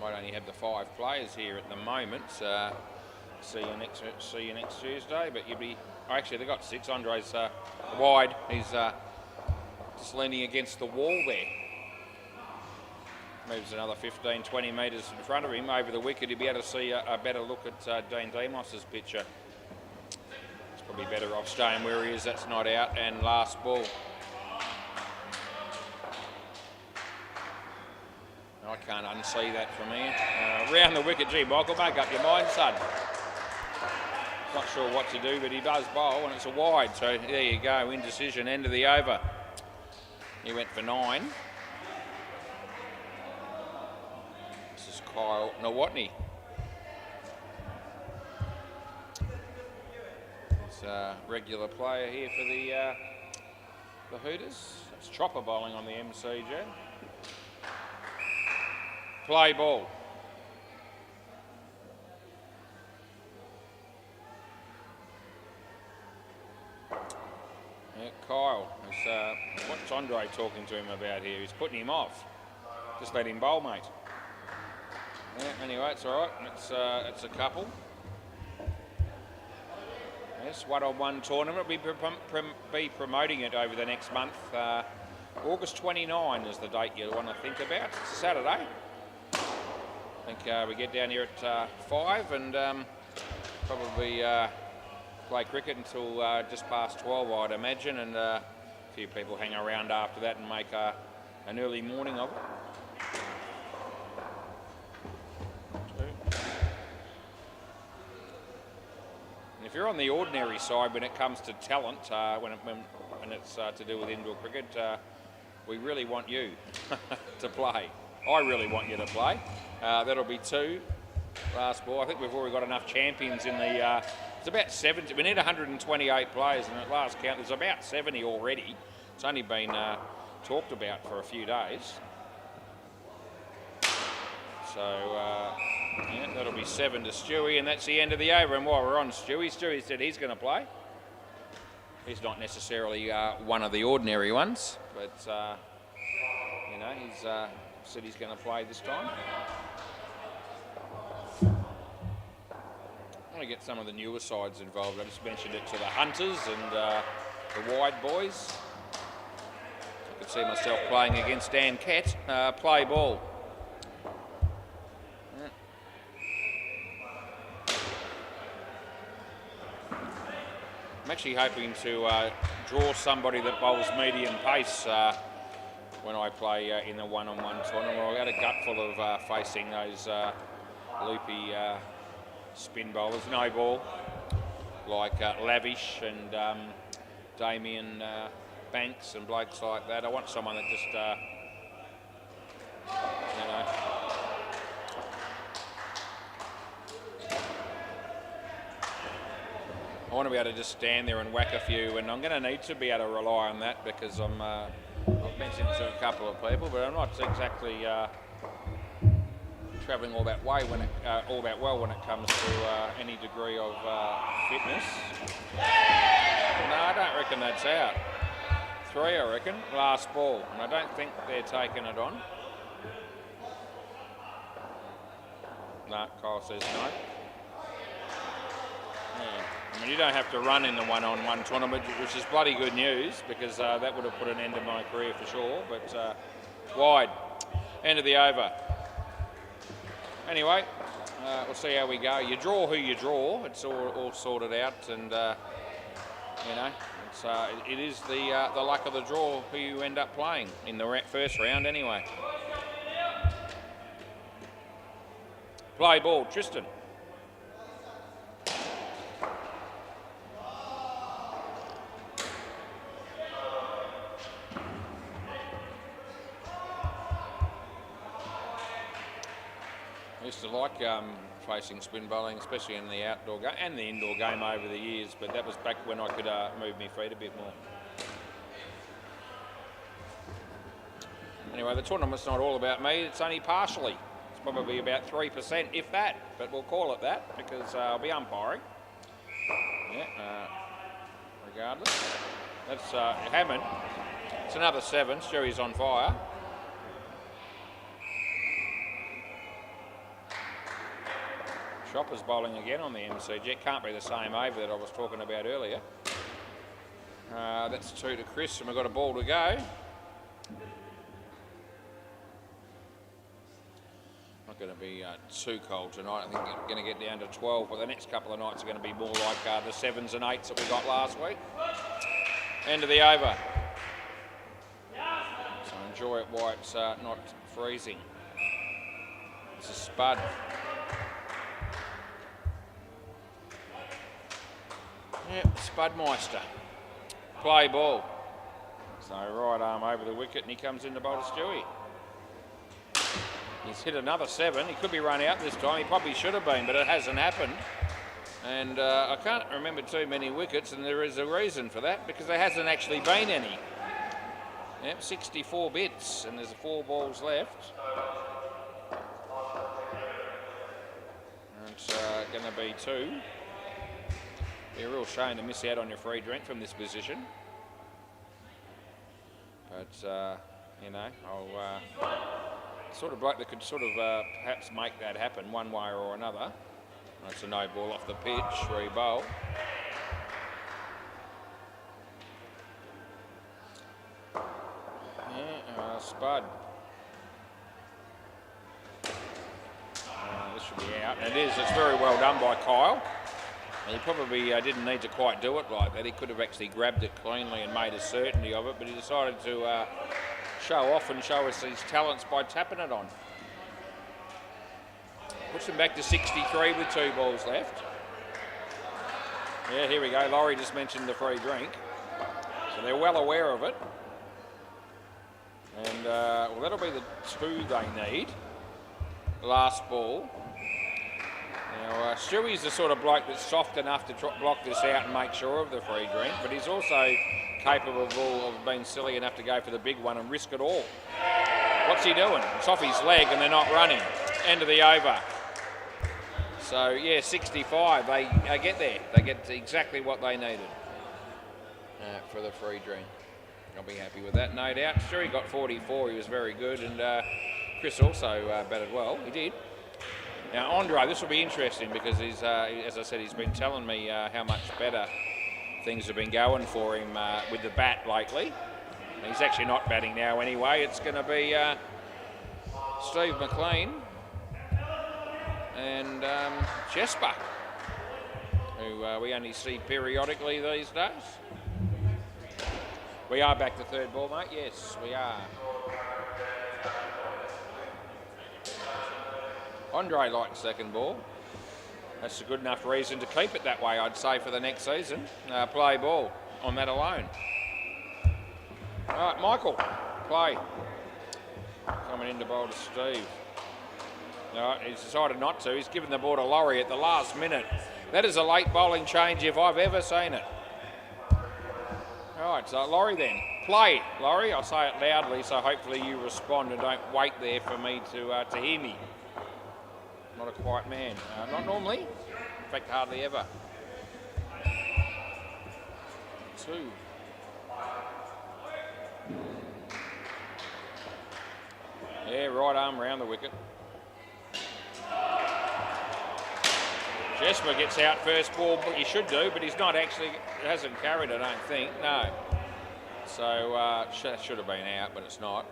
might only have the 5 players here at the moment. See you next Tuesday. But you'd be actually they've got 6. Andre's wide. He's just leaning against the wall there. Moves another 15, 20 metres in front of him over the wicket. He'll be able to see a better look at Dean Demos's picture. It's probably better off staying where he is. That's not out. And last ball. I can't unsee that from here. Round the wicket. Gee, Michael, make up your mind, son. Not sure what to do, but he does bowl, and it's a wide. So there you go. Indecision. End of the over. He went for 9. Kyle Nawatney. He's a regular player here for the Hooters. That's Chopper bowling on the MCG. Play ball. Yeah, Kyle. What's Andre talking to him about here? He's putting him off. Just let him bowl, mate. Yeah, anyway, it's all right. It's a couple. Yes, one-on-one tournament. We'll be promoting it over the next month. August 29 is the date you want to think about. It's a Saturday. I think we get down here at 5 and probably play cricket until just past 12, I'd imagine, and a few people hang around after that and make an early morning of it. If you're on the ordinary side when it comes to talent, when it's to do with indoor cricket, we really want you to play. I really want you to play. That'll be 2. Last ball. I think we've already got enough champions in the... it's about 70. We need 128 players, and at last count, there's about 70 already. It's only been talked about for a few days. So... yeah, that'll be 7 to Stewie, and that's the end of the over. And while we're on Stewie said he's going to play. He's not necessarily one of the ordinary ones, but you know, he's said he's going to play this time. I want to get some of the newer sides involved. I just mentioned it to the Hunters and the Wide boys. I could see myself playing against Dan Kett. Play ball. I'm actually hoping to draw somebody that bowls medium pace when I play in the one-on-one tournament. I've got a gut full of facing those loopy spin bowlers, no ball, like Lavish and Damien Banks and blokes like that. I want someone that just, you know, I want to be able to just stand there and whack a few, and I'm going to need to be able to rely on that because I've mentioned it to a couple of people, but I'm not exactly travelling all that way all that well when it comes to any degree of fitness. No, I don't reckon that's out. 3, I reckon. Last ball, and I don't think they're taking it on. No, Kyle says no. Yeah. I mean, you don't have to run in the one-on-one tournament, which is bloody good news because that would have put an end to my career for sure. But wide, end of the over. Anyway, we'll see how we go. You draw who you draw. It's all sorted out, and you know, it is the luck of the draw who you end up playing in the first round. Anyway, play ball, Tristan. I used to like facing spin bowling, especially in the outdoor game and the indoor game over the years, but that was back when I could move my feet a bit more. Anyway, the tournament's not all about me, it's only partially. It's probably about 3%, if that, but we'll call it that because I'll be umpiring. Yeah, regardless. That's Hammond. It's another 7, Stewie's on fire. Shoppers bowling again on the MCG. Can't be the same over that I was talking about earlier. That's 2 to Chris, and we've got a ball to go. Not going to be too cold tonight. I think we're going to get down to 12, but the next couple of nights are going to be more like the 7s and 8s that we got last week. End of the over. So enjoy it while it's not freezing. It's a spud. Yep, Spudmeister. Play ball. So right arm over the wicket, and he comes in to bowl to Stewie. He's hit another 7. He could be run out this time. He probably should have been, but it hasn't happened. And I can't remember too many wickets, and there is a reason for that, because there hasn't actually been any. Yep, 64 bits, and there's 4 balls left. And it's going to be 2. Be a real shame to miss out on your free drink from this position. But, you know, I'll sort of bloke that could sort of perhaps make that happen one way or another. That's a no ball off the pitch, re-bowl. Yeah, spud. This should be out. And it is. It's very well done by Kyle. He probably didn't need to quite do it like that. He could have actually grabbed it cleanly and made a certainty of it, but he decided to show off and show us his talents by tapping it on. Puts him back to 63 with 2 balls left. Yeah, here we go. Laurie just mentioned the free drink. So they're well aware of it. And, well, that'll be the 2 they need. Last ball. Now, Stewie's the sort of bloke that's soft enough to block this out and make sure of the free drink, but he's also capable of being silly enough to go for the big one and risk it all. What's he doing? It's off his leg and they're not running. End of the over. So, yeah, 65. They get there. They get exactly what they needed for the free drink. I'll be happy with that, no doubt. Stewie got 44. He was very good, and Chris also batted well. He did. Now, Andre, this will be interesting because he's, as I said, he's been telling me how much better things have been going for him with the bat lately. He's actually not batting now anyway. It's going to be Steve McLean and Jesper, who we only see periodically these days. We are back to 3rd ball, mate. Yes, we are. Andre likes 2nd ball. That's a good enough reason to keep it that way, I'd say, for the next season. Play ball on that alone. All right, Michael, play. Coming in to bowl to Steve. No, he's decided not to. He's given the ball to Laurie at the last minute. That is a late bowling change if I've ever seen it. All right, so Laurie then. Play, Laurie. I'll say it loudly, so hopefully you respond and don't wait there for me to hear me. Not a quiet man. Not normally. In fact, hardly ever. 2. Yeah, right arm round the wicket. Jesper gets out first ball, but he should do, but he's not actually, hasn't carried, I don't think, no. So, should have been out, but it's not.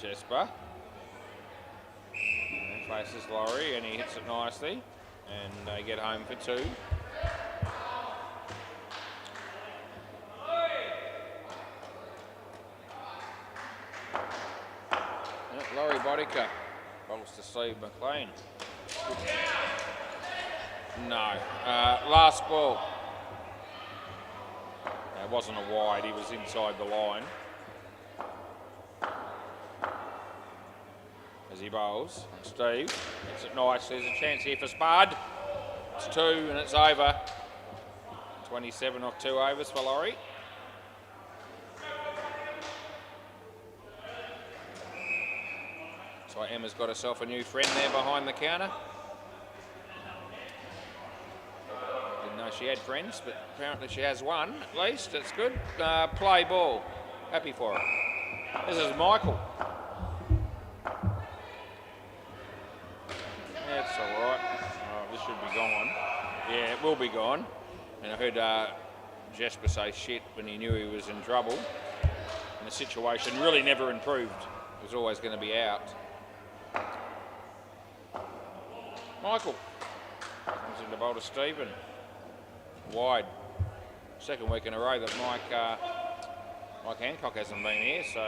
Jesper. Faces Laurie and he hits it nicely, and they get home for 2. Laurie Bodica bowls to Steve McLean. No. Last ball. It wasn't a wide, he was inside the line. As he bowls, and Steve hits it nice. There's a chance here for Spud. It's 2 and it's over. 27 off 2 overs for Laurie. So Emma's got herself a new friend there behind the counter. Didn't know she had friends, but apparently she has one at least. That's good. Play ball. Happy for her. This is Michael. be gone. And I heard Jesper say shit when he knew he was in trouble. And the situation really never improved. It was always going to be out. Michael comes into bowl to Stephen. Wide. Second week in a row that Mike Hancock hasn't been here, so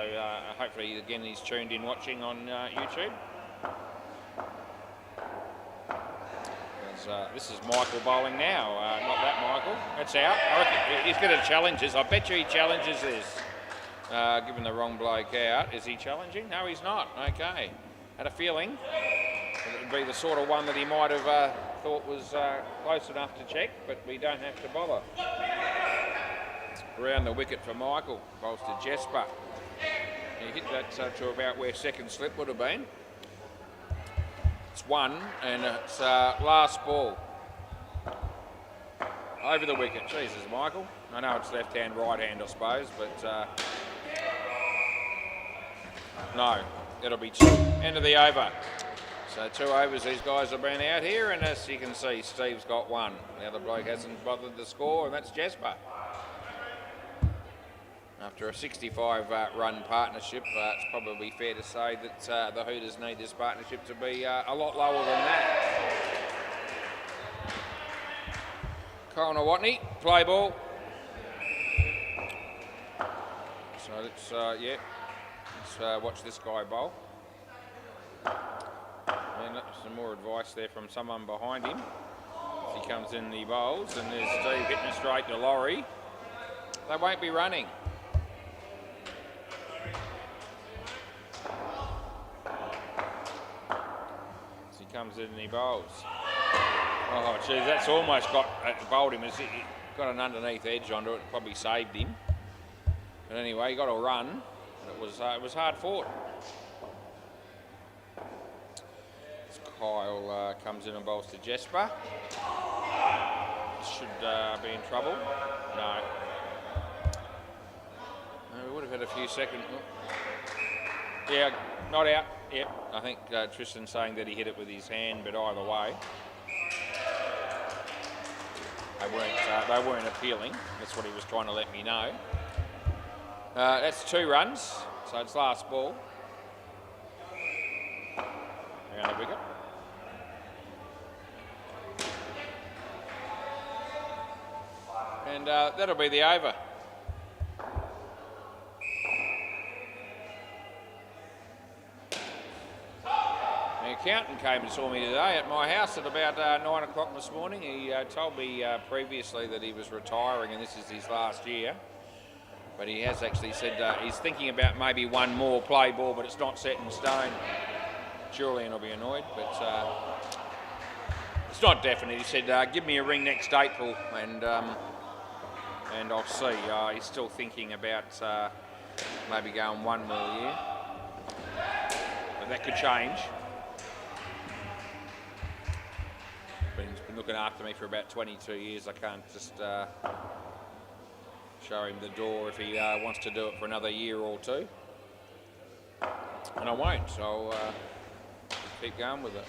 hopefully again he's tuned in watching on YouTube. This is Michael bowling now, not that Michael. That's out. I reckon he's going to challenge this. I bet you he challenges this. Given the wrong bloke out. Is he challenging? No, he's not. Okay. Had a feeling it would be the sort of one that he might have thought was close enough to check, but we don't have to bother. Around the wicket for Michael, bowls to Jesper. He hit that to about where second slip would have been. It's one, and it's last ball. Over the wicket. Jesus, Michael. I know it's left hand, right hand, I suppose, but no, it'll be two. End of the over. So 2 overs these guys have been out here, and as you can see, Steve's got one. The other bloke hasn't bothered to score, and that's Jesper. After a 65-run partnership, it's probably fair to say that the Hooters need this partnership to be a lot lower than that. Connor Watney, play ball. So let's watch this guy bowl. And some more advice there from someone behind him. As he comes in, he bowls, and there's Steve hitting it straight to Laurie. They won't be running. As he comes in and he bowls. Oh, geez, that's almost bowled him. He got an underneath edge onto it, probably saved him. But anyway, he got a run. It was hard fought. Kyle comes in and bowls to Jesper. Should be in trouble. No. We would have had a few seconds. Yeah, not out. Yep. I think Tristan's saying that he hit it with his hand, but either way, they weren't appealing. That's what he was trying to let me know. That's 2 runs, so it's last ball. Around the wicket. And that'll be the over. The accountant came and saw me today at my house at about 9 o'clock this morning. He told me previously that he was retiring and this is his last year. But he has actually said he's thinking about maybe one more play ball, but it's not set in stone. Julian will be annoyed, but it's not definite. He said, give me a ring next April and I'll see. He's still thinking about maybe going one more year. But that could change. But he's been looking after me for about 22 years. I can't just show him the door if he wants to do it for another year or two. And I won't, so I'll keep going with it.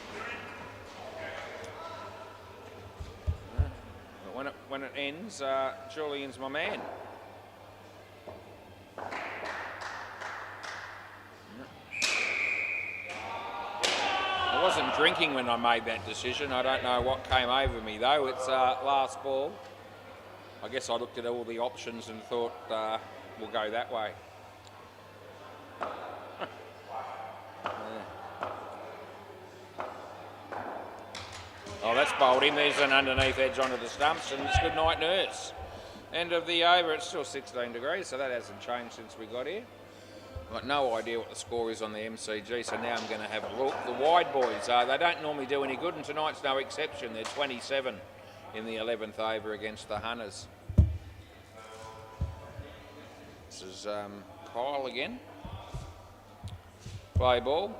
When it ends, Julian's my man. I wasn't drinking when I made that decision. I don't know what came over me though. It's last ball. I guess I looked at all the options and thought we'll go that way. Oh, that's bowled him. There's an underneath edge onto the stumps, and it's good night, nurse. End of the over. It's still 16 degrees, so that hasn't changed since we got here. I've got no idea what the score is on the MCG, so now I'm going to have a look. The wide boys, they don't normally do any good, and tonight's no exception. They're 27 in the 11th over against the Hunters. This is Kyle again. Play ball.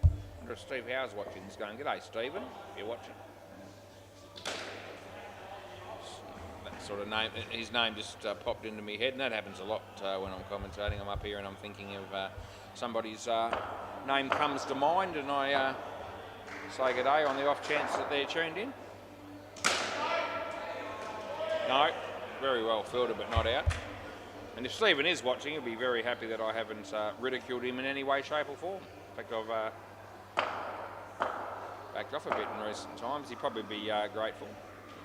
I wonder if Steve Howe's watching. He's going, g'day Stephen, if you're watching. That sort of name, his name just popped into my head, and that happens a lot when I'm commentating. I'm up here and I'm thinking of somebody's name comes to mind, and I say g'day on the off chance that they're tuned in. No, very well fielded, but not out. And if Stephen is watching, he'll be very happy that I haven't ridiculed him in any way, shape or form. In fact, I've backed off a bit in recent times. He'd probably be grateful,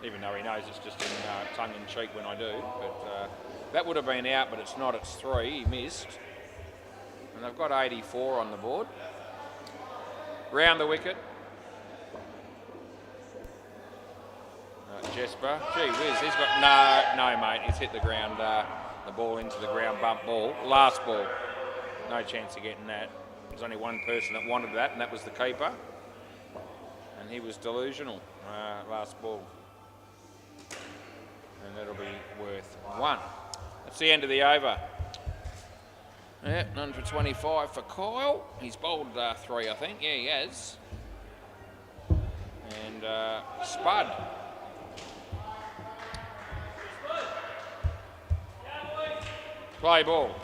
even though he knows it's just in tongue-in-cheek when I do. But that would have been out, but it's not. It's 3. He missed. And they've got 84 on the board. Round the wicket. Jesper. Gee whiz, he's got... No, mate. He's hit the ground. The ball into the ground, bump ball. Last ball. No chance of getting that. There's only one person that wanted that, and that was the keeper. And he was delusional. Last ball. And that'll be worth 1. That's the end of the over. Yeah, none for 25 for Kyle. He's bowled 3, I think. Yeah, he has. And Spud. Play ball.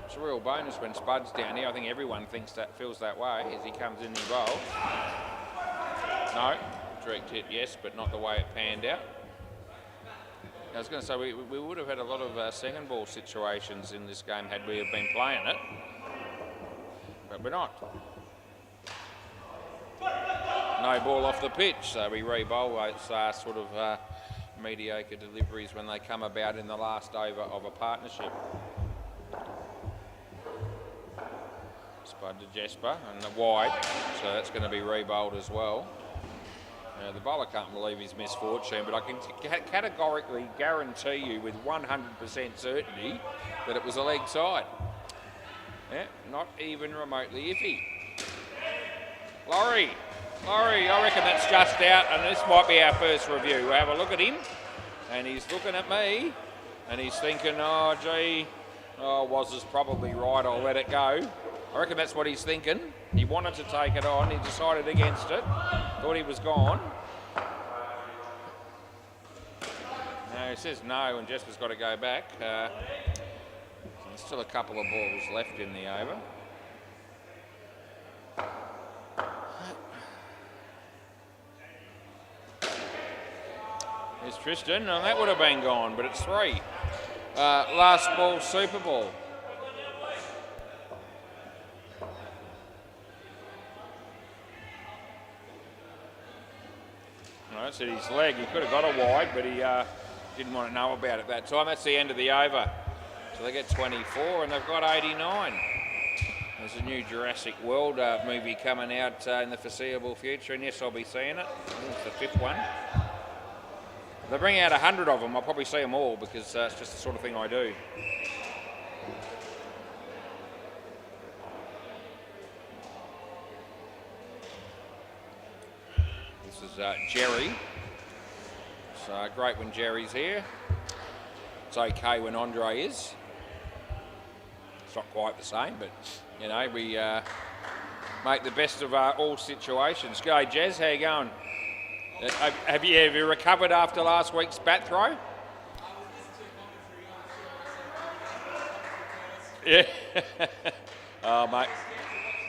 It's a real bonus when Spud's down here. I think everyone feels that way as he comes in and bowls. No, direct hit, yes, but not the way it panned out. I was going to say we would have had a lot of second ball situations in this game had we have been playing it, but we're not. No ball off the pitch, so we re-bowl. It's sort of mediocre deliveries when they come about in the last over of a partnership. Spud to Jesper and the wide, so that's going to be re-bowled as well. The bowler can't believe his misfortune, but I can categorically guarantee you with 100% certainty that it was a leg side. Yeah, not even remotely iffy. Laurie, I reckon that's just out, and this might be our first review. We'll have a look at him, and he's looking at me, and he's thinking, oh, gee, Woz is probably right, I'll let it go. I reckon that's what he's thinking. He wanted to take it on, he decided against it, thought he was gone. No, he says no, and Jesper's got to go back. There's still a couple of balls left in the over. Here's Tristan, and that would have been gone, but it's 3. Last ball, Super Ball. That's at his leg. He could have got a wide, but he didn't want to know about it that time. That's the end of the over. So they get 24, and they've got 89. There's a new Jurassic World movie coming out in the foreseeable future, and yes, I'll be seeing it. I think it's the 5th one. If they bring out 100 of them, I'll probably see them all because it's just the sort of thing I do. This is Jerry. It's great when Jerry's here. It's okay when Andre is. It's not quite the same, but you know, we make the best of all situations. Go, Jez, how you going? Have you recovered after last week's bat throw? Yeah. Oh, mate.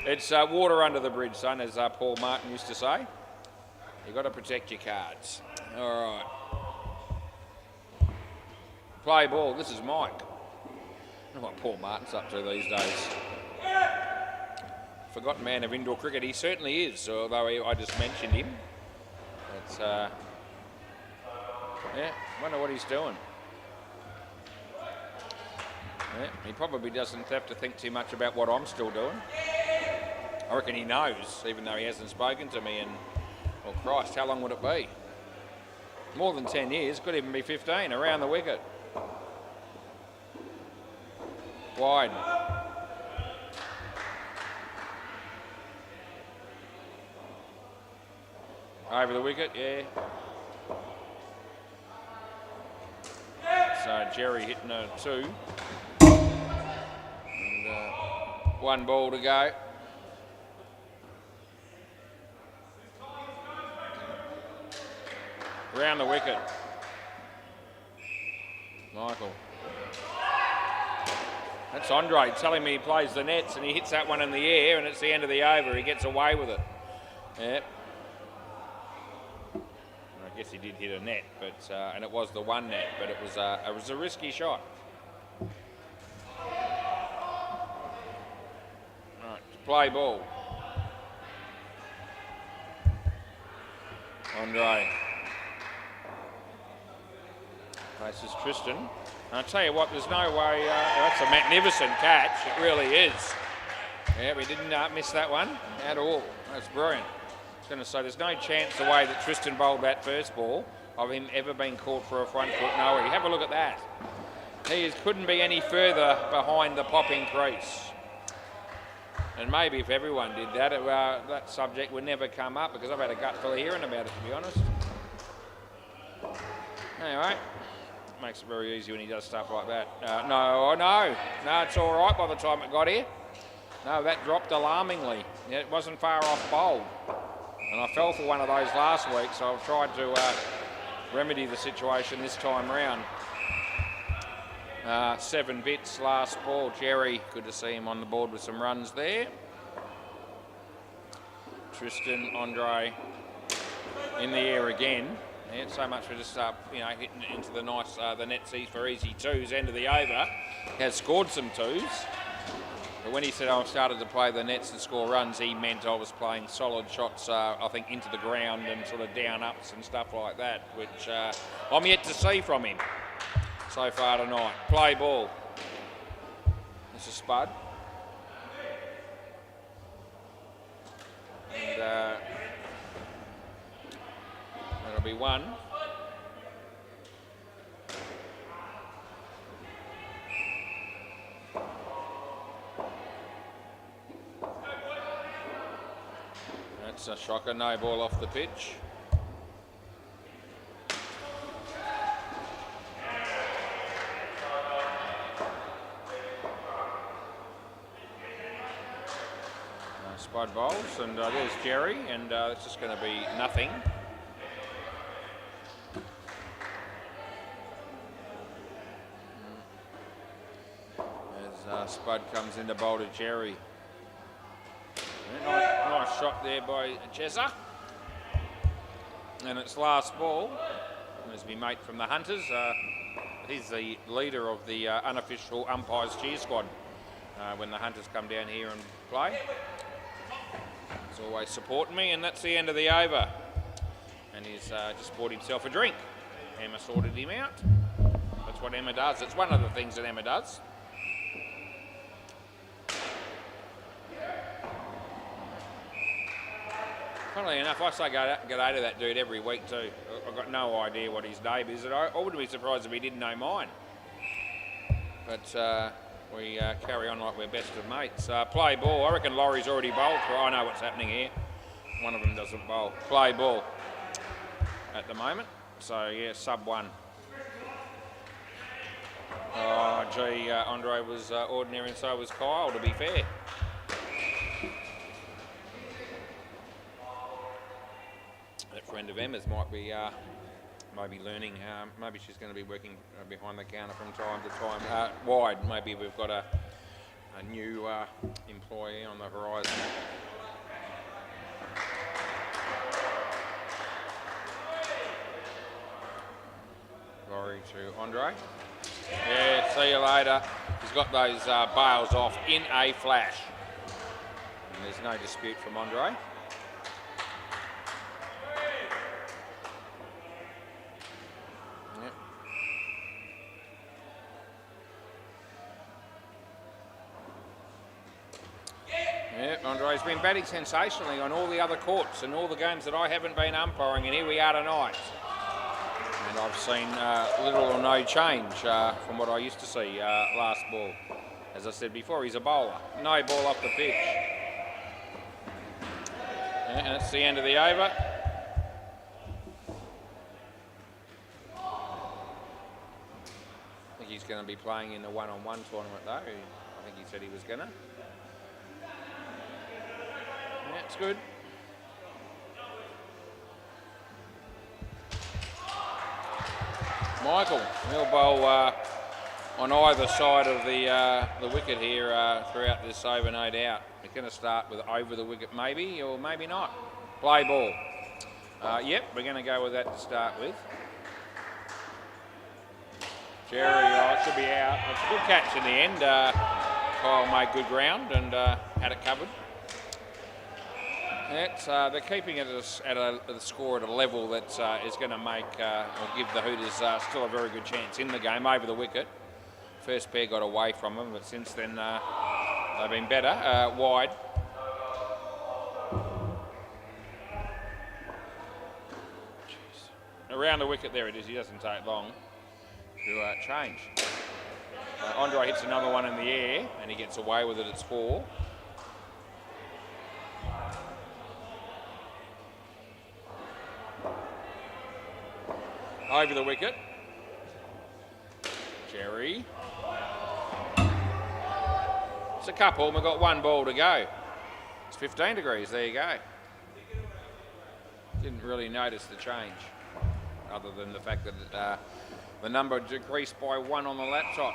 It's water under the bridge, son, as Paul Martin used to say. You've got to protect your cards. All right. Play ball. This is Mike. I don't know what Paul Martin's up to these days. Forgotten man of indoor cricket. He certainly is, although I just mentioned him. It's, yeah, wonder what he's doing. Yeah, he probably doesn't have to think too much about what I'm still doing. I reckon he knows, even though he hasn't spoken to me in, well, Christ, how long would it be? More than 10 years, could even be 15, around the wicket. Wide. Over the wicket, yeah. So Jerry hitting a 2. And 1 ball to go. Round the wicket. Michael. That's Andre telling me he plays the nets and he hits that one in the air and it's the end of the over. He gets away with it. Yep. Yes, he did hit a net, but and it was the one net, but it was a risky shot. All right, play ball. Andre. Places Tristan. And I'll tell you what, there's no way. That's a magnificent catch. It really is. Yeah, we didn't miss that one at all. That's brilliant. I was going to say, there's no chance the way that Tristan bowled that first ball of him ever being caught for a front foot. No, have a look at that. He couldn't be any further behind the popping crease. And maybe if everyone did that, that subject would never come up, because I've had a gut feel of hearing about it, to be honest. Anyway, makes it very easy when he does stuff like that. No, it's all right by the time it got here. No, that dropped alarmingly. It wasn't far off bowled. And I fell for one of those last week, so I've tried to remedy the situation this time round. 7 bits last ball. Jerry, good to see him on the board with some runs there. Tristan, Andre in the air again. Yeah, so much for just hitting it into the nice the net sees for easy twos. End of the over. Has scored some twos. But when he said I started to play the nets and score runs, he meant I was playing solid shots, I think, into the ground and sort of down-ups and stuff like that, which I'm yet to see from him so far tonight. Play ball. This is Spud. And that'll be one. That's a shocker, no ball off the pitch. Spud bowls, and there's Jerry, and it's just going to be nothing. As Spud comes in to bowl to Jerry. Nice shot there by Jezza. And it's last ball. There's my mate from the Hunters. He's the leader of the unofficial umpires cheer squad when the Hunters come down here and play. He's always supporting me, and that's the end of the over. And he's just bought himself a drink. Emma sorted him out. That's what Emma does. It's one of the things that Emma does. Funnily enough, I say get out of that dude every week too. I've got no idea what his name is, and I wouldn't be surprised if he didn't know mine. But we carry on like we're best of mates. Play ball. I reckon Laurie's already bowled for. I know what's happening here. One of them doesn't bowl. Play ball at the moment. So yeah, sub-1. Oh gee, Andre was ordinary and so was Kyle, to be fair. That friend of Emma's might be maybe learning. Maybe she's going to be working behind the counter from time to time. Wide, maybe we've got a new employee on the horizon. Laurie to Andre. Yeah, see you later. He's got those bails off in a flash. And there's no dispute from Andre. Yeah, Andre's been batting sensationally on all the other courts and all the games that I haven't been umpiring, and here we are tonight. And I've seen little or no change from what I used to see last ball. As I said before, he's a bowler. No ball off the pitch. Yeah, and it's the end of the over. I think he's going to be playing in the one-on-one tournament though. I think he said he was going to. Yeah, it's good. Michael, he'll bowl on either side of the wicket here throughout this over, no doubt. We're going to start with over the wicket maybe, or maybe not. Play ball. Yep, we're going to go with that to start with. Jerry should be out. It's a good catch in the end. Kyle made good ground and had it covered. They're keeping it at a score at a level that is going to make or give the Hooters still a very good chance in the game over the wicket. First pair got away from them, but since then they've been better. Wide. Jeez. Around the wicket, there it is. He doesn't take long to change. Andre hits another one in the air and he gets away with it. It's 4. Over the wicket. Jerry. It's a couple. We've got 1 ball to go. It's 15 degrees. There you go. Didn't really notice the change, other than the fact that the number decreased by 1 on the laptop.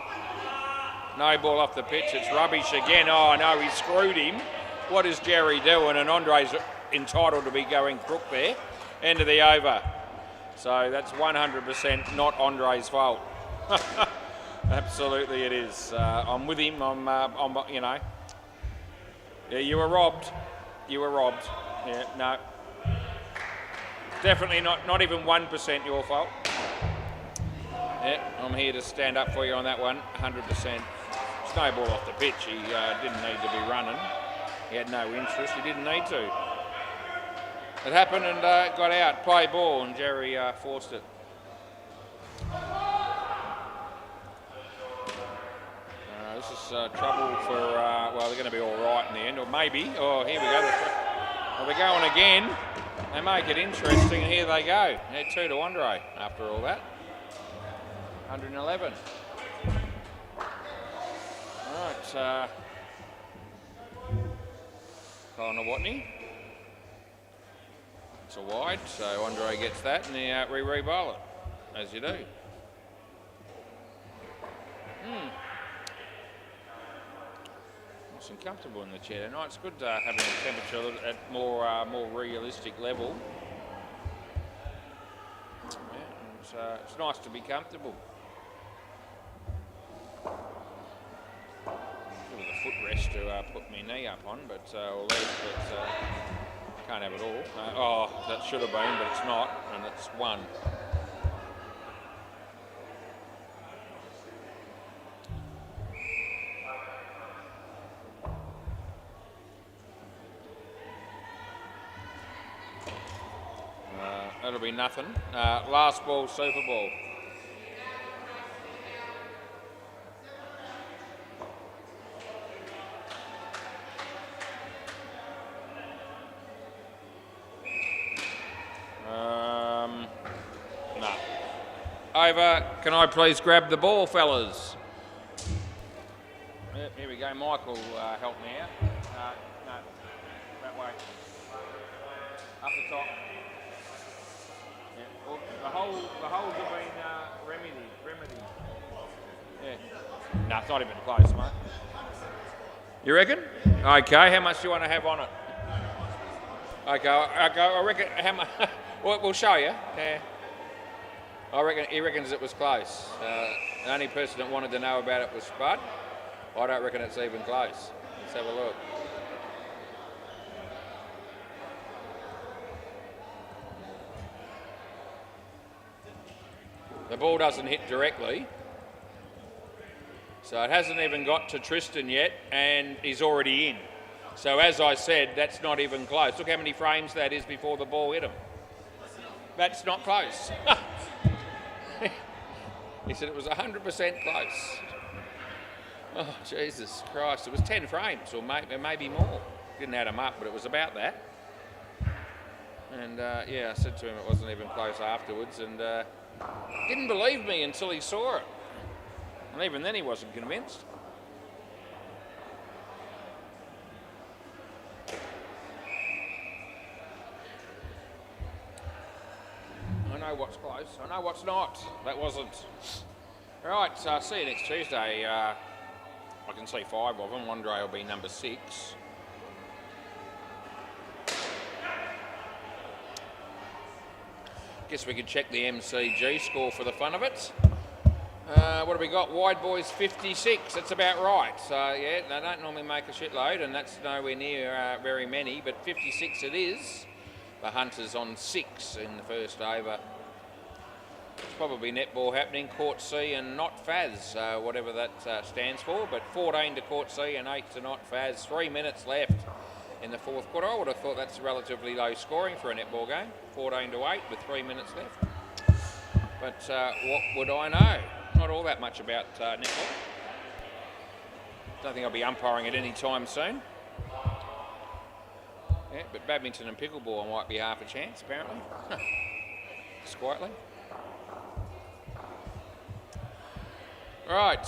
No ball off the pitch. It's rubbish again. Oh no, he screwed him. What is Jerry doing? And Andre's entitled to be going crook there. End of the over. So that's 100% not Andre's fault. Absolutely it is. I'm with him. I'm you know. Yeah, you were robbed. You were robbed. Yeah, no. Definitely not even 1% your fault. Yeah, I'm here to stand up for you on that one, 100%. There's no ball off the pitch. He didn't need to be running. He had no interest. He didn't need to. It happened and got out. Play ball, and Jerry forced it. This is trouble for, well, they're going to be all right in the end, or maybe. Oh, here we go. Well, they're going again. They make it interesting, and here they go. They're 2 to Andre after all that. 111. Right. Kyle Watney. It's a wide, so Andre gets that, and he re-bowl it, as you do. Nice and comfortable in the chair tonight. It's good having the temperature at more realistic level. Yeah, it's nice to be comfortable. With a footrest to put my knee up on, but or leg, but can't have it all. Oh, that should have been, but it's not, and it's 1. That'll be nothing. Last ball, Super Ball. No. Over. Can I please grab the ball, fellas? Yep, here we go. Michael help me out. No, that way. Up the top. Yeah. Well, the holes have been remedied. Yeah. No, it's not even close, mate. You reckon? Okay. How much do you want to have on it? Okay. I reckon. How much? We'll show you. Yeah. I reckon he reckons it was close. The only person that wanted to know about it was Spud. I don't reckon it's even close. Let's have a look. The ball doesn't hit directly. So it hasn't even got to Tristan yet, and he's already in. So as I said, that's not even close. Look how many frames that is before the ball hit him. That's not close. He said it was 100% close. Oh, Jesus Christ. It was 10 frames, or maybe more. Didn't add them up, but it was about that. And, yeah, I said to him it wasn't even close afterwards, and didn't believe me until he saw it. And even then he wasn't convinced. I know what's close. I know what's not. That wasn't. Right, see you next Tuesday. I can see 5 of them. Andre will be number 6. Guess we could check the MCG score for the fun of it. What have we got? Wide boys 56. That's about right. So yeah, they don't normally make a shitload, and that's nowhere near very many. But 56 it is. The Hunters on 6 in the first over. It's probably netball happening. Court C and not Faz, whatever that stands for. But 14 to Court C and 8 to not Faz. 3 minutes left in the fourth quarter. I would have thought that's relatively low scoring for a netball game. 14 to 8 with 3 minutes left. But what would I know? Not all that much about netball. Don't think I'll be umpiring it any time soon. Yeah, but badminton and pickleball might be half a chance, apparently. Just quietly. Right,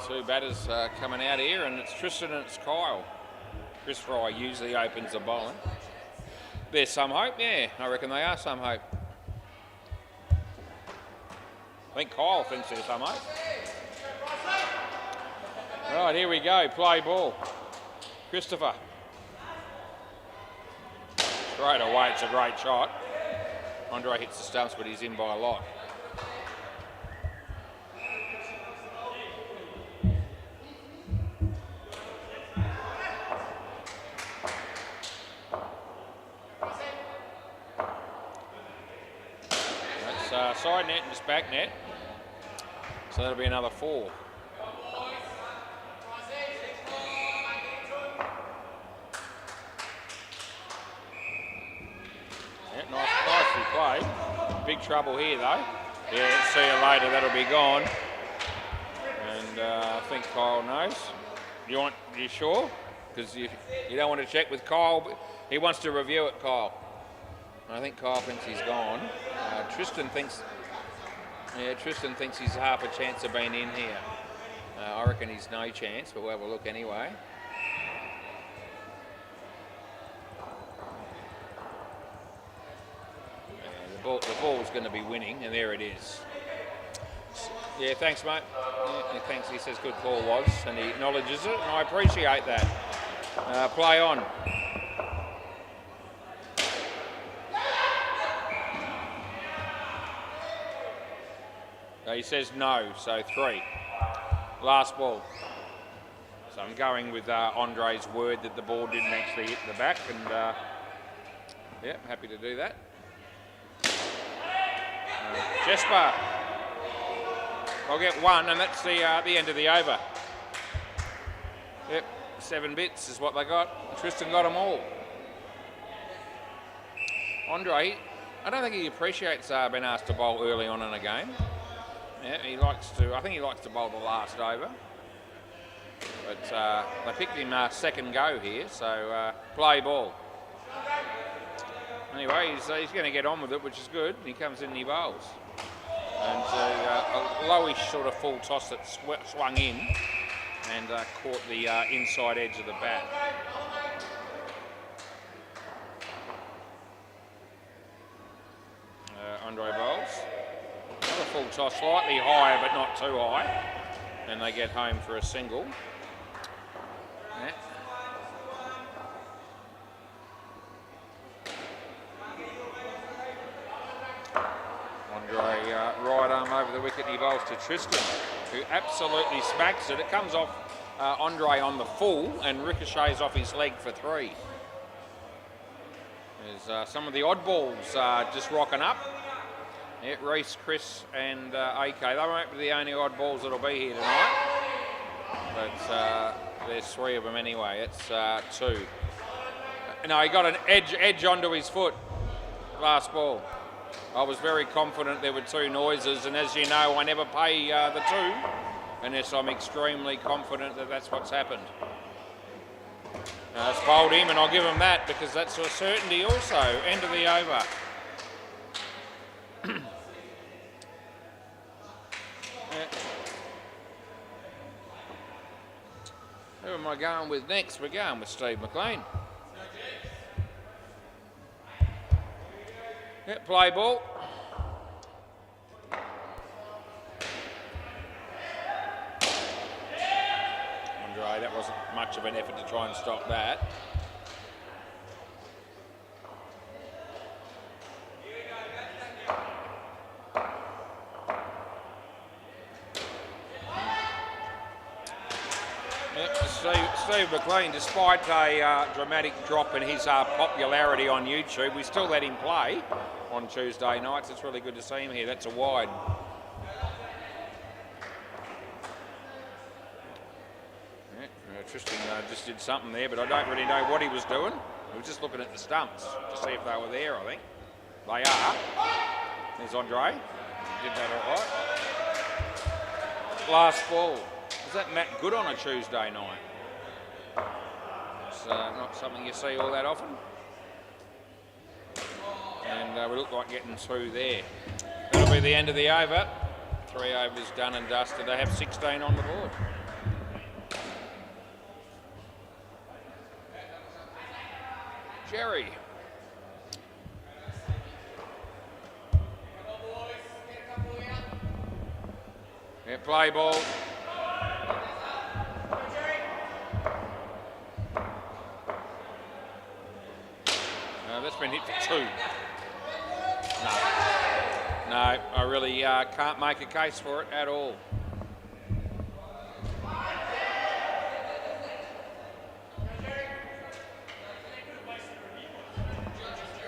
two batters coming out here, and it's Tristan and it's Kyle. Chris Fry usually opens the bowling. There's some hope, yeah. I reckon they are some hope. I think Kyle thinks there's some hope. Right, here we go. Play ball. Christopher. Straight away, it's a great shot. Andre hits the stumps, but he's in by a lot. That's side net and just back net. So that'll be another 4. Nicely played. Big trouble here though. Yeah, see you later, that'll be gone. And I think Kyle knows. You sure? Because you don't want to check with Kyle, but he wants to review it, Kyle. I think Kyle thinks he's gone. Tristan thinks he's half a chance of being in here. I reckon he's no chance, but we'll have a look anyway. The ball's going to be winning, and there it is. Yeah, thanks, mate. Yeah, thanks. He says good call was, and he acknowledges it, and I appreciate that. Play on. He says no, so 3. Last ball. So I'm going with Andre's word that the ball didn't actually hit the back, and yeah, happy to do that. Jesper. I'll get 1, and that's the end of the over. Yep, 7 bits is what they got. Tristan got them all. Andre, I don't think he appreciates being asked to bowl early on in a game. Yeah, I think he likes to bowl the last over. But they picked him second go here, so play ball. Anyway, he's going to get on with it, which is good. He comes in and he bowls. And a lowish sort of full toss that swung in and caught the inside edge of the bat. Andre bowls. Another full toss, slightly higher but not too high. And they get home for a single. Yeah. Andre right arm over the wicket, and he bowls to Tristan, who absolutely smacks it. It comes off Andre on the full and ricochets off his leg for 3. There's some of the oddballs just rocking up. Yeah, Reese, Chris and AK. They won't be the only oddballs that'll be here tonight. But there's 3 of them anyway. It's 2. No, he got an edge onto his foot. Last ball. I was very confident there were 2 noises, and as you know, I never pay the 2 unless I'm extremely confident that that's what's happened. It's bowled him, and I'll give him that because that's a certainty also. End of the over. Yeah. Who am I going with next? We're going with Steve McLean. Yeah, play ball. Andre, that wasn't much of an effort to try and stop that. Steve McLean, despite a dramatic drop in his popularity on YouTube, we still let him play on Tuesday nights. It's really good to see him here. That's a wide. Yeah, Tristan just did something there, but I don't really know what he was doing. He was just looking at the stumps to see if they were there, I think. They are. There's Andre. Did that all right. Last ball. Is that Matt good on a Tuesday night? It's not something you see all that often. And we look like getting two there. That'll be the end of the over. 3 overs done and dusted. They have 16 on the board. Jerry. Yeah, play ball. That's been hit for 2. No, I really can't make a case for it at all.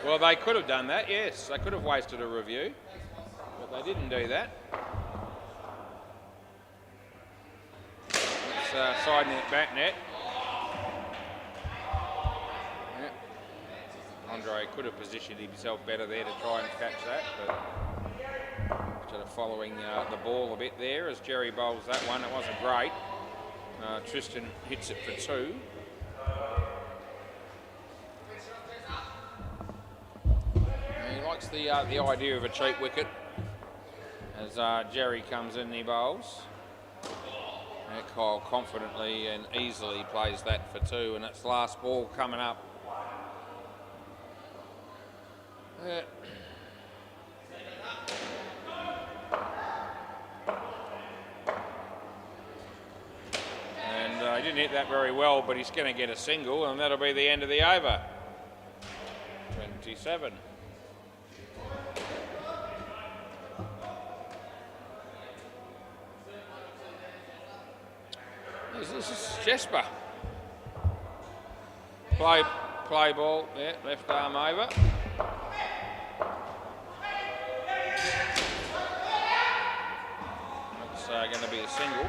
Well, they could have done that, yes. They could have wasted a review, but they didn't do that. It's side net, back net. Yep. Andre could have positioned himself better there to try and catch that, but instead of following the ball a bit there as Jerry bowls that one, it wasn't great. Tristan hits it for 2. He likes the idea of a cheap wicket as Jerry comes in and he bowls. Kyle confidently and easily plays that for 2, and it's last ball coming up. And he didn't hit that very well, but he's going to get a single, and that'll be the end of the over. 27. This is Jesper. Play ball, yeah, left arm over. It's going to be a single.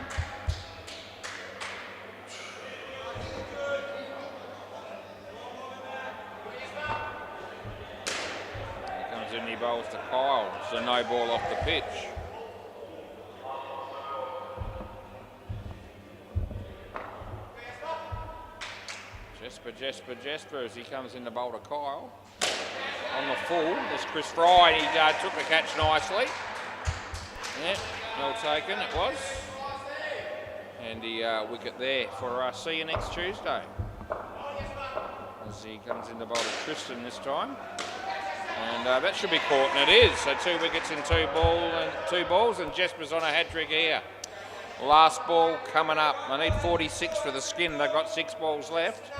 He comes in, he bowls to Kyle. It's a no ball off the pitch. Jesper as he comes in to bowl to Kyle. On the full, there's Chris Fry, and he took the catch nicely. Yeah, well taken, it was. And the wicket there for see you next Tuesday. As he comes in to bowl to Tristan this time. And that should be caught, and it is. So 2 wickets in 2 balls, and Jesper's on a hat-trick here. Last ball coming up. I need 46 for the skin. They've got 6 balls left.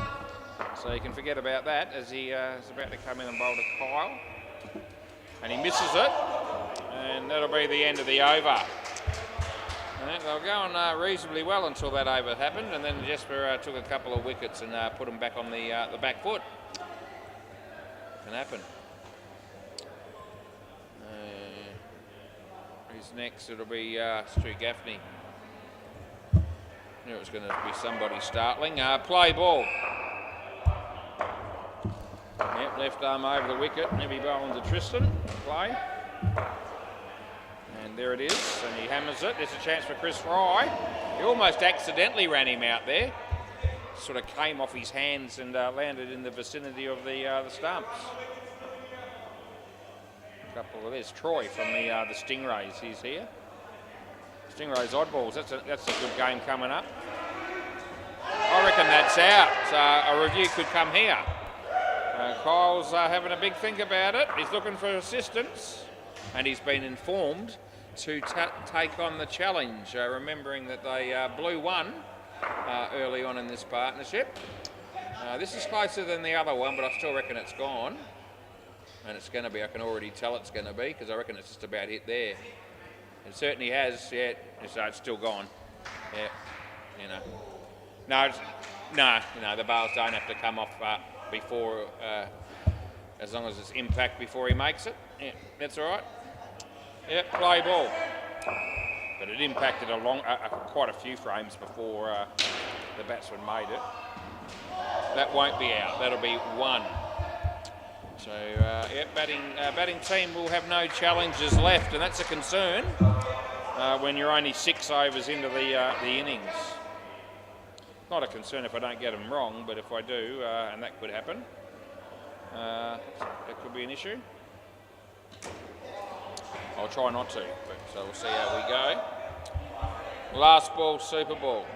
So you can forget about that as he is about to come in and bowl to Kyle. And he misses it. And that'll be the end of the over. And they were going reasonably well until that over happened. And then Jesper took a couple of wickets and put them back on the back foot. Can happen. Who's next? It'll be Stu Gaffney. Knew it was going to be somebody startling. Play ball. Yep, left arm over the wicket. Heavy bowling to Tristan. Play. And there it is. And he hammers it. There's a chance for Chris Fry. He almost accidentally ran him out there. Sort of came off his hands and landed in the vicinity of the stumps. A couple of there's Troy from the Stingrays. He's here. Stingrays oddballs. That's a good game coming up. I reckon that's out. A review could come here. Kyle's having a big think about it. He's looking for assistance, and he's been informed to take on the challenge, remembering that they blew 1 early on in this partnership. This is closer than the other one, but I still reckon it's gone. And it's going to be, I can already tell it's going to be, because I reckon it's just about hit there. It certainly has, yeah, so it's still gone. Yeah, you know. No, no, the bails don't have to come off before, as long as it's impact before he makes it. Yeah, that's all right. Yeah, play ball. But it impacted quite a few frames before the batsman made it. That won't be out. That'll be 1. So, yeah, batting team will have no challenges left, and that's a concern when you're only 6 overs into the innings. Not a concern if I don't get them wrong, but if I do, and that could happen, that could be an issue. I'll try not to, but so we'll see how we go. Last ball, super ball.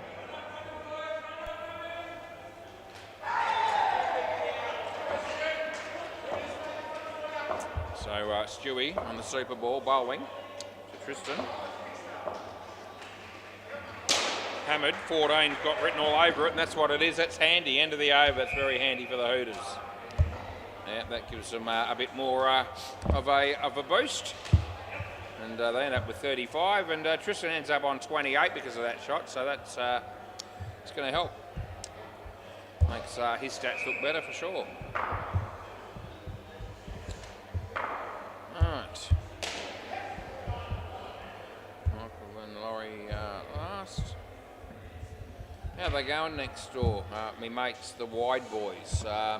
So Stewie on the super ball, bowling to Tristan. Hammered, 14's got written all over it, and that's what it is. That's handy, end of the over. It's very handy for the Hooters. Yeah, that gives them a bit more of a boost. And they end up with 35, and Tristan ends up on 28 because of that shot, so that's it's going to help. Makes his stats look better for sure. Right. Michael and Laurie last. How are they going next door? Me mates, the Wide boys. They're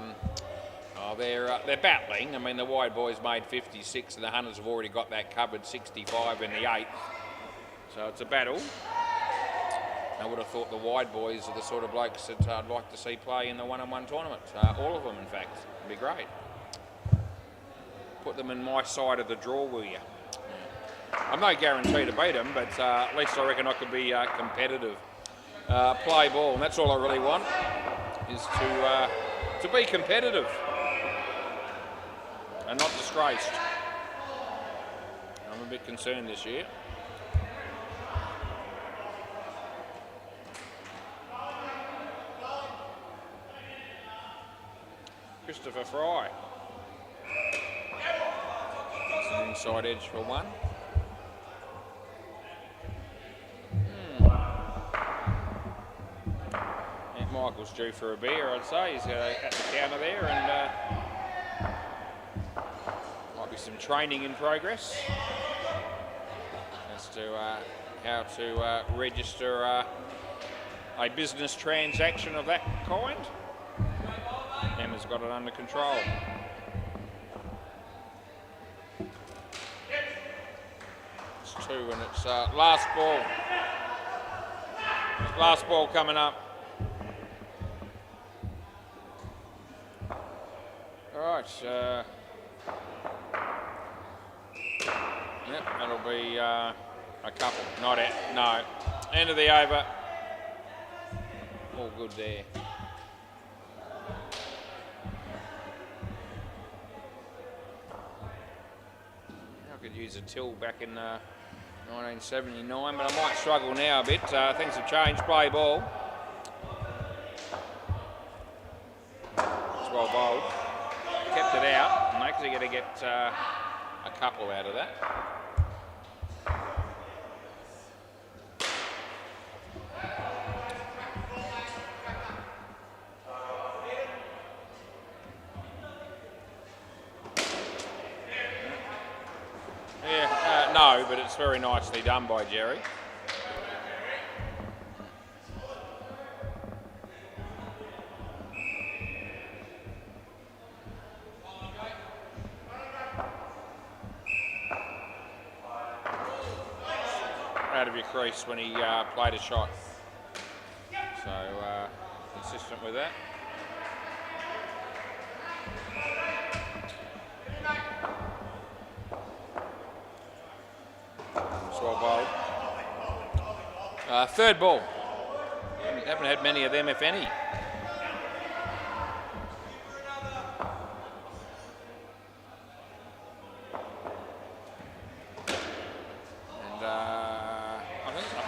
battling. I mean, the Wide boys made 56, and the Hunters have already got that covered, 65 in the 8th. So it's a battle. I would have thought the Wide boys are the sort of blokes that I'd like to see play in the one-on-one tournament. All of them, in fact. It'd be great. Put them in my side of the draw, will you? I'm no guarantee to beat them, but at least I reckon I could be competitive. Play ball, and that's all I really want, is to be competitive and not disgraced. I'm a bit concerned this year. Christopher Fry. It's an inside edge for 1. Michael's due for a beer, I'd say. He's at the counter there, and might be some training in progress as to how to register a business transaction of that kind. Emma's got it under control. It's 2, and it's last ball. Last ball coming up. Right, yep, that'll be a couple. Not it, no. End of the over. All good there. I could use a till back in 1979, but I might struggle now a bit. Things have changed. Play ball. It's well bowled. Kept it out, and they're actually going to get a couple out of that. Yeah, no, but it's very nicely done by Jerry. Out of your crease when he played a shot. So consistent with that. It's well bowled. Third ball. Haven't had many of them, if any.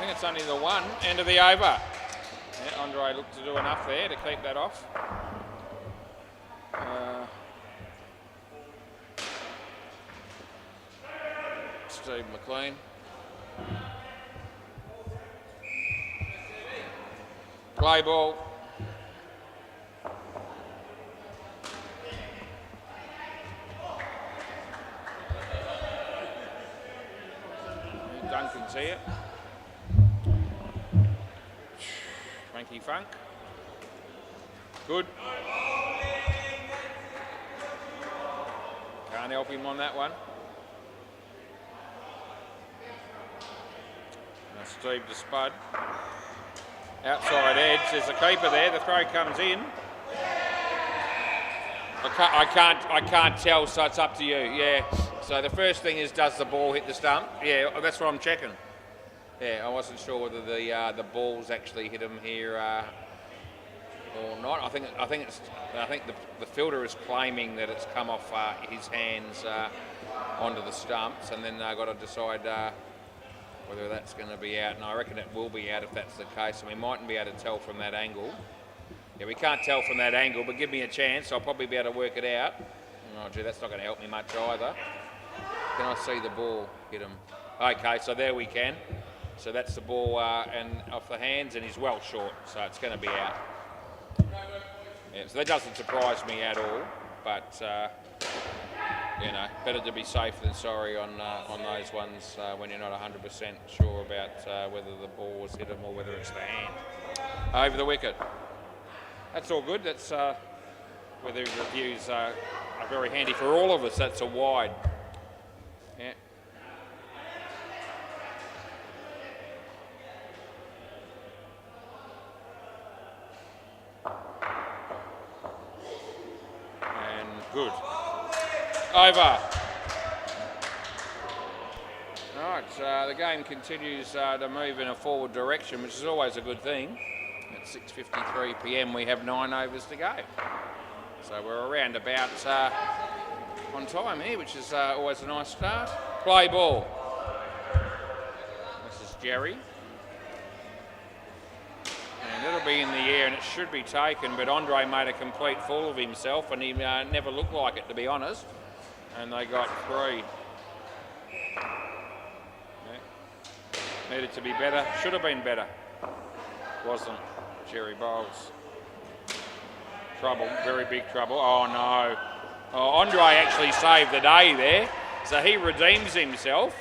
It's only the 1, end of the over. Yeah, Andre looked to do enough there to keep that off. Steve McLean. Play ball. Duncan's here. Frankie Funk. Good. Can't help him on that one. Now Steve to Spud. Outside edge. There's a keeper there. The throw comes in. I can't tell, so it's up to you. Yeah. So the first thing is, does the ball hit the stump? Yeah, that's what I'm checking. Yeah, I wasn't sure whether the balls actually hit him here or not. I think the fielder is claiming that it's come off his hands onto the stumps, and then they've got to decide whether that's going to be out. And I reckon it will be out if that's the case. And we mightn't be able to tell from that angle. Yeah, we can't tell from that angle, but give me a chance. I'll probably be able to work it out. Oh, gee, that's not going to help me much either. Can I see the ball hit him? Okay, so there we can. So that's the ball and off the hands, and he's well short, so it's going to be out. Yeah, so that doesn't surprise me at all, but you know, better to be safe than sorry on those ones when you're not 100% sure about whether the ball was hit him or whether it's the hand. Over the wicket. That's all good. That's where the reviews are very handy for all of us. That's a wide. Yeah. And good. Over. Right, the game continues to move in a forward direction, which is always a good thing. At 6:53 p.m. we have 9 overs to go. So we're around about on time here, which is always a nice start. Play ball. This is Jerry. And it'll be in the air and it should be taken, but Andre made a complete fool of himself and he never looked like it, to be honest. And they got 3. Yeah. Needed to be better. Should have been better. Wasn't. Jerry Bowles. Trouble, very big trouble. Oh no. Oh, Andre actually saved the day there. So he redeems himself.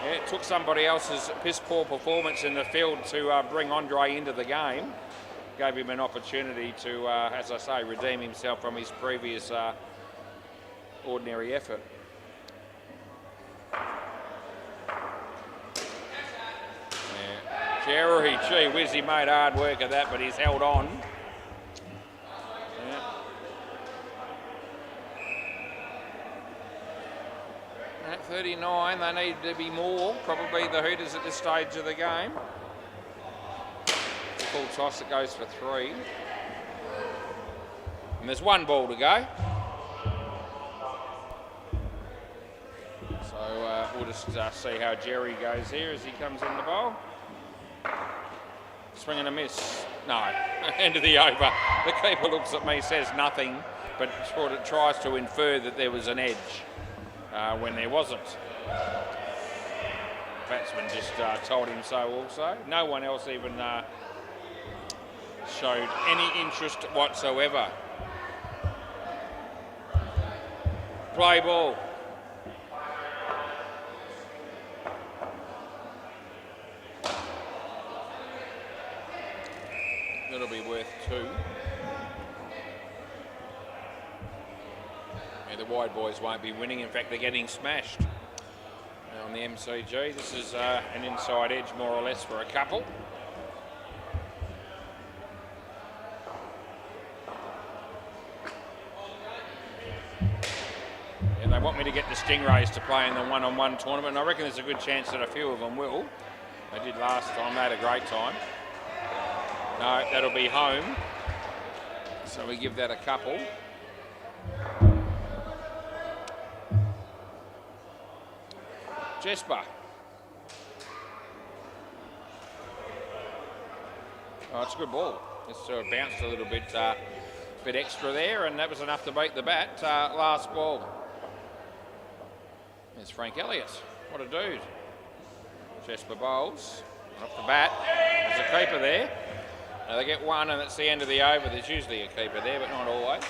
Yeah, it took somebody else's piss poor performance in the field to bring Andre into the game. Gave him an opportunity to, as I say, redeem himself from his previous ordinary effort. Jerry, gee whiz, he made hard work of that, but he's held on. Yeah. At 39, they need to be more, probably the Hooters at this stage of the game. Full toss that goes for 3. And there's 1 ball to go. So we'll just see how Jerry goes here as he comes in the bowl. Swing and a miss. No, end of the over. The keeper looks at me, says nothing, but sort of tries to infer that there was an edge when there wasn't. Batsman just told him so also. No one else even showed any interest whatsoever. Play ball. That'll be worth 2. Yeah, the wide boys won't be winning. In fact, they're getting smashed on the MCG. This is an inside edge, more or less, for a couple. Yeah, they want me to get the Stingrays to play in the one-on-one tournament, and I reckon there's a good chance that a few of them will. They did last time. They had a great time. No, that'll be home. So we give that a couple. Jesper. Oh, it's a good ball. It's bounced a little bit extra there, and that was enough to beat the bat. Last ball. There's Frank Elliott. What a dude. Jesper Bowles. Off the bat. There's a keeper there. They get one and it's the end of the over. There's usually a keeper there, but not always.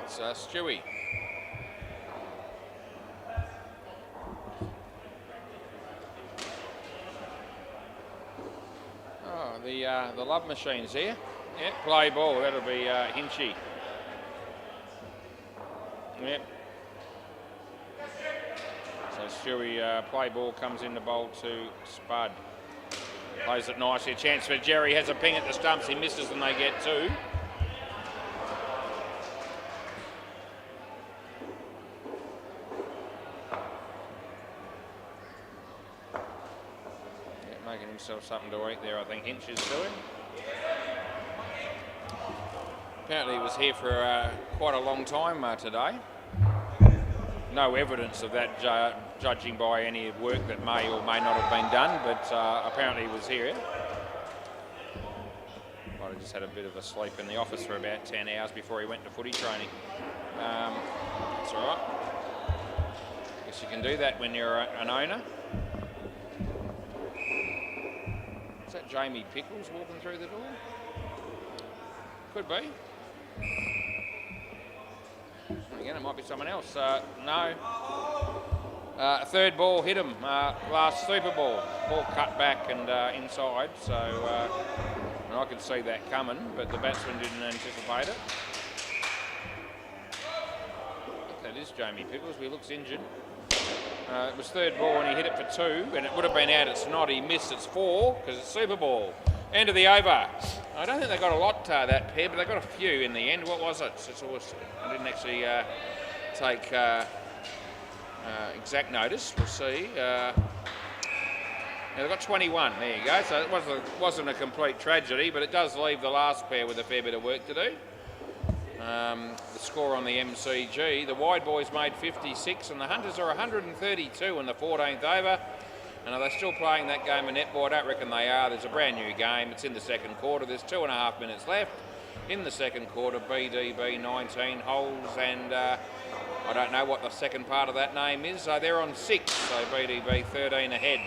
It's Stewie. Oh, the love machine's here. Yep, play ball. That'll be Hinchy. Yep. So Stewie play ball comes in the bowl to Spud. Plays it nicely. A chance for Jerry. Has a ping at the stumps. He misses and they get two. Making himself something to eat there, I think Hinch is doing. Apparently he was here for quite a long time today. No evidence of that judging by any work that may or may not have been done, but apparently he was here. Might have just had a bit of a sleep in the office for about 10 hours before he went to footy training. That's all right. Guess you can do that when you're an owner. Is that Jamie Pickles walking through the door? Could be. Again, it might be someone else. No. Third ball hit him. Last Super Ball. Ball cut back and inside. So and I could see that coming, but the batsman didn't anticipate it. I think that is Jamie Pickles. He looks injured. It was third ball and he hit it for two, and it would have been out. It's not. He missed. It's four because it's Super Ball. End of the over. I don't think they got a lot that pair, but they got a few in the end. What was it? I didn't actually take exact notice. We'll see. Yeah, they got 21. There you go. So it wasn't a complete tragedy, but it does leave the last pair with a fair bit of work to do. The score on the MCG, the Wide Boys made 56 and the Hunters are 132 in the 14th over. And are they still playing that game of netball? I don't reckon they are. There's a brand new game. It's in the second quarter. There's 2.5 minutes left in the second quarter. BDB 19 holes, and I don't know what the second part of that name is. They're on 6, so BDB 13 ahead.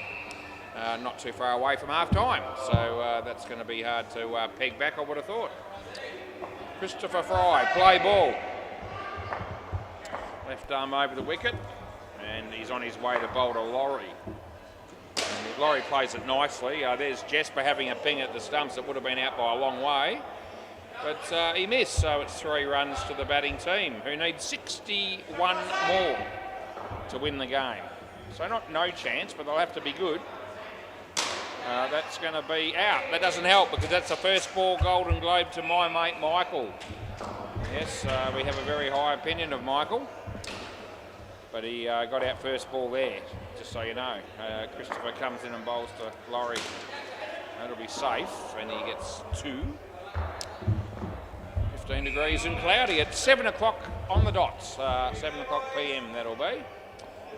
Not too far away from half time, so that's going to be hard to peg back, I would have thought. Christopher Fry, play ball. Left arm over the wicket, and he's on his way to bowl to Laurie. And Laurie plays it nicely. There's Jesper having a ping at the stumps. It would have been out by a long way, but he missed, so it's 3 runs to the batting team, who need 61 more to win the game. So not no chance, but they'll have to be good. That's going to be out. That doesn't help because that's the first ball Golden Globe to my mate Michael. Yes, we have a very high opinion of Michael, but he got out first ball there, just so you know. Christopher comes in and bowls to Laurie. That'll be safe, and he gets 2. 15 degrees and cloudy at 7 o'clock on the dot. 7 o'clock PM that'll be.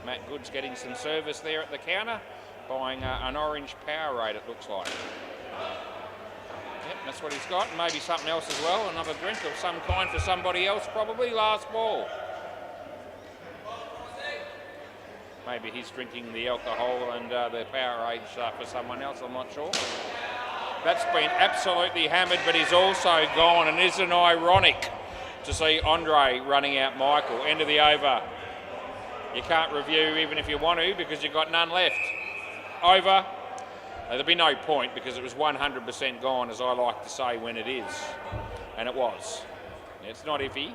Matt Good's getting some service there at the counter, buying an orange Powerade, it looks like. Yep, that's what he's got. Maybe something else as well, another drink of some kind for somebody else, probably. Last ball. Maybe he's drinking the alcohol and the Powerade for someone else, I'm not sure. That's been absolutely hammered, but he's also gone, and isn't it ironic to see Andre running out Michael? End of the over. You can't review even if you want to because you've got none left. Over. There'll be no point because it was 100% gone, as I like to say when it is, and it was. It's not iffy.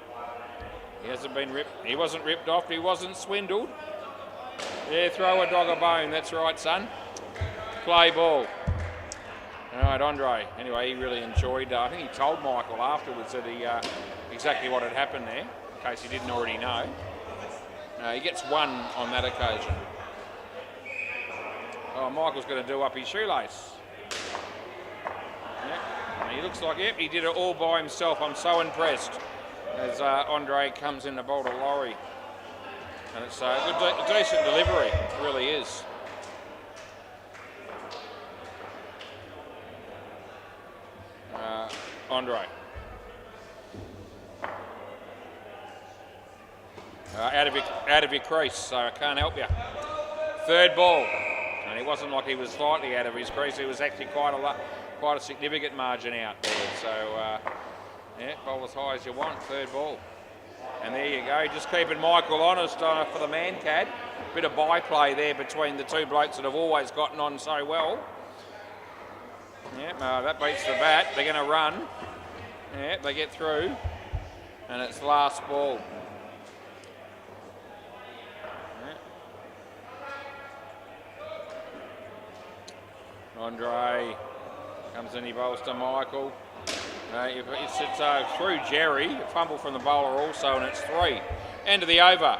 He hasn't been ripped. He wasn't ripped off. He wasn't swindled. Yeah, throw a dog a bone. That's right, son. Play ball. All right, Andre. Anyway, he really enjoyed. I think he told Michael afterwards that he exactly what had happened there, in case he didn't already know. He gets 1 on that occasion. Oh, Michael's going to do up his shoelace. Yep. And he looks like, yep, he did it all by himself. I'm so impressed as Andre comes in the bowl to Laurie. And it's a decent delivery, it really is. Andre. out of your crease, so I can't help you. Third ball, and it wasn't like he was slightly out of his crease. It was actually quite a significant margin out there. So yeah, bowl as high as you want. Third ball, and there you go. Just keeping Michael honest for the man cad. Bit of byplay there between the two blokes that have always gotten on so well. Yeah, that beats the bat. They're going to run. Yeah, they get through, and it's last ball. Andre comes in, he bowls to Michael. It's through Jerry, a fumble from the bowler also, and it's 3. End of the over.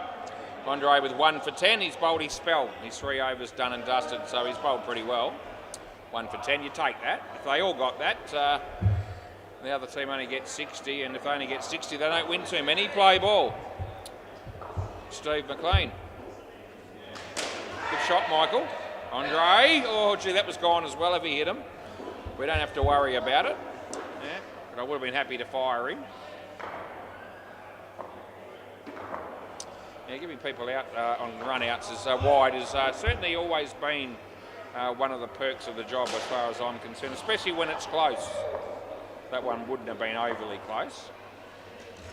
Andre with 1 for 10. He's bowled his spell. His 3 overs done and dusted, so he's bowled pretty well. 1 for 10, you take that. If they all got that, the other team only gets 60, and if they only get 60, they don't win too many. Play ball. Steve McLean. Good shot, Michael. Andre, oh gee, that was gone as well if he hit him. We don't have to worry about it. Yeah, but I would have been happy to fire him. Yeah, giving people out on run-outs as wide has certainly always been one of the perks of the job as far as I'm concerned, especially when it's close. That one wouldn't have been overly close.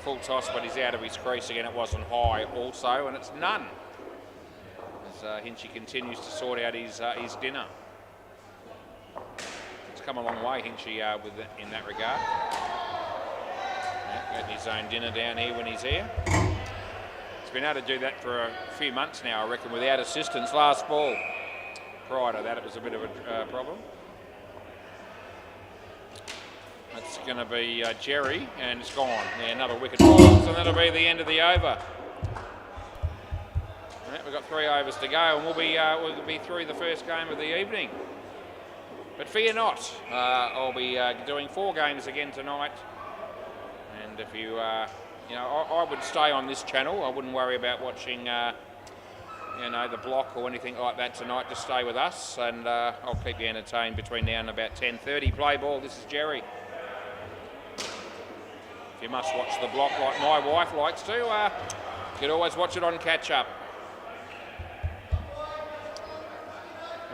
Full toss, but he's out of his crease again. It wasn't high also, and it's none. Hinchy continues to sort out his dinner. It's come a long way, Hinchy, in that regard. Yeah, getting his own dinner down here when he's here. He's been able to do that for a few months now, I reckon, without assistance. Last ball. Prior to that, it was a bit of a problem. That's going to be Jerry, and it's gone. Yeah, another wicket falls, and that'll be the end of the over. We've got 3 overs to go, and we'll be through the first game of the evening. But fear not, I'll be doing 4 games again tonight. And if you, I would stay on this channel. I wouldn't worry about watching, the block or anything like that tonight. Just stay with us, and I'll keep you entertained between now and about 10:30. Play ball. This is Jerry. If you must watch the block like my wife likes to, you could always watch it on catch up.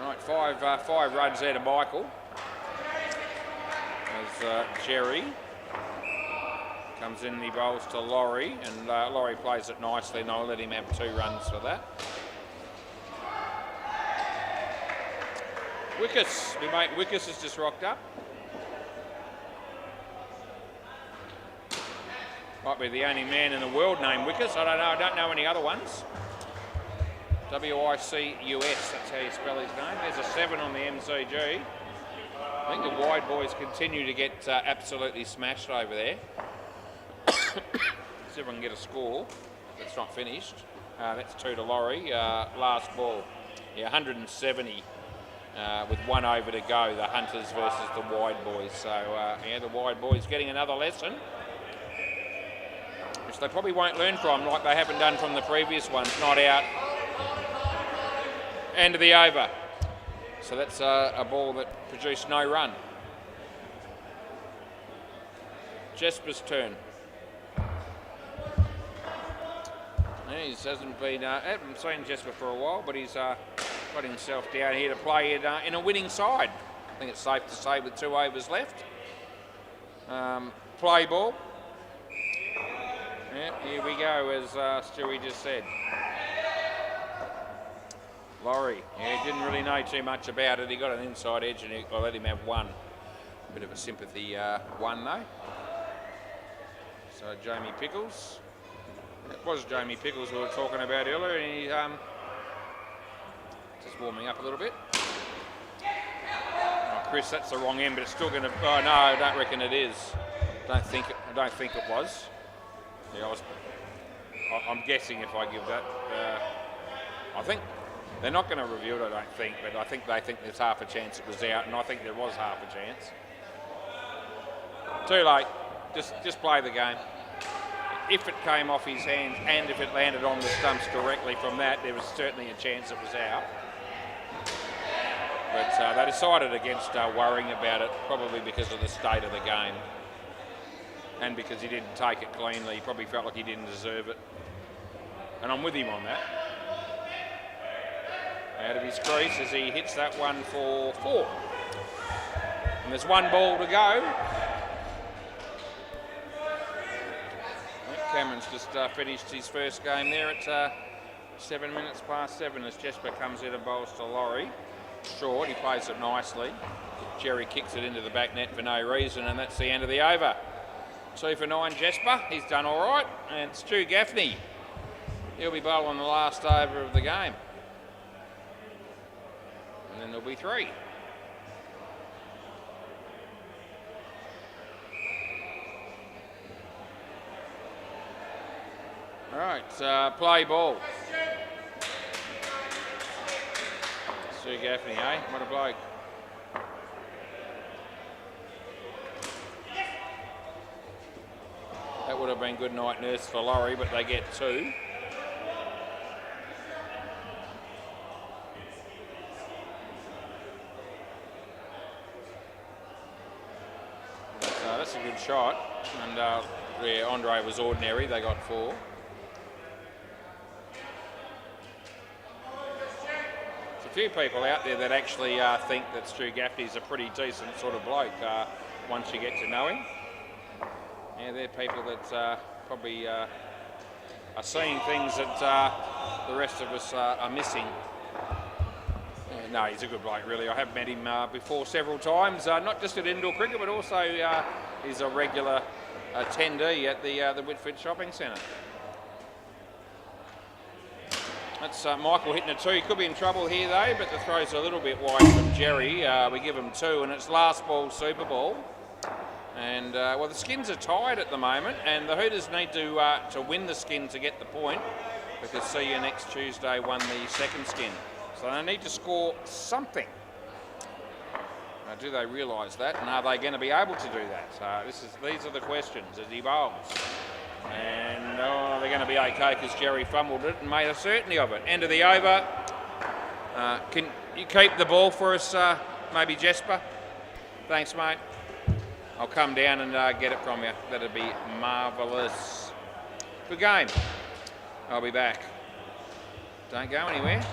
All right, 5 runs there to Michael. As Jerry comes in and he bowls to Laurie, and Laurie plays it nicely, and I'll let him have 2 runs for that. Wickus, my mate Wickus has just rocked up. Might be the only man in the world named Wickus. I don't know any other ones. W-I-C-U-S, that's how you spell his name. There's a 7 on the MCG. I think the wide boys continue to get absolutely smashed over there. See if I can get a score. It's not finished. That's 2 to Laurie. Last ball. Yeah, 170 with 1 over to go. The Hunters versus the wide boys. So, yeah, the wide boys getting another lesson, which they probably won't learn from, like they haven't done from the previous ones. Not out. End of the over. So that's a ball that produced no run. Jesper's turn. Yeah, he hasn't been, haven't seen Jesper for a while, but he's got himself down here to play in a winning side. I think it's safe to say with 2 overs left. Play ball. Yeah, here we go, as Stewie just said. Laurie, yeah, he didn't really know too much about it. He got an inside edge, and I let him have 1. Bit of a sympathy 1 though. So Jamie Pickles. It was Jamie Pickles we were talking about earlier, and he's just warming up a little bit. Oh, Chris, that's the wrong end, but it's still going to. Oh no, I don't reckon it is. I don't think it was. Yeah, I'm guessing if I give that. I think. They're not going to review it, I don't think, but I think they think there's half a chance it was out, and I think there was half a chance. Too late. Just play the game. If it came off his hands and if it landed on the stumps directly from that, there was certainly a chance it was out. But they decided against worrying about it, probably because of the state of the game. And because he didn't take it cleanly. He probably felt like he didn't deserve it. And I'm with him on that. Out of his crease as he hits that one for 4. And there's 1 ball to go. Cameron's just finished his first game there at 7 minutes past 7 as Jesper comes in and bowls to Laurie. Short, he plays it nicely. Jerry kicks it into the back net for no reason, and that's the end of the over. 2 for 9 Jesper, he's done all right. And Stu Gaffney, he'll be bowling the last over of the game. And then there'll be 3. All right, play ball. Stu Gaffney, eh? What a bloke. That would have been good night nurse for Laurie, but they get 2. That's a good shot. And yeah, Andre was ordinary, they got 4. There's a few people out there that actually think that Stu Gaffney's a pretty decent sort of bloke once you get to know him. Yeah, they're people that probably are seeing things that the rest of us are missing. No, he's a good bloke, really. I have met him before several times, not just at indoor cricket, but also he's a regular attendee at the Whitford Shopping Centre. That's Michael hitting a 2. He could be in trouble here, though, but the throw's a little bit wide from Jerry. We give him 2, and it's last ball, Super Ball. And, well, the skins are tied at the moment, and the Hooters need to win the skin to get the point, because See You Next Tuesday won the second skin. So they need to score something. Now, do they realise that, and are they going to be able to do that? These are the questions as he bowls. And they're going to be okay because Jerry fumbled it and made a certainty of it. End of the over. Can you keep the ball for us, maybe Jesper? Thanks, mate. I'll come down and get it from you. That'd be marvellous. Good game. I'll be back. Don't go anywhere.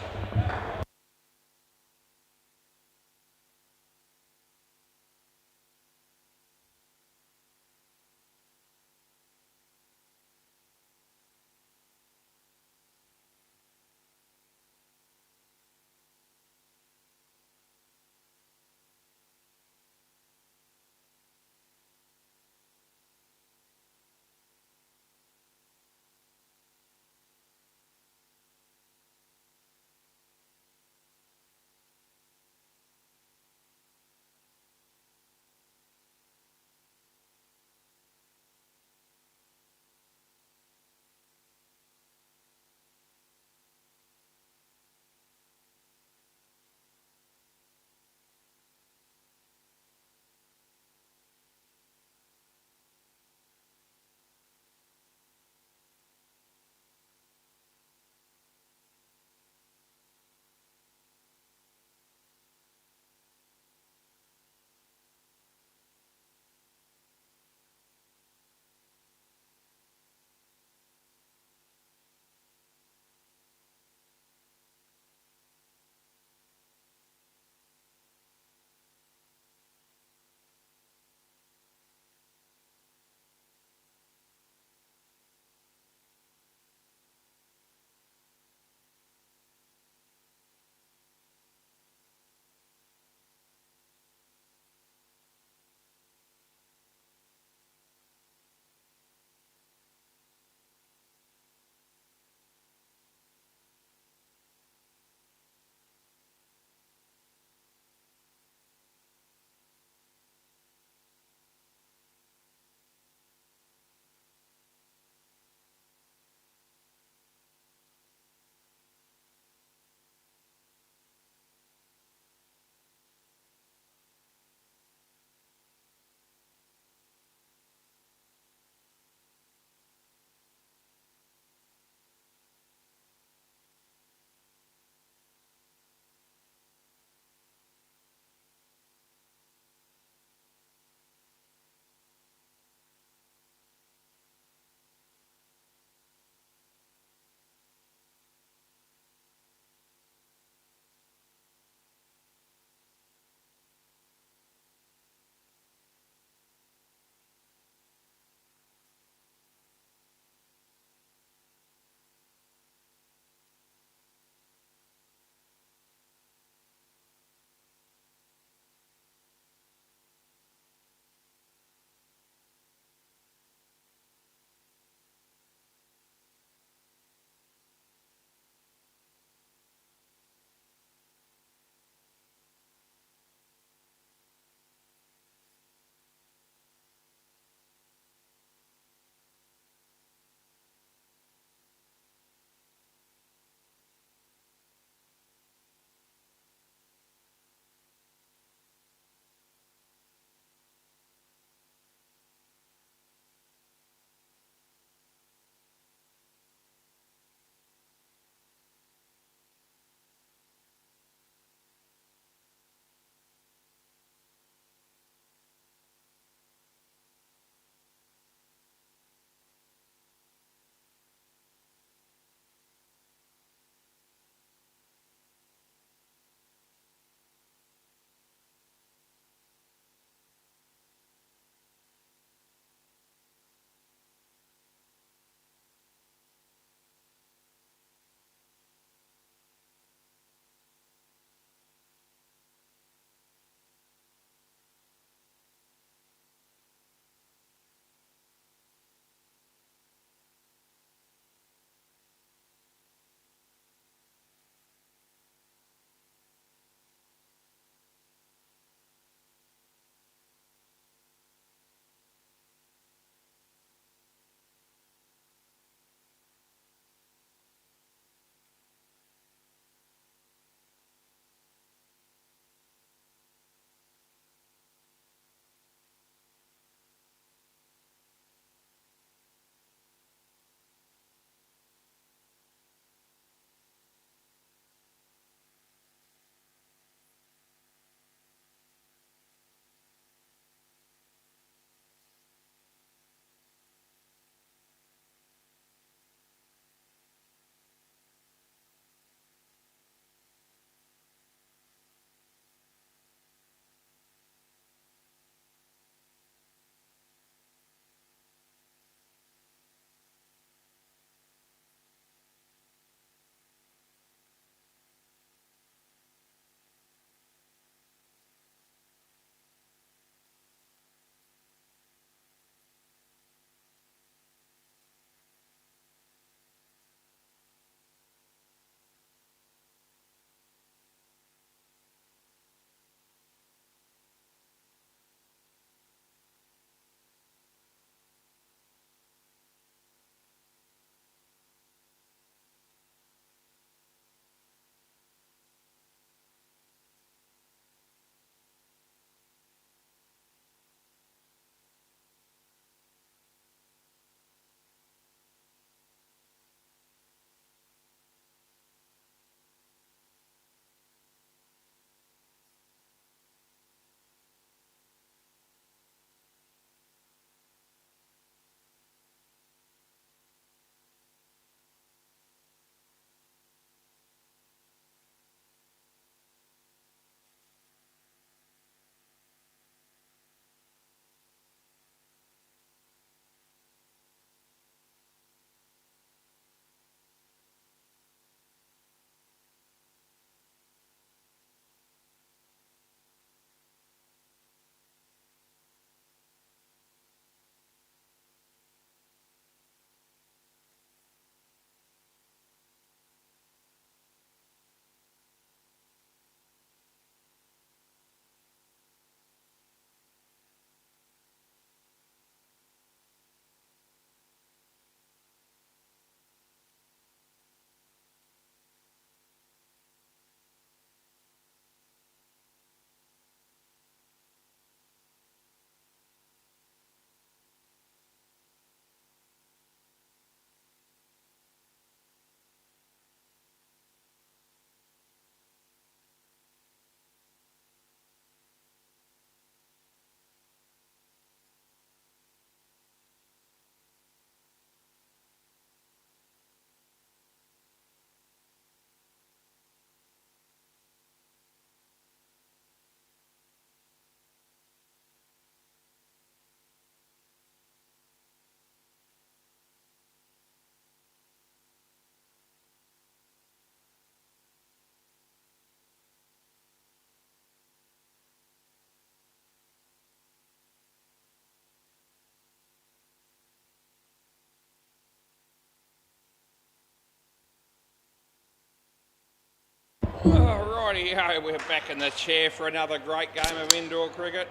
Alrighty, we're back in the chair for another great game of indoor cricket.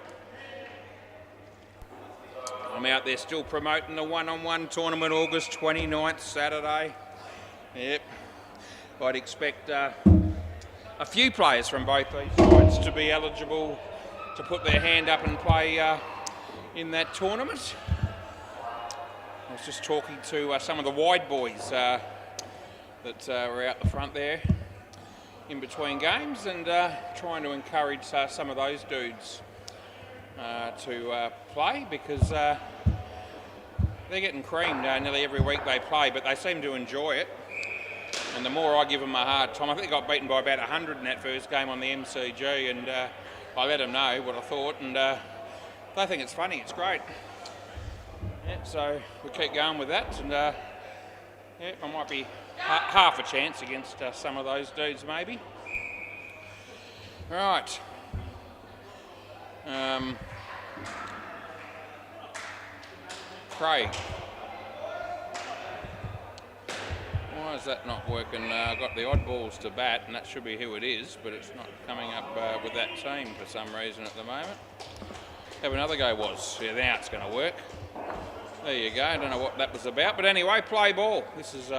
I'm out there still promoting the one-on-one tournament, August 29th, Saturday. Yep, I'd expect a few players from both these sides to be eligible to put their hand up and play in that tournament. I was just talking to some of the wide boys that were out the front there in between games, and trying to encourage some of those dudes to play, because they're getting creamed nearly every week they play, but they seem to enjoy it. And the more I give them a hard time, I think they got beaten by about 100 in that first game on the MCG, and I let them know what I thought, and they think it's funny, it's great. Yeah, so we keep going with that, and yeah, I might be half a chance against some of those dudes maybe. Right. Craig. Why is that not working? I've got the oddballs to bat, and that should be who it is, but it's not coming up with that team for some reason at the moment. Have another go, was. Yeah, now it's going to work. There you go. I don't know what that was about, but anyway, play ball. This is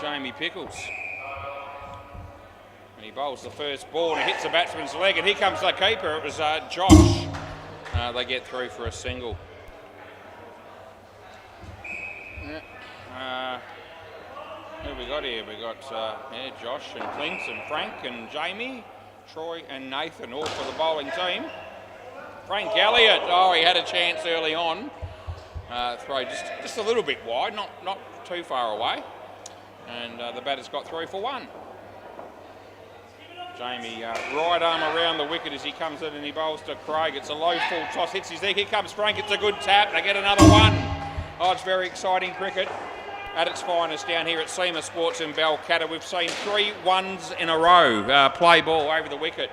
Jamie Pickles. And he bowls the first ball and he hits the batsman's leg, and here comes the keeper. It was Josh. They get through for a single. Who we got here? We got Josh and Clint and Frank and Jamie, Troy and Nathan, all for the bowling team. Frank Elliott, he had a chance early on. Throw just a little bit wide, not too far away. And the batter's got through for one. Jamie, right arm around the wicket as he comes in and he bowls to Craig. It's a low full toss, hits his leg. Here comes Frank, it's a good tap. They get another one. Oh, it's very exciting cricket at its finest down here at SEMA Sports in Balcatta. We've seen 3 ones in a row. Play ball over the wicket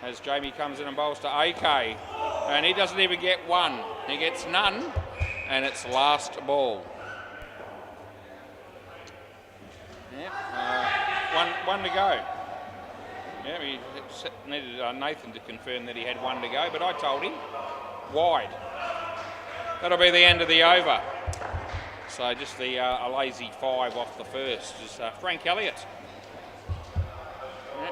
as Jamie comes in and bowls to AK. And he doesn't even get one. He gets none, and it's last ball. Yeah, one to go. Yeah, he needed Nathan to confirm that he had one to go, but I told him wide. That'll be the end of the over. So just a lazy 5 off the first is Frank Elliott. Yeah.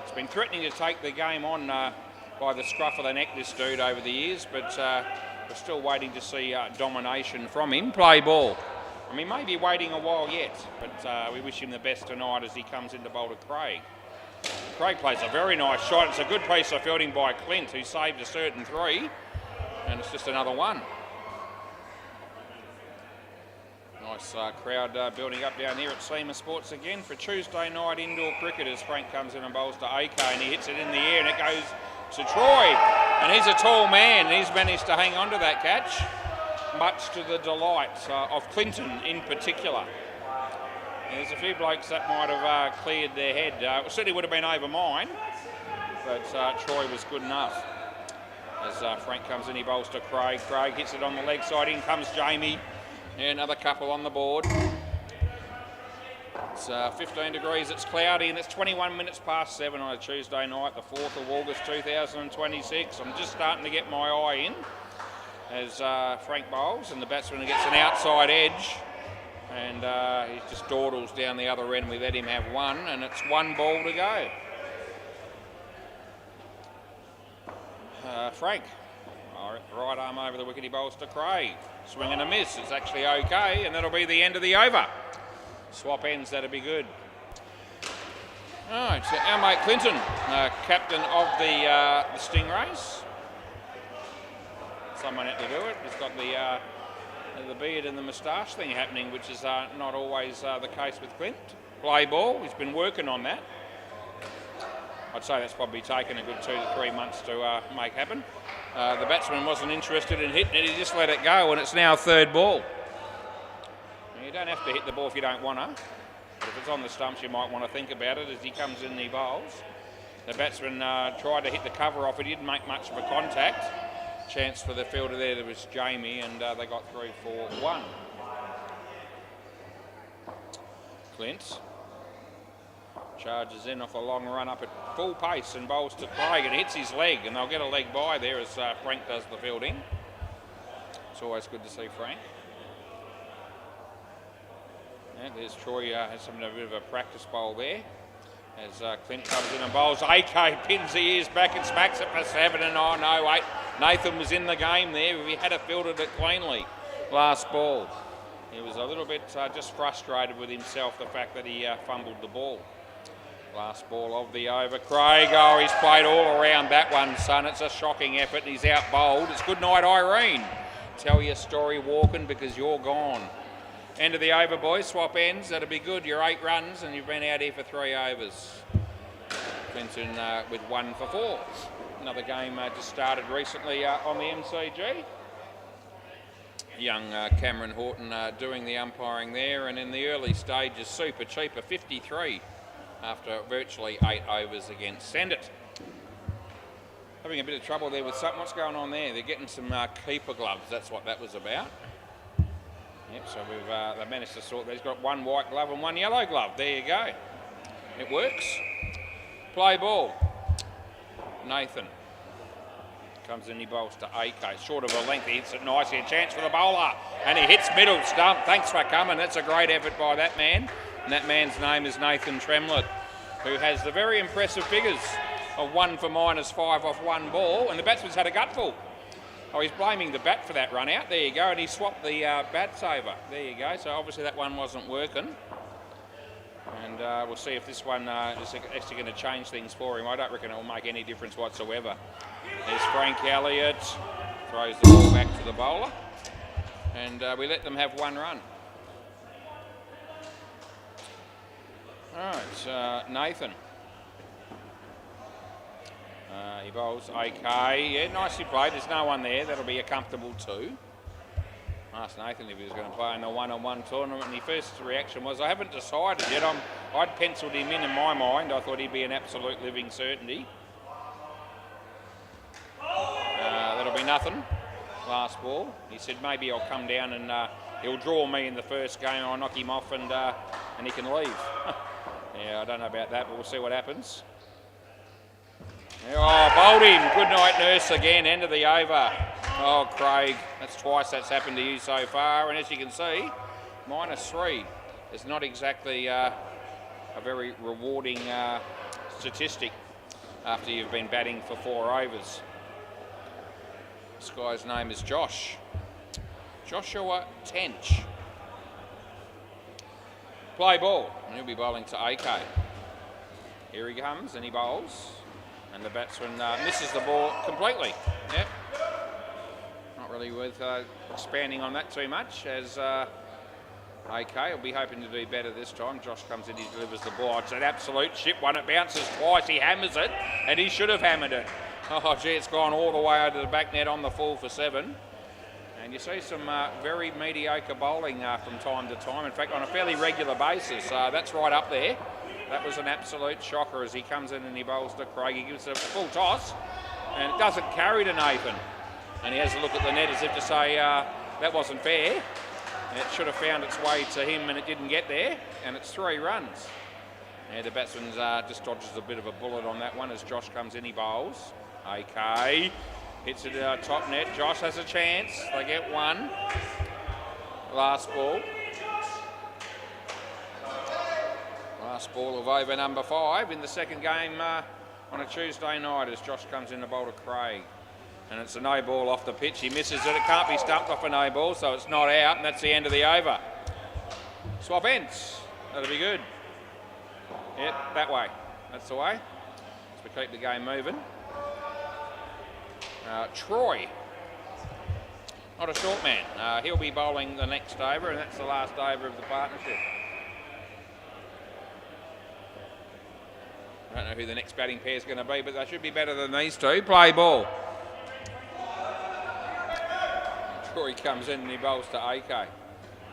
It's been threatening to take the game on by the scruff of the neck, this dude, over the years, but we're still waiting to see domination from him. Play ball. I mean, maybe waiting a while yet, but we wish him the best tonight as he comes into bowl to Craig. Craig plays a very nice shot. It's a good piece of fielding by Clint, who saved a certain 3, and it's just another one. Nice crowd building up down here at SEMA Sports again for Tuesday night indoor cricket as Frank comes in and bowls to AK, and he hits it in the air and it goes to Troy. And he's a tall man, and he's managed to hang on to that catch, much to the delight of Clinton in particular. There's a few blokes that might have cleared their head. It certainly would have been over mine, but Troy was good enough. As Frank comes in, he bowls to Craig. Craig hits it on the leg side. In comes Jamie. Yeah, another couple on the board. It's 15 degrees, it's cloudy, and it's 21 minutes past 7 on a Tuesday night, the 4th of August 2026. I'm just starting to get my eye in as Frank bowls, and the batsman gets an outside edge, and he just dawdles down the other end. We let him have one, and it's 1 ball to go. Frank, right arm over the wicket, he bowls to Craig. Swing and a miss, it's actually okay, and that'll be the end of the over. Swap ends, that'll be good. Alright, so our mate Clinton, captain of the Stingrays. Someone had to do it. He's got the beard and the moustache thing happening, which is not always the case with Clint. Play ball, he's been working on that. I'd say that's probably taken a good 2 to 3 months to make happen. The batsman wasn't interested in hitting it, he just let it go, and it's now 3rd ball. Now, you don't have to hit the ball if you don't want to, but if it's on the stumps you might want to think about it as he comes in and he bowls. The batsman tried to hit the cover off, he didn't make much of a contact. Chance for the fielder there was Jamie, and they got through for 1. Clint Charges in off a long run up at full pace and bowls to Craig and hits his leg, and they'll get a leg by there as Frank does the fielding. It's always good to see Frank. And there's Troy has a bit of a practice bowl there as Clint comes in and bowls. AK pins the ears back and smacks it for 7, and oh no, 8. Nathan was in the game there if he had fielded it cleanly last ball. He was a little bit just frustrated with himself, the fact that he fumbled the ball. Last ball of the over. Craig, oh, he's played all around that one, son. It's a shocking effort and he's out bowled. It's good night, Irene. Tell your story walking because you're gone. End of the over, boys. Swap ends. That'll be good. You're 8 runs and you've been out here for 3 overs. Clinton with 1 for 4. Another game just started recently on the MCG. Young Cameron Horton doing the umpiring there, and in the early stages, super cheaper 53 after virtually 8 overs against Send It. Having a bit of trouble there with something. What's going on there? They're getting some keeper gloves. That's what that was about. Yep, so they've managed to sort. He's got 1 white glove and 1 yellow glove. There you go. It works. Play ball. Nathan comes in, he bowls to AK. Short of a length, he hits it nicely. A chance for the bowler, and he hits middle stump. Thanks for coming. That's a great effort by that man. And that man's name is Nathan Tremlett, who has the very impressive figures of 1 for -5 off 1 ball, and the batsman's had a gutful. Oh, he's blaming the bat for that run out. There you go, and he swapped the bats over. There you go. So obviously that one wasn't working. And we'll see if this one is actually going to change things for him. I don't reckon it will make any difference whatsoever. There's Frank Elliott, throws the ball back to the bowler, and we let them have 1 run. All right, Nathan. He bowls AK. Yeah, nicely played. There's no one there. That'll be a comfortable 2. Asked Nathan if he was going to play in the one-on-one tournament, and his first reaction was, I haven't decided yet. I'd penciled him in my mind. I thought he'd be an absolute living certainty. That'll be nothing. Last ball. He said maybe I'll come down and he'll draw me in the first game. I'll knock him off and he can leave. Yeah, I don't know about that, but we'll see what happens. Oh, bowled him. Good night, Nurse again. End of the over. Oh, Craig, that's twice that's happened to you so far. And as you can see, -3 is not exactly a very rewarding statistic after you've been batting for 4 overs. This guy's name is Josh. Joshua Tench. Play ball, and he'll be bowling to AK. Here he comes, and he bowls. And the batsman misses the ball completely. Yep. Not really worth expanding on that too much, as AK will be hoping to do better this time. Josh comes in, he delivers the ball. It's an absolute ship one. It bounces twice, he hammers it, and he should have hammered it. Oh, gee, it's gone all the way over the back net on the full for 7. And you see some very mediocre bowling from time to time. In fact, on a fairly regular basis. That's right up there. That was an absolute shocker as he comes in and he bowls to Craig. He gives it a full toss, and it doesn't carry to Nathan. And he has a look at the net as if to say, that wasn't fair. It should have found its way to him and it didn't get there. And it's 3 runs. And the batsman just dodges a bit of a bullet on that one as Josh comes in, he bowls. AK hits it top net. Josh has a chance. They get 1. Last ball. Last ball of over number 5 in the second game on a Tuesday night as Josh comes in to bowl to Craig. And it's a no ball off the pitch. He misses it. It can't be stumped off a no ball, so it's not out, and that's the end of the over. Swap ends. That'll be good. Yep, that way. That's the way. As we keep the game moving. Troy. Not a short man. He'll be bowling the next over, and that's the last over of the partnership. I don't know who the next batting pair is going to be, but they should be better than these 2. Play ball. Troy comes in and he bowls to AK.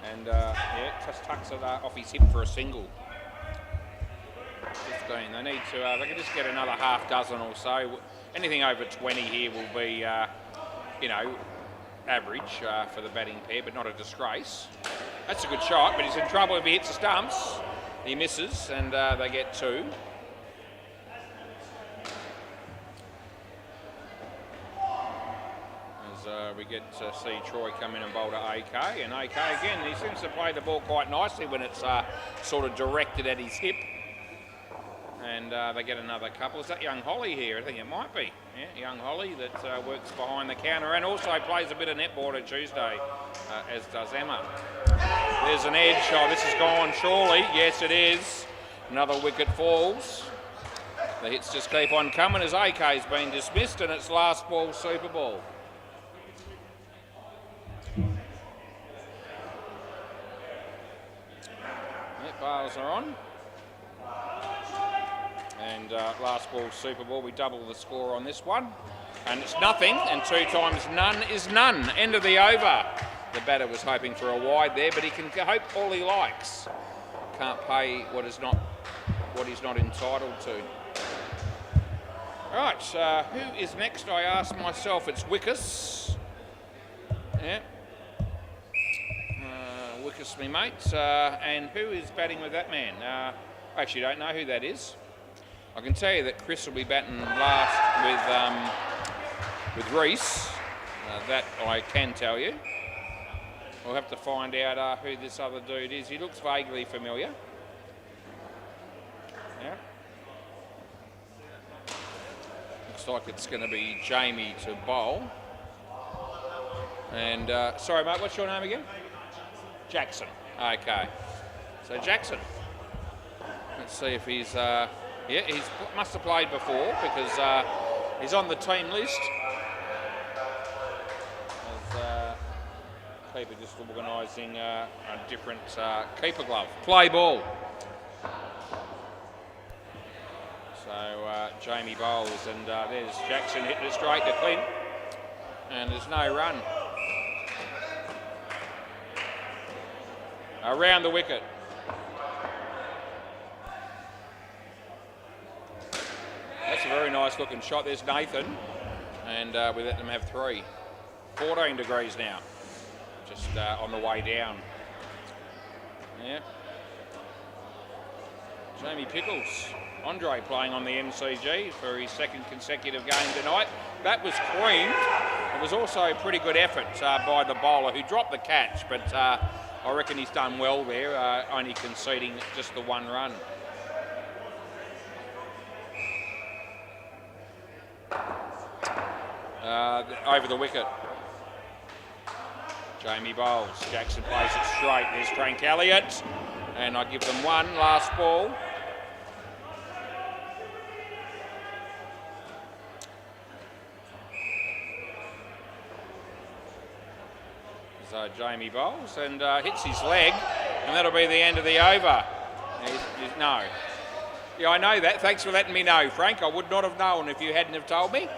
And yeah, just tucks it off his hip for a single. 15. They need to, they can just get another half dozen or so. Anything over 20 here will be, you know, average for the batting pair, but not a disgrace. That's a good shot, but he's in trouble if he hits the stumps. He misses, and they get 2. As we get to see Troy come in and bowl to AK, and AK again, he seems to play the ball quite nicely when it's sort of directed at his hip. And they get another couple. Is that young Holly here? I think it might be. Yeah, young Holly that works behind the counter and also plays a bit of netball at Tuesday, as does Emma. There's an edge. Oh, this is gone surely. Yes, it is. Another wicket falls. The hits just keep on coming as AK's been dismissed, and it's last ball super ball. Bales are on. And last ball super ball, we double the score on this one. And it's nothing, and 2 times none is none. End of the over. The batter was hoping for a wide there, but he can hope all he likes. Can't pay what he's not entitled to. Right, who is next? I ask myself. It's Wickus. Yeah. Wickus, me mate. And who is batting with that man? I actually don't know who that is. I can tell you that Chris will be batting last with Reese. That I can tell you. We'll have to find out who this other dude is. He looks vaguely familiar. Yeah. Looks like it's going to be Jamie to bowl. And sorry, mate, what's your name again? Jackson. Okay. So Jackson. Let's see if he's. Yeah, he must have played before because he's on the team list. As keeper just organising a different keeper glove. Play ball. So Jamie bowls, and there's Jackson hitting it straight to Clint, and there's no run. Around the wicket. That's a very nice looking shot. There's Nathan, and we let them have 3. 14 degrees now, just on the way down. Yeah. Jamie Pickles. Andre playing on the MCG for his 2nd consecutive game tonight. That was creamed. It was also a pretty good effort by the bowler who dropped the catch, but I reckon he's done well there, only conceding just the 1 run. Over the wicket. Jamie bowls. Jackson plays it straight. There's Frank Elliott. And I give them 1 last ball. So Jamie bowls and hits his leg, and that'll be the end of the over. No. Yeah, I know that. Thanks for letting me know, Frank. I would not have known if you hadn't have told me.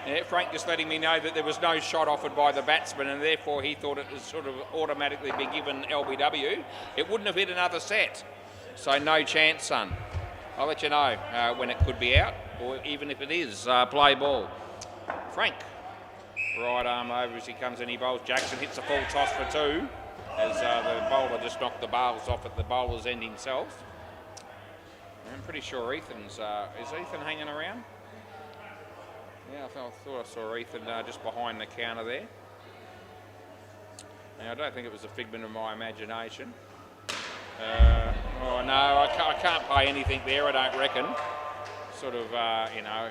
Yeah, Frank just letting me know that there was no shot offered by the batsman, and therefore he thought it was sort of automatically be given LBW. It wouldn't have hit another set. So no chance, son. I'll let you know when it could be out, or even if it is play ball. Frank. Right arm over as he comes in, he bowls. Jackson hits a full toss for 2 as the bowler just knocked the bails off at the bowler's end himself. I'm pretty sure Ethan's... is Ethan hanging around? Yeah, I thought I saw Ethan just behind the counter there. Now, I don't think it was a figment of my imagination. Oh no, I can't play anything there, I don't reckon. Sort of, you know,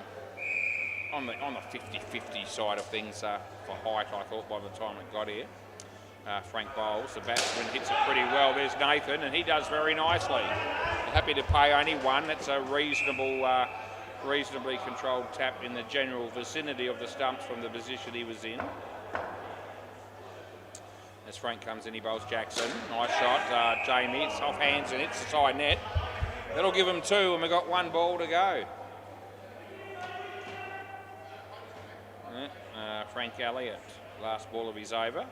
on the 50-50 side of things for height, I thought, by the time it got here. Frank bowls, the batsman hits it pretty well. There's Nathan, and he does very nicely. Happy to pay only 1. That's a reasonably controlled tap in the general vicinity of the stumps from the position he was in. As Frank comes in, he bowls Jackson. Nice shot. Jamie, it's off hands and hits the side net. That'll give him 2, and we've got 1 ball to go. Frank Elliott, last ball of his over.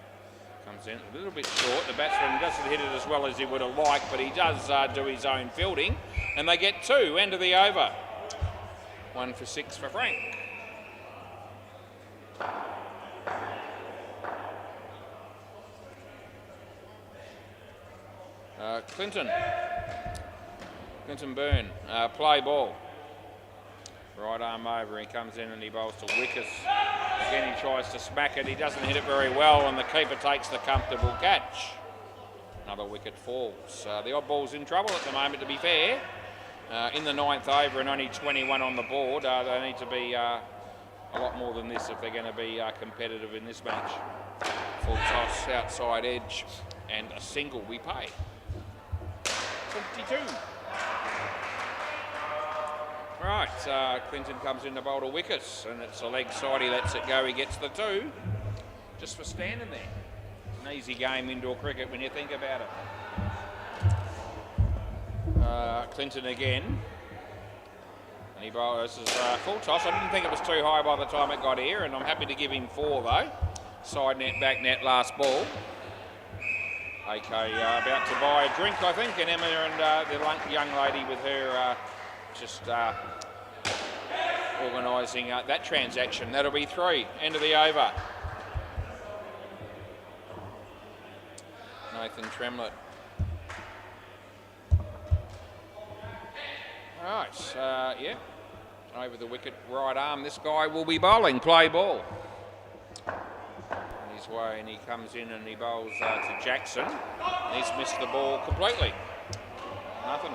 Comes in a little bit short. The batsman doesn't hit it as well as he would have liked, but he does do his own fielding. And they get 2, end of the over. 1 for 6 for Frank. Clinton. Clinton Byrne, play ball. Right arm over, he comes in and he bowls to Wickers. Again, he tries to smack it. He doesn't hit it very well, and the keeper takes the comfortable catch. Another wicket falls. The odd ball's in trouble at the moment, to be fair. In the 9th over and only 21 on the board. They need to be a lot more than this if they're going to be competitive in this match. Full toss, outside edge, and a single we pay. 22. Right, Clinton comes in to bowl to Wickers, and it's a leg side. He lets it go. He gets the 2 just for standing there. It's an easy game, indoor cricket, when you think about it. Clinton again. And he bowls, this is full toss. I didn't think it was too high by the time it got here, and I'm happy to give him 4 though. Side net, back net, last ball. Okay, about to buy a drink, I think, and Emma and the young lady with her just organising that transaction. That'll be 3, end of the over. Nathan Tremlett. Right, yeah, over the wicket, right arm. This guy will be bowling, play ball. On his way, and he comes in and he bowls to Jackson. And he's missed the ball completely. Nothing.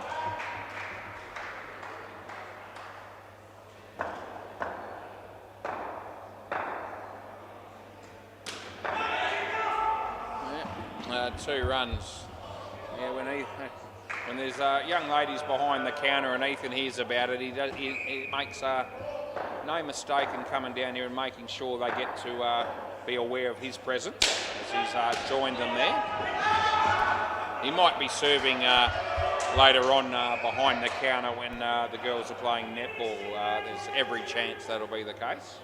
Yeah, 2 runs. Yeah, when there's young ladies behind the counter and Ethan hears about it, he makes no mistake in coming down here and making sure they get to be aware of his presence as he's joined them there. He might be serving later on behind the counter when the girls are playing netball. There's every chance that'll be the case.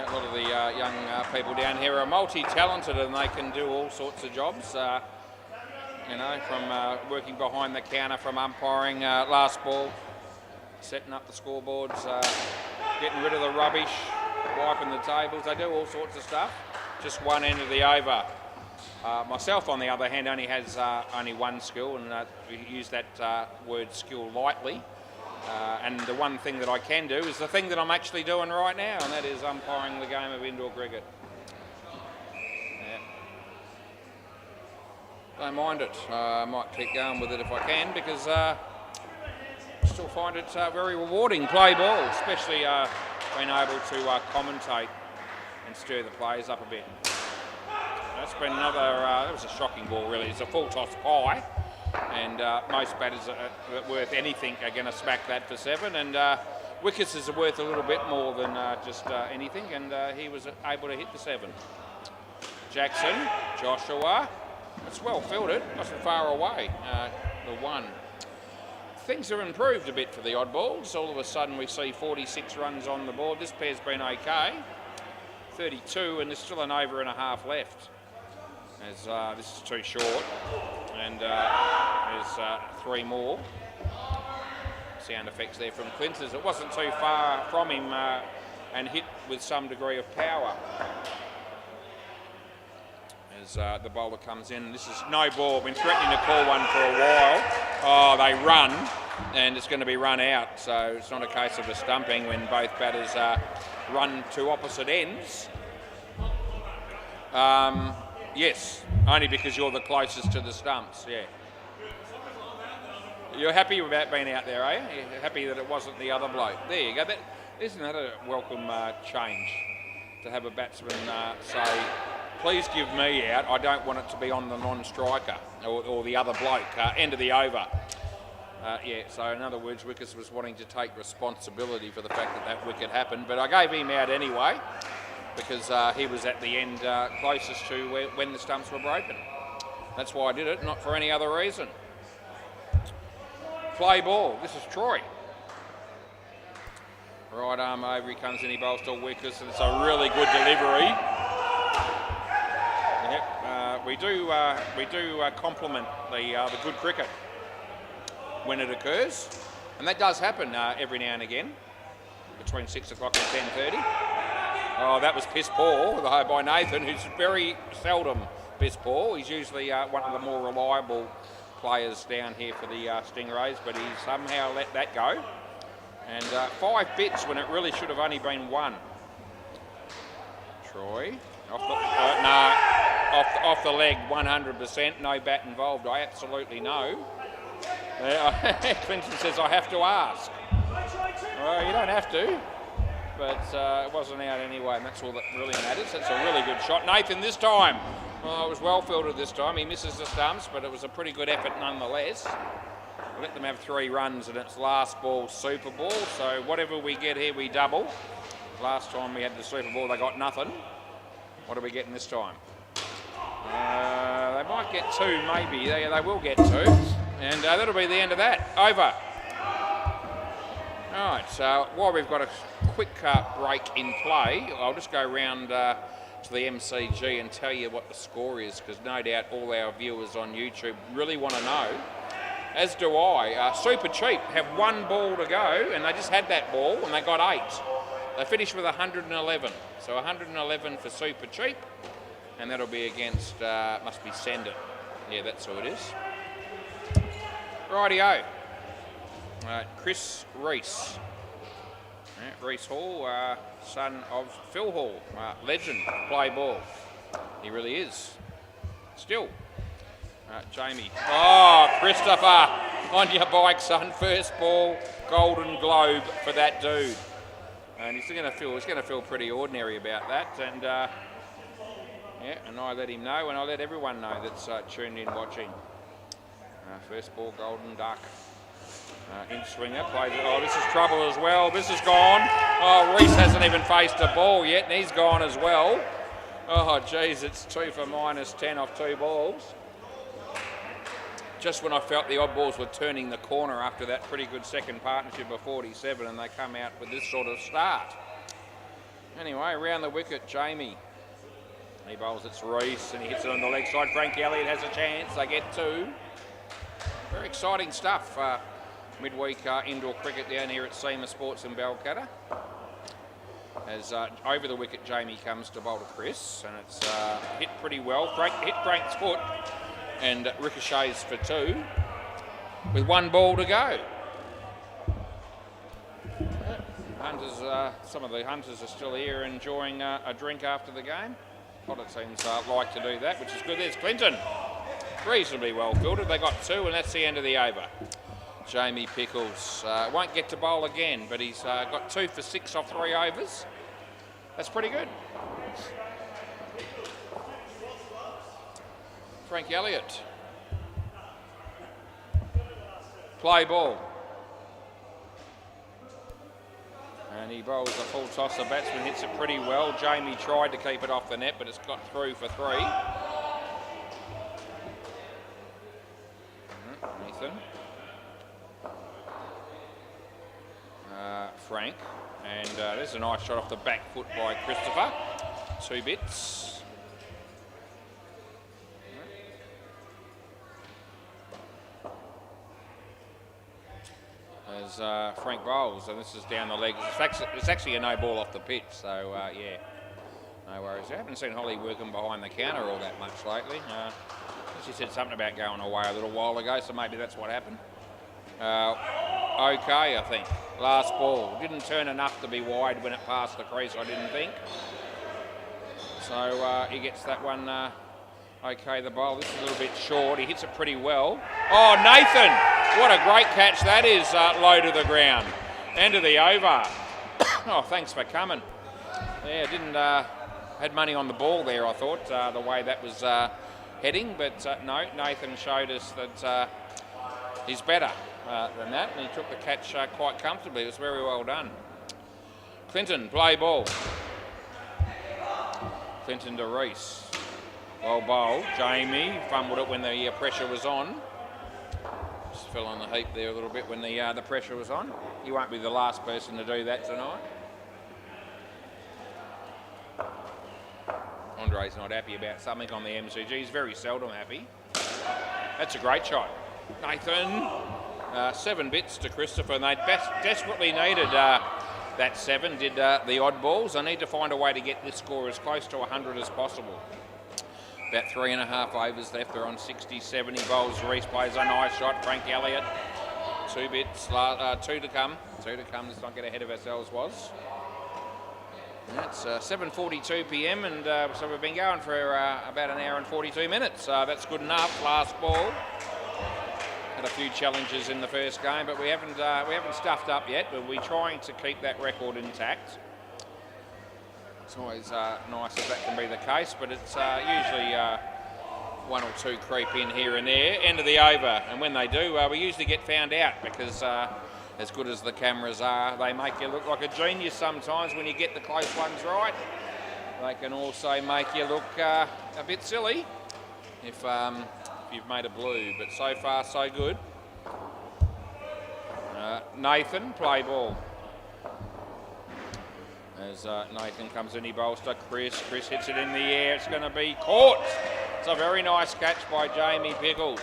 A lot of the young people down here are multi-talented and they can do all sorts of jobs. You know, from working behind the counter, from umpiring, last ball, setting up the scoreboards, getting rid of the rubbish, wiping the tables. They do all sorts of stuff. Just one end of the over. Myself, on the other hand, only has only one skill, and we use that word skill lightly. And the one thing that I can do is the thing that I'm actually doing right now, and that is umpiring the game of indoor cricket. Yeah. Don't mind it. I might keep going with it if I can, because I still find it very rewarding, play ball, especially being able to commentate and stir the players up a bit. That's been another, that was a shocking ball really. It's a full toss high. And most batters worth anything are going to smack that for 7, and Wickers is worth a little bit more than just anything, and he was able to hit the 7. Jackson, Joshua, it's well fielded, wasn't far away, the 1. Things have improved a bit for the oddballs. All of a sudden we see 46 runs on the board. This pair's been okay, 32, and there's still an over and a half left. As this is too short, and there's 3 more. Sound effects there from Clinton. It wasn't too far from him and hit with some degree of power. As the bowler comes in, this is no ball. Been threatening to call one for a while. Oh, they run, and it's going to be run out. So it's not a case of a stumping when both batters run to opposite ends. Yes, only because you're the closest to the stumps, yeah. You're happy about being out there, eh? You're happy that it wasn't the other bloke. There you go. Isn't that a welcome change? To have a batsman say, please give me out. I don't want it to be on the non-striker or the other bloke. End of the over. Yeah, so in other words, Wickers was wanting to take responsibility for the fact that that wicket happened, but I gave him out anyway, because he was at the end closest to when the stumps were broken. That's why I did it, not for any other reason. Play ball, this is Troy. Right arm over, he comes in, he bowls to Wickers, and it's a really good delivery. Yep, we do compliment the good cricket when it occurs, and that does happen every now and again, between 6 o'clock and 10:30. Oh, that was piss poor by Nathan, who's very seldom best ball. He's usually one of the more reliable players down here for the Stingrays, but he somehow let that go. And 5 bits when it really should have only been 1. Troy, off the leg, 100%. No bat involved. I absolutely know. Clinton says I have to ask. Well, you don't have to, but it wasn't out anyway, and that's all that really matters. That's a really good shot. Nathan this time. Well, it was well fielded this time. He misses the stumps, but it was a pretty good effort nonetheless. We'll let them have 3 runs, and it's last ball, Super Ball. So whatever we get here, we double. Last time we had the Super Ball, they got nothing. What are we getting this time? They might get 2, maybe. They will get 2. And that'll be the end of that. Over. All right, so while we've got a quick break in play, I'll just go round to the MCG and tell you what the score is, because no doubt all our viewers on YouTube really want to know, as do I. Super Cheap have 1 ball to go, and they just had that ball, and they got 8. They finished with 111. So 111 for Super Cheap, and that'll be against, must be Send It. Yeah, that's who it is. Rightio. Chris Reese. Reese Hall, son of Phil Hall, legend, play ball. He really is. Still. Jamie. Oh, Christopher, on your bike, son. First ball, Golden Globe for that dude. And he's going to feel pretty ordinary about that. And yeah, and I let him know, and I let everyone know that's tuned in watching. First ball, Golden Duck. In swinger, plays it. Oh, this is trouble as well. This is gone. Oh, Reese hasn't even faced a ball yet, and he's gone as well. Oh, geez, it's 2 for -10 off 2 balls. Just when I felt the odd balls were turning the corner after that pretty good second partnership of 47, and they come out with this sort of start. Anyway, around the wicket, Jamie. He bowls, it's Reese, and he hits it on the leg side. Frank Elliott has a chance. They get 2. Very exciting stuff. Midweek indoor cricket down here at SEMA Sports in Balcatta. As over the wicket, Jamie comes to bowl to Chris, and it's hit pretty well. Hit Frank's foot, and ricochets for 2, with 1 ball to go. Hunters, some of the hunters are still here enjoying a drink after the game. A lot of teams like to do that, which is good. There's Clinton, reasonably well fielded. They got 2, and that's the end of the over. Jamie Pickles won't get to bowl again, but he's got 2 for 6 off 3 overs. That's pretty good. Frank Elliott. Play ball. And he bowls a full toss. The batsman hits it pretty well. Jamie tried to keep it off the net, but it's got through for 3. Nathan. Frank, and there's a nice shot off the back foot by Christopher. 2 bits. As Frank bowls, and this is down the leg. It's actually a no ball off the pitch, so yeah, no worries. I haven't seen Holly working behind the counter all that much lately. She said something about going away a little while ago, so maybe that's what happened. Okay, I think. Last ball. Didn't turn enough to be wide when it passed the crease, I didn't think. So he gets that one. Okay, the bowl. This is a little bit short. He hits it pretty well. Oh, Nathan! What a great catch that is, low to the ground. End of the over. Oh, thanks for coming. Yeah, didn't... had money on the ball there, I thought, the way that was heading. But no, Nathan showed us that he's better than that, and he took the catch quite comfortably. It was very well done. Clinton, play ball. Clinton to Reese. Well bowled. Jamie fumbled it when the pressure was on. Just fell on the heap there a little bit when the pressure was on. You won't be the last person to do that tonight. Andre's not happy about something on the MCG. He's very seldom happy. That's a great shot. Nathan. 7 bits to Christopher, and they desperately needed that 7, did the odd balls. They need to find a way to get this score as close to 100 as possible. About 3.5 overs left. They're on 60, 70 bowls. Reese plays a nice shot. Frank Elliott. 2 bits. 2 to come. 2 to come. Let's not get ahead of ourselves, was. It's 7:42 p.m. and so we've been going for about an hour and 42 minutes. That's good enough. Last ball. Had a few challenges in the first game, but we haven't stuffed up yet. But we're trying to keep that record intact. It's always nice if that can be the case, but it's usually 1 or 2 creep in here and there. End of the over, and when they do, we usually get found out because as good as the cameras are, they make you look like a genius sometimes when you get the close ones right. They can also make you look a bit silly if you've made a blue, but so far so good. Nathan, play ball. As Nathan comes in, he bowls to Chris. Chris hits it in the air. It's going to be caught. It's a very nice catch by Jamie Pickles.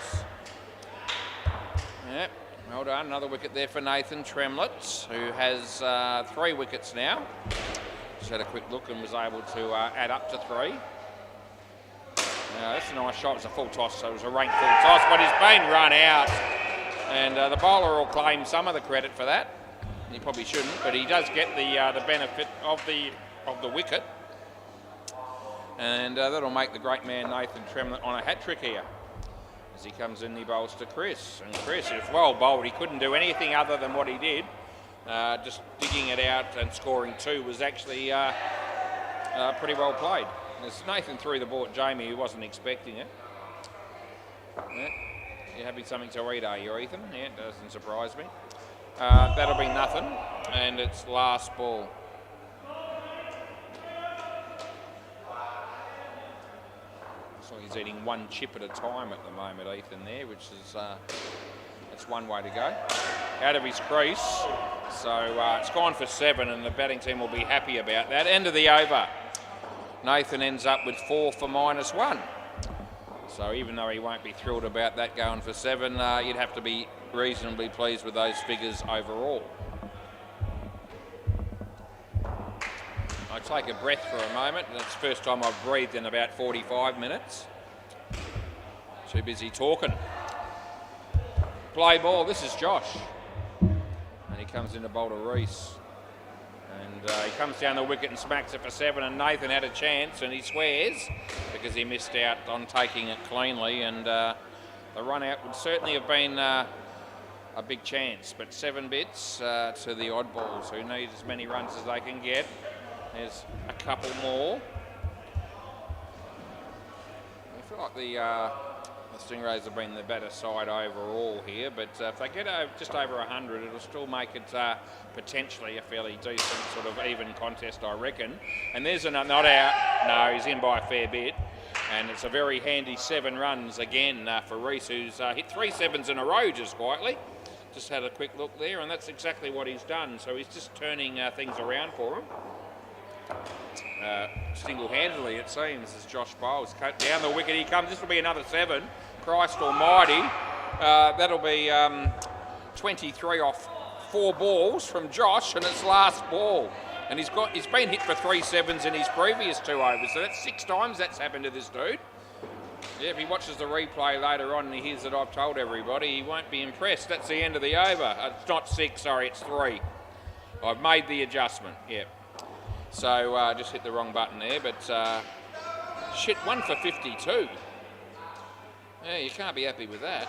Yep, well done. Another wicket there for Nathan Tremlett, who has 3 wickets now. Just had a quick look and was able to add up to 3. That's a nice shot. It's a full toss, so it was a ranked full toss, but he's been run out. And the bowler will claim some of the credit for that. He probably shouldn't, but he does get the benefit of the wicket, and that'll make the great man Nathan Tremlett on a hat trick here. As he comes in, he bowls to Chris, and Chris is well bowled. He couldn't do anything other than what he did. Just digging it out and scoring 2 was actually pretty well played. As Nathan threw the ball at Jamie, who wasn't expecting it. Yeah. You're having something to eat, are you, Ethan? Yeah, it doesn't surprise me. That'll be nothing, and it's last ball. Looks like he's eating 1 chip at a time at the moment, Ethan, there, which is that's one way to go. Out of his crease, so it's gone for 7, and the batting team will be happy about that. End of the over. Nathan ends up with 4 for -1. So even though he won't be thrilled about that going for 7, you'd have to be reasonably pleased with those figures overall. I take a breath for a moment. That's the first time I've breathed in about 45 minutes. Too busy talking. Play ball. This is Josh. And he comes in to bowl to Reese. And he comes down the wicket and smacks it for 7, and Nathan had a chance, and he swears because he missed out on taking it cleanly, and the run out would certainly have been a big chance, but 7 bits to the oddballs who need as many runs as they can get. There's a couple more. I feel like the Stingrays have been the better side overall here, but if they get just over 100, it'll still make it potentially a fairly decent sort of even contest, I reckon. And there's a not out. No, he's in by a fair bit. And it's a very handy 7 runs again for Reese, who's hit 3 7s in a row just quietly. Just had a quick look there, and that's exactly what he's done. So he's just turning things around for him. Single-handedly, it seems, as Josh bowls. Down the wicket he comes. This will be another 7. Christ almighty. That'll be 23 off 4 balls from Josh, and it's last ball. And he's been hit for 3 7s in his previous 2 overs, so that's 6 times that's happened to this dude. Yeah, if he watches the replay later on and he hears that I've told everybody, he won't be impressed. That's the end of the over. It's not 6, sorry, it's 3. I've made the adjustment, yeah. So just hit the wrong button there, but shit, 1 for 52. Yeah, you can't be happy with that.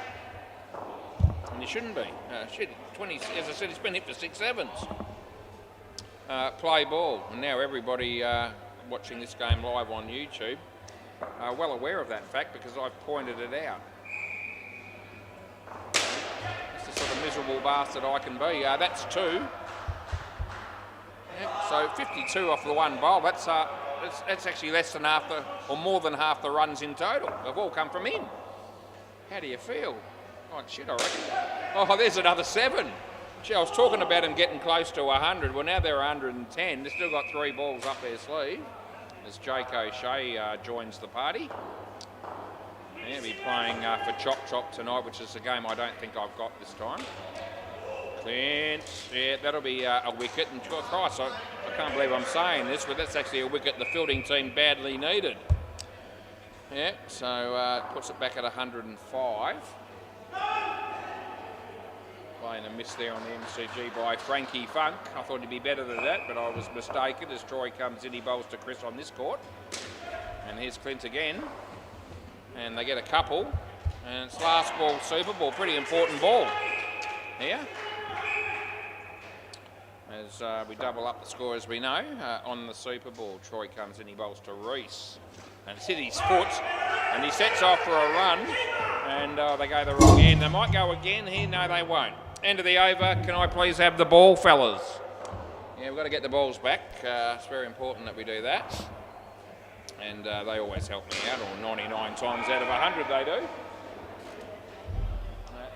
And you shouldn't be. Shit, 20, as I said, it's been hit for 6 7s. Play ball, and now everybody watching this game live on YouTube are well aware of that fact because I've pointed it out. It's the sort of miserable bastard I can be. That's 2. Yep, so 52 off the 1 bowl. That's actually less than half or more than half the runs in total. They've all come from him. How do you feel? Like shit, I reckon. Oh, there's another 7. Gee, I was talking about him getting close to 100. Well, now they're 110. They've still got 3 balls up their sleeve as Jake O'Shea joins the party. Yeah, he'll be playing for Chop Chop tonight, which is a game I don't think I've got this time. Clint, yeah, that'll be a wicket. And Christ, I can't believe I'm saying this, but that's actually a wicket the fielding team badly needed. Yeah, so puts it back at 105. Playing a miss there on the MCG by Frankie Funk. I thought he'd be better than that, but I was mistaken as Troy comes in. He bowls to Chris on this court. And here's Clint again. And they get a couple. And it's last ball, super ball. Pretty important ball here. As we double up the score, as we know, on the Super Bowl. Troy comes in, he bowls to Reese. And it's hit his foot, and he sets off for a run. And they go the wrong end. They might go again here. No, they won't. End of the over. Can I please have the ball, fellas? Yeah, we've got to get the balls back. It's very important that we do that. And they always help me out, or 99 times out of 100 they do.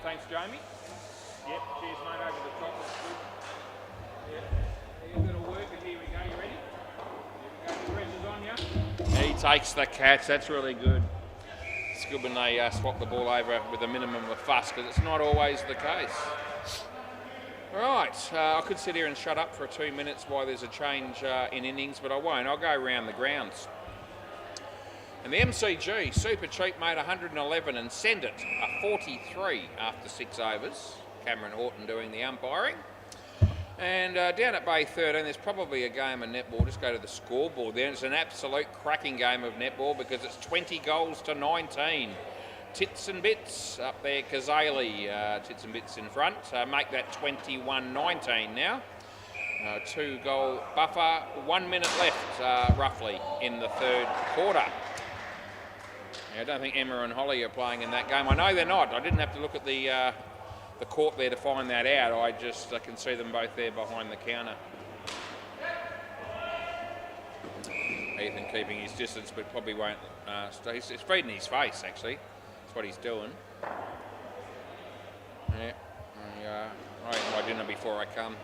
Thanks, Jamie. Yep, cheers, mate, over the top. That's good. Yep, here's a little work, and here we go. You ready? Here we go, the pressure's on you. He takes the catch. That's really good. It's good when they swap the ball over with a minimum of fuss, because it's not always the case. Right, I could sit here and shut up for 2 minutes while there's a change in innings, but I won't. I'll go around the grounds. And the MCG, super cheap, made 111 and send it a 43 after 6 overs. Cameron Horton doing the umpiring. And down at Bay 13, there's probably a game of netball. Just go to the scoreboard there. It's an absolute cracking game of netball because it's 20 goals to 19. Tits and Bits up there, Kazali, Tits and Bits in front. Make that 21-19 now. 2-goal buffer, 1 minute left roughly in the third quarter. I don't think Emma and Holly are playing in that game. I know they're not. I didn't have to look at the court there to find that out. I just can see them both there behind the counter. Ethan keeping his distance, but probably won't stay. He's feeding his face, actually. That's what he's doing. Yeah, I eat my dinner before I come.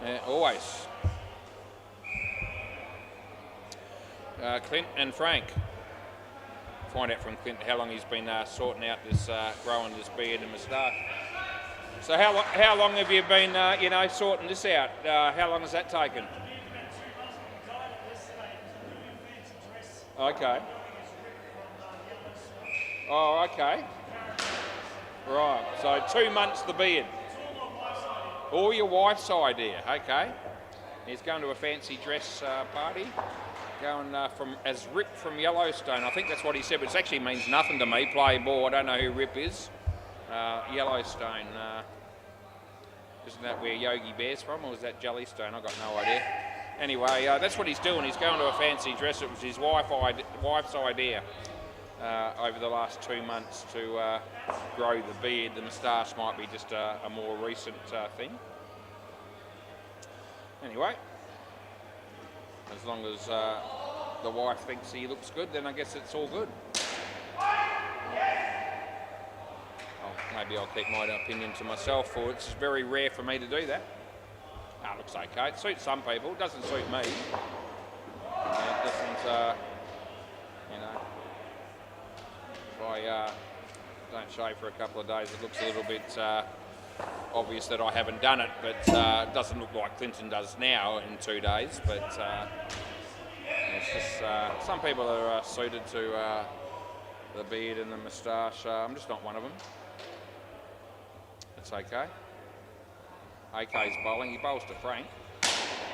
Yeah, always. Clint and Frank. Find out from Clint how long he's been sorting out this, growing this beard and moustache. So how long have you been, sorting this out? How long has that taken? Okay. Oh, okay. Right, so 2 months the beard. All your wife's idea, okay. He's going to a fancy dress party. Going from as Rip from Yellowstone. I think that's what he said, but it actually means nothing to me. Play ball. I don't know who Rip is. Yellowstone. Isn't that where Yogi Bear's from, or is that Jellystone? I've got no idea. Anyway, that's what he's doing. He's going to a fancy dress. It was his wife's idea over the last 2 months to grow the beard. The moustache might be just a more recent thing. Anyway. As long as the wife thinks he looks good, then I guess it's all good. Maybe I'll keep my opinion to myself, for it's very rare for me to do that. It looks okay. It suits some people. It doesn't suit me. It doesn't, if I don't shave for a couple of days, it looks a little bit obvious that I haven't done it, but it doesn't look like Clinton does now in 2 days. But it's just some people are suited to the beard and the moustache. I'm just not one of them. It's okay. AK's bowling. He bowls to Frank,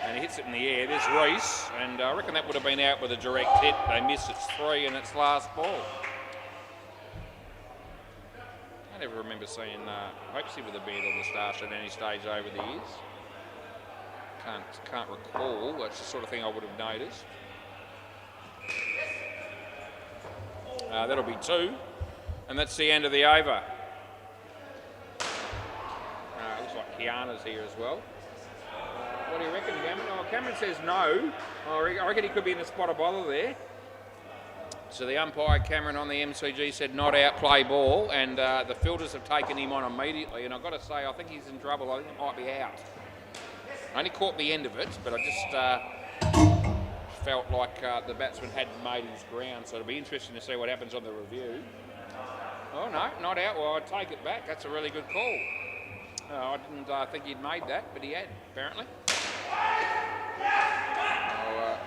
and he hits it in the air. There's Reese, and I reckon that would have been out with a direct hit. They miss. It's 3 and it's last ball. I never remember seeing Hopesy with a beard or moustache at any stage over the years. Can't recall. That's the sort of thing I would have noticed. That'll be 2, and that's the end of the over. Looks like Kiana's here as well. What do you reckon, Cameron? Oh, Cameron says no. I reckon he could be in the spot of bother there. So the umpire, Cameron, on the MCG said not out, play ball, and the fielders have taken him on immediately, and I've got to say, I think he's in trouble. I think it might be out. I only caught the end of it, but I just felt like the batsman hadn't made his ground, so it'll be interesting to see what happens on the review. Oh, no, not out. Well, I'd take it back. That's a really good call. I didn't think he'd made that, but he had, apparently.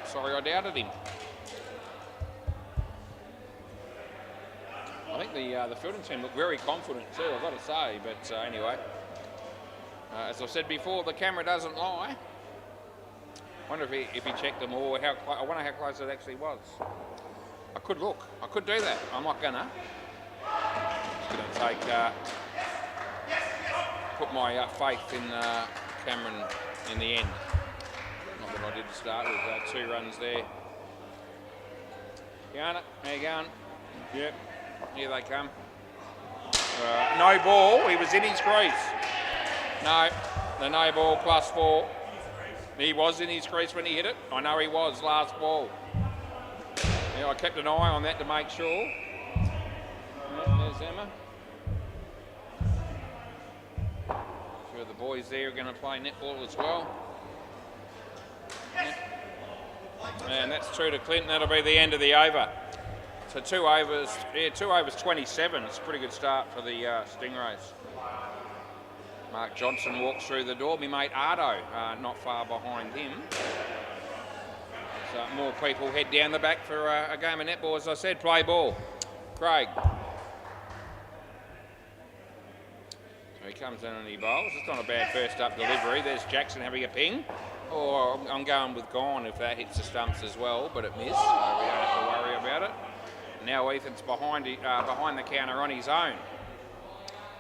Sorry I doubted him. I think the fielding team looked very confident too, I've got to say. But anyway, as I said before, the camera doesn't lie. I wonder if he checked them all. I wonder how close it actually was. I could look. I could do that. I'm not gonna. I'm just gonna take put my faith in Cameron in the end. Not that I did to start with. 2 runs there. Going it. How you going? Yep. Here they come. No ball. He was in his crease. No. The no ball +4. He was in his crease when he hit it. I know he was last ball. Yeah, I kept an eye on that to make sure. Yeah, there's Emma. A few of the boys there are going to play netball as well. Yeah. And that's 2 to Clinton. That'll be the end of the over. So 2 overs. Yeah, 2 overs 27. It's a pretty good start for the Stingrays. Mark Johnson walks through the door. My mate Ardo, not far behind him. So more people head down the back for a game of netball. As I said, play ball. Craig. So he comes in and he bowls. It's not a bad first up delivery. There's Jackson having a ping. Or I'm going with gone if that hits the stumps as well, but it missed, so we don't have to worry about it. Now Ethan's behind the counter on his own.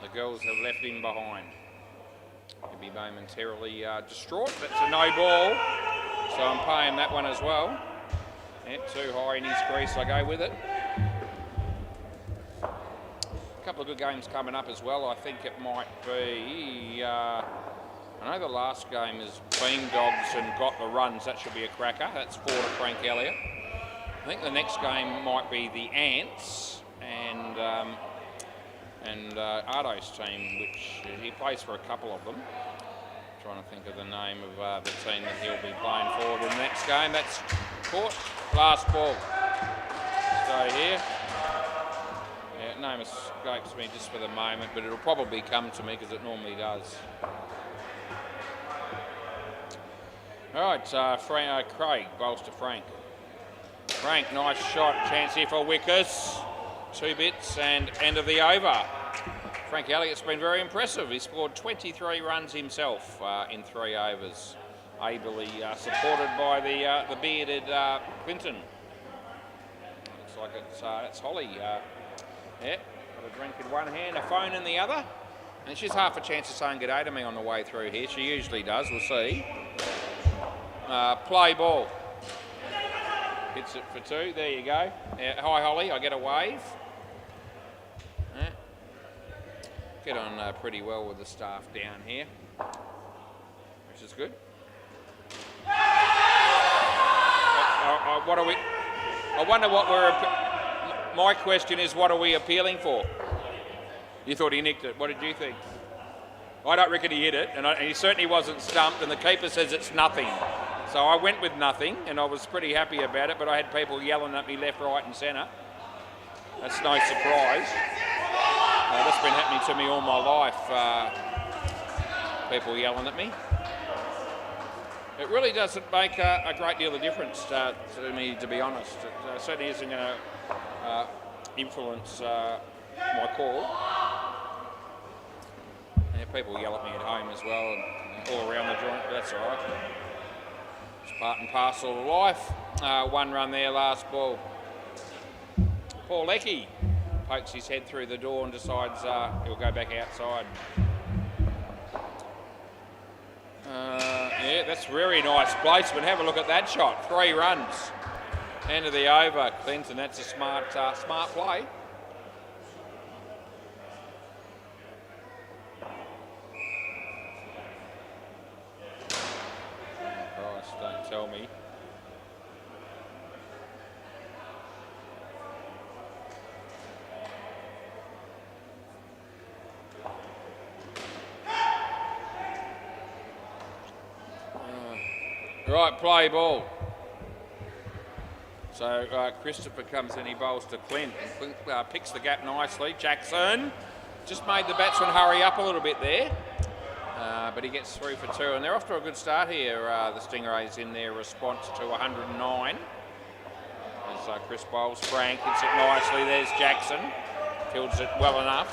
The girls have left him behind. He'll be momentarily distraught. That's a no ball, so I'm paying that one as well. Yep, too high in his crease, I go with it. A couple of good games coming up as well. I think it might be, I know the last game is Beam Dogs and Got the Runs. That should be a cracker. That's 4 to Frank Elliott. I think the next game might be the Ants and Ardo's team, which he plays for a couple of them. Trying to think of the name of the team that he'll be playing for in the next game. That's Court. Last ball. Stay here. Yeah, name escapes me just for the moment, but it'll probably come to me because it normally does. All right, Craig bowls to Frank. Frank, nice shot. Chance here for Wickers. 2 bits and end of the over. Frank Elliott's been very impressive. He scored 23 runs himself in 3 overs, ably supported by the bearded Clinton. Looks like it's Holly. Yeah, got a drink in one hand, a phone in the other, and she's half a chance of saying good day to me on the way through here. She usually does. We'll see. Play ball. Hits it for 2. There you go. Hi, Holly. I get a wave. Get on pretty well with the staff down here, which is good. What are we? I wonder what we're. My question is, what are we appealing for? You thought he nicked it. What did you think? I don't reckon he hit it, and he certainly wasn't stumped. And the keeper says it's nothing. So I went with nothing, and I was pretty happy about it. But I had people yelling at me left, right, and centre. That's no surprise. That's been happening to me all my life, people yelling at me. It really doesn't make a great deal of difference to me, to be honest. It certainly isn't going to influence my call. Yeah, people yell at me at home as well, and all around the joint, but that's all right. It's part and parcel of life. 1 run there, last ball. Paul Leckie pokes his head through the door and decides he'll go back outside. Yeah, that's very nice placement. Have a look at that shot. 3 runs. End of the over, Clinton. That's a smart play. Christ, don't tell me. Right, play ball. So Christopher comes in, he bowls to Clint. And Clint picks the gap nicely. Jackson just made the batsman hurry up a little bit there. But he gets through for 2. And they're off to a good start here, the Stingrays, in their response to 109. As Chris bowls, Frank hits it nicely. There's Jackson. fields it well enough.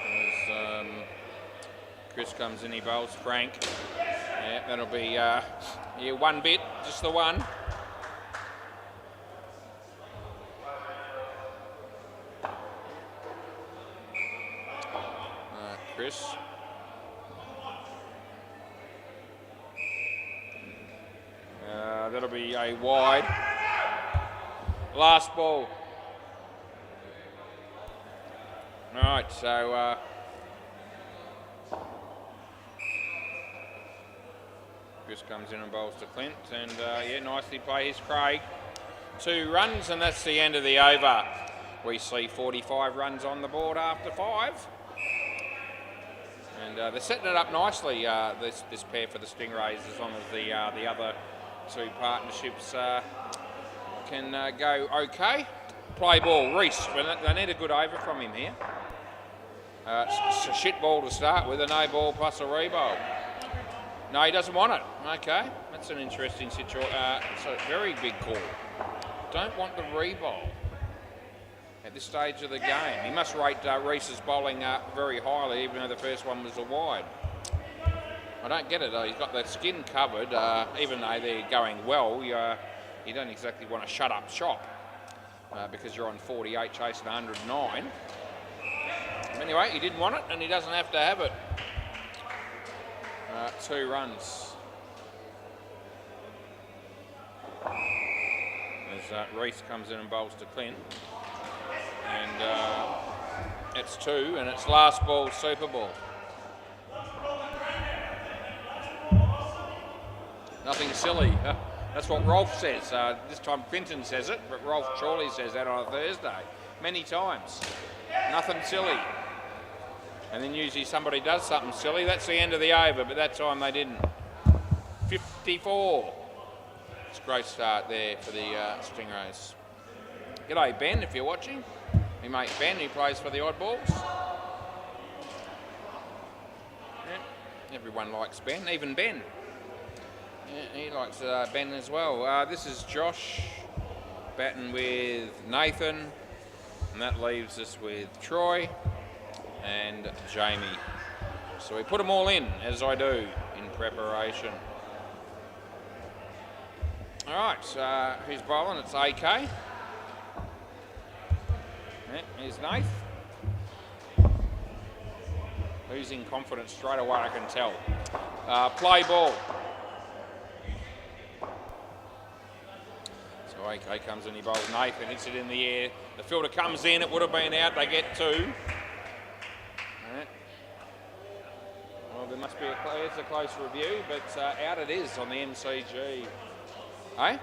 As Chris comes in, he bowls Frank. Yeah, that'll be one bit, just the one. Chris. That'll be a wide. Last ball. All right, so Chris comes in and bowls to Clint, and yeah, nicely plays Craig. 2 runs, and that's the end of the over. We see 45 runs on the board after 5. And they're setting it up nicely, this pair for the Stingrays, as long as the other 2 partnerships can go okay. Play ball, Reese. They need a good over from him here. It's a shit ball to start with, a no ball plus a rebowl. No, he doesn't want it. Okay, that's an interesting situation. It's a very big call. Don't want the rebowl at this stage of the game. He must rate Reese's bowling very highly, even though the first one was a wide. I don't get it though. He's got the skin covered, even though they're going well. You don't exactly want to shut up shop because you're on 48 chasing 109. Anyway, he didn't want it, and he doesn't have to have it. 2 runs. As Reese comes in and bowls to Clint. And it's 2, and it's last ball, super ball. Nothing silly. That's what Rolf says. This time Clinton says it, but Rolf surely says that on a Thursday. Many times. Nothing silly. And then usually somebody does something silly. That's the end of the over, but that time they didn't. 54. It's a great start there for the Stingrays. G'day, Ben, if you're watching. My mate Ben, who plays for the Oddballs. Yeah, everyone likes Ben, even Ben. Yeah, he likes Ben as well. This is Josh batting with Nathan, and that leaves us with Troy and Jamie. So we put them all in, as I do, in preparation. All right, who's bowling? It's AK. Yeah, here's Nath. Losing confidence straight away, I can tell. Play ball. So AK comes in, he bowls Nath and hits it in the air. The fielder comes in, it would have been out, they get 2. Right. Well, there must be it's a close review, but out it is on the MCG. Eh?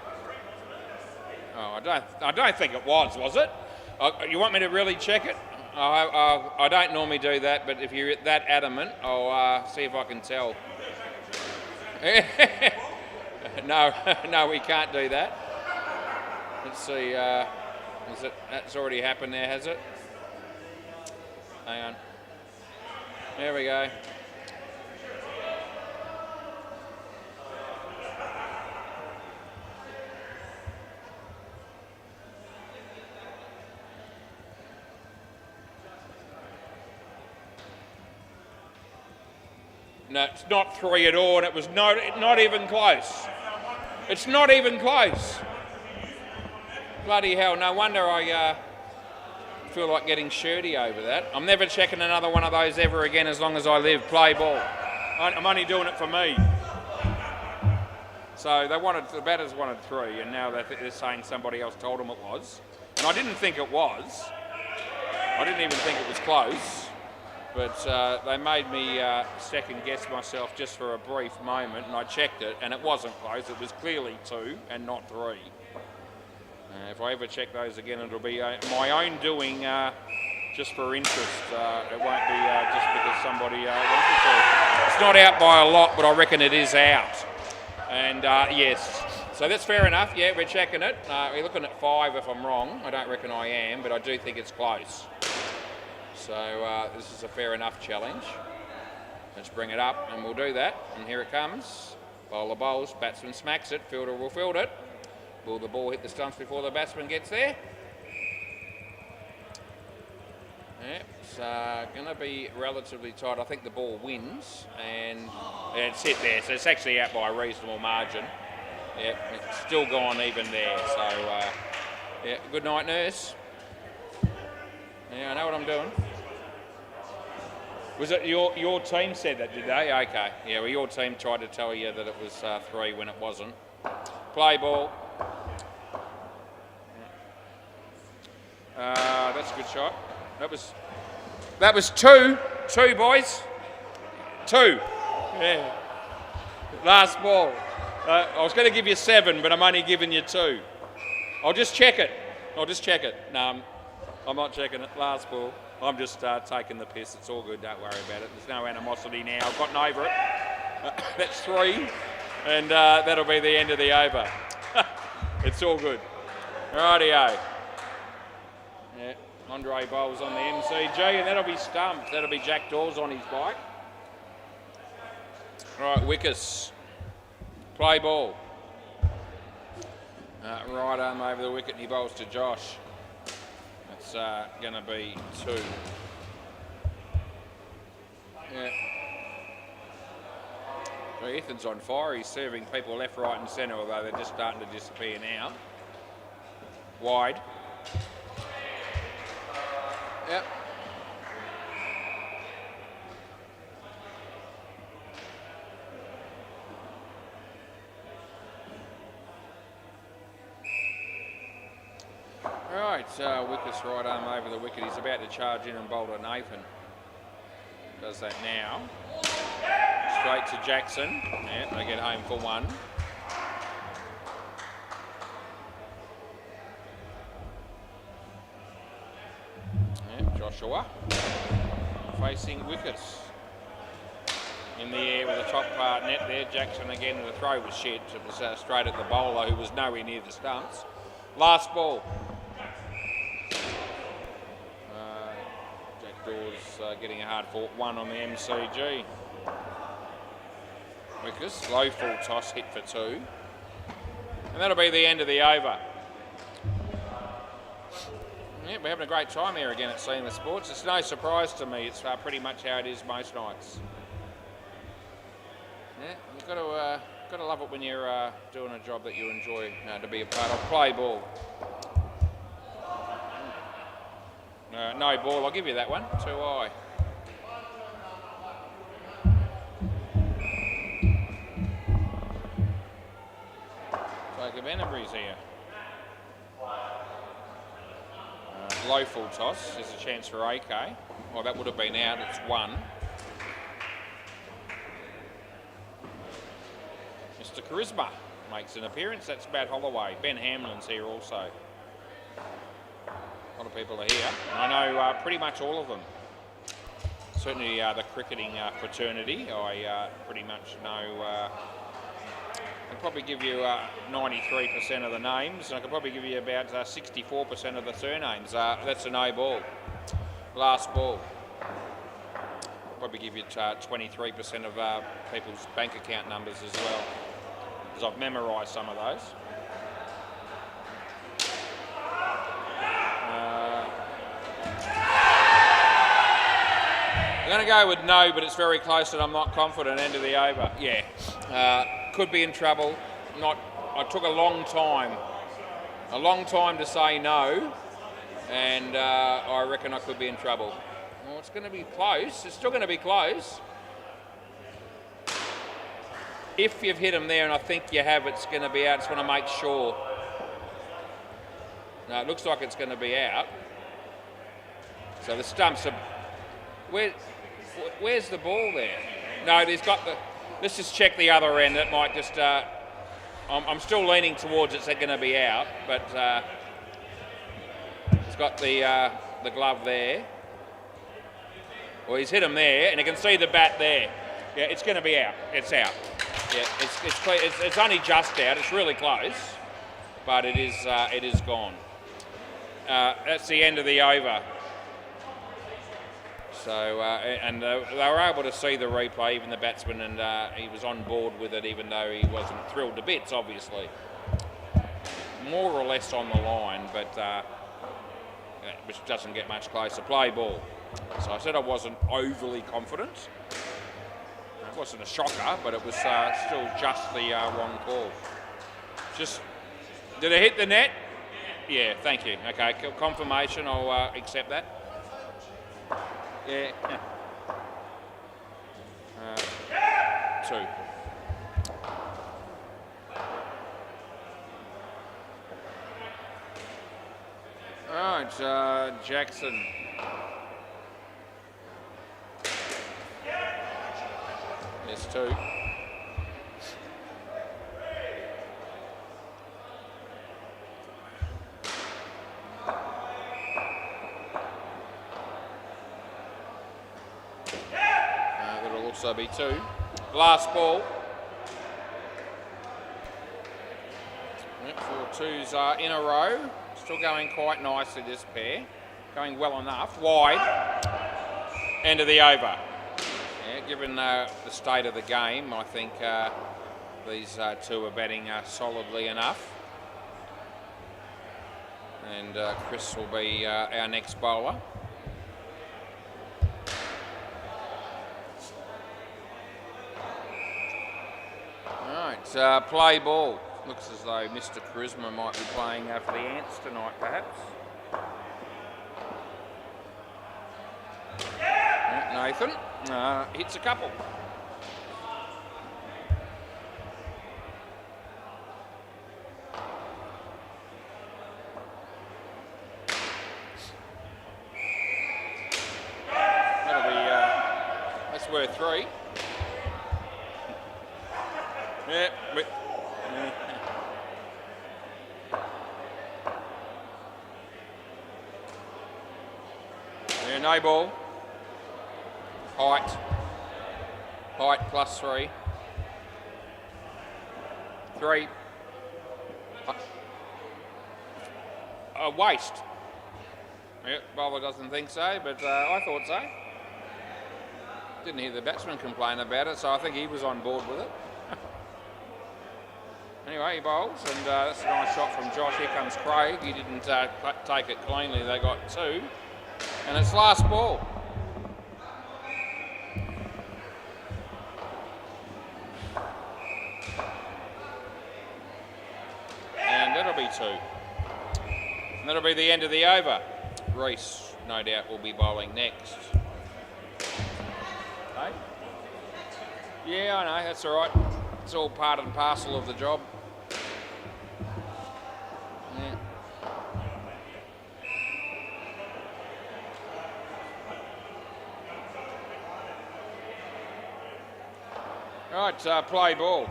Oh, I don't think it was it? You want me to really check it? I don't normally do that, but if you're that adamant, I'll see if I can tell. No, we can't do that. Let's see. That's already happened there, has it? Hang on. There we go. No, it's not 3 at all, and it was not even close. It's not even close. Bloody hell, no wonder I feel like getting shirty over that. I'm never checking another one of those ever again as long as I live. Play ball. I'm only doing it for me. So the batters wanted 3, and now they're saying somebody else told them it was. And I didn't think it was. I didn't even think it was close. But they made me second guess myself just for a brief moment, and I checked it, and it wasn't close. It was clearly 2 and not 3. If I ever check those again, it'll be my own doing just for interest. It won't be just because somebody wants it to. It's not out by a lot, but I reckon it is out. And yes, so that's fair enough. Yeah, we're checking it. We're looking at 5 if I'm wrong. I don't reckon I am, but I do think it's close. So this is a fair enough challenge. Let's bring it up, and we'll do that. And here it comes. Bowler bowls, batsman smacks it, fielder will field it. Will the ball hit the stumps before the batsman gets there? Yeah, it's going to be relatively tight. I think the ball wins, and it's hit there. So it's actually out by a reasonable margin. Yeah, it's still gone even there. So, yeah, good night, nurse. Yeah, I know what I'm doing. Was it your team said that, did they? Okay. Yeah, well, your team tried to tell you that it was 3 when it wasn't. Play ball. That's a good shot. That was 2. 2, boys. 2. Yeah. Last ball. I was going to give you 7, but I'm only giving you 2. I'll just check it. No, I'm not checking it. Last ball. I'm just taking the piss. It's all good. Don't worry about it. There's no animosity now. I've gotten over it. That's 3. And that'll be the end of the over. It's all good. Rightio. Yeah. Andre Bowles on the MCG, and that'll be stumped. That'll be Jack Dawes on his bike. All right, Wickers. Play ball. Right arm over the wicket, and he bowls to Josh. That's going to be 2. Yeah. Well, Ethan's on fire. He's serving people left, right and centre, although they're just starting to disappear now. Wide. Yep. Right, Wickers right arm over the wicket. He's about to charge in and bowl to Nathan. Does that now. Straight to Jackson. Yeah, they get home for 1. Joshua facing wickets. In the air with the top part net there. Jackson again, the throw was shit. It was straight at the bowler, who was nowhere near the stumps. Last ball. Jack Dawes getting a hard fought 1 on the MCG. Wickets, low full toss, hit for 2. And that'll be the end of the over. Yeah, we're having a great time here again at Seeing the Sports. It's no surprise to me. It's pretty much how it is most nights. Yeah, you've got to love it when you're doing a job that you enjoy to be a part of. Play ball. No ball. I'll give you that one. 2-eye. Take a Venables here. Low full toss. There's a chance for AK. Well, that would have been out. It's 1. Mr. Charisma makes an appearance. That's Bat Holloway. Ben Hamlin's here also. A lot of people are here. I know pretty much all of them. Certainly the cricketing fraternity. I pretty much know. I can probably give you 93% of the names, and I can probably give you about 64% of the surnames. That's a no ball. Last ball. I'll probably give you 23% of people's bank account numbers as well, because I've memorised some of those. I'm going to go with no, but it's very close and I'm not confident. End of the over. Yeah. Could be in trouble. I took a long time to say no, and I reckon I could be in trouble. Well, it's going to be close. It's still going to be close. If you've hit them there, and I think you have, it's going to be out. I just want to make sure. No, it looks like it's going to be out. So the stumps are... Where's the ball there? No, there's got the... Let's just check the other end. It might just... I'm still leaning towards it's going to be out, but it's got the glove there. Well, he's hit him there, and you can see the bat there. Yeah, it's going to be out. It's out. Yeah, it's only just out. It's really close, but it is gone. That's the end of the over. So, and they were able to see the replay, even the batsman, and he was on board with it, even though he wasn't thrilled to bits, obviously. more or less on the line, but which doesn't get much closer. Play ball. So I said I wasn't overly confident. It wasn't a shocker, but it was still just the wrong call. Did it hit the net? Yeah, thank you. Okay, confirmation, I'll accept that. Yeah. 2. All right, Jackson. There's 2. That'll also be 2. Last ball. 4 twos in a row. Still going quite nicely, this pair. Going well enough. Wide. End of the over. Yeah, given the state of the game, I think these 2 are batting solidly enough. And Chris will be our next bowler. Alright, play ball. Looks as though Mr. Charisma might be playing for the Ants tonight, perhaps. Nathan hits a couple. That'll be, that's worth 3. Yeah, yeah, no ball. Height plus 3. 3. Waste. Yep, bowler doesn't think so, but I thought so. Didn't hear the batsman complain about it, so I think he was on board with it. Anyway, he bowls, and that's a nice shot from Josh. Here comes Craig. He didn't take it cleanly. They got 2. And it's last ball. And that'll be 2. And that'll be the end of the over. Reese, no doubt, will be bowling next. Hey? Yeah, I know, that's all right. It's all part and parcel of the job. Yeah. Right, play ball.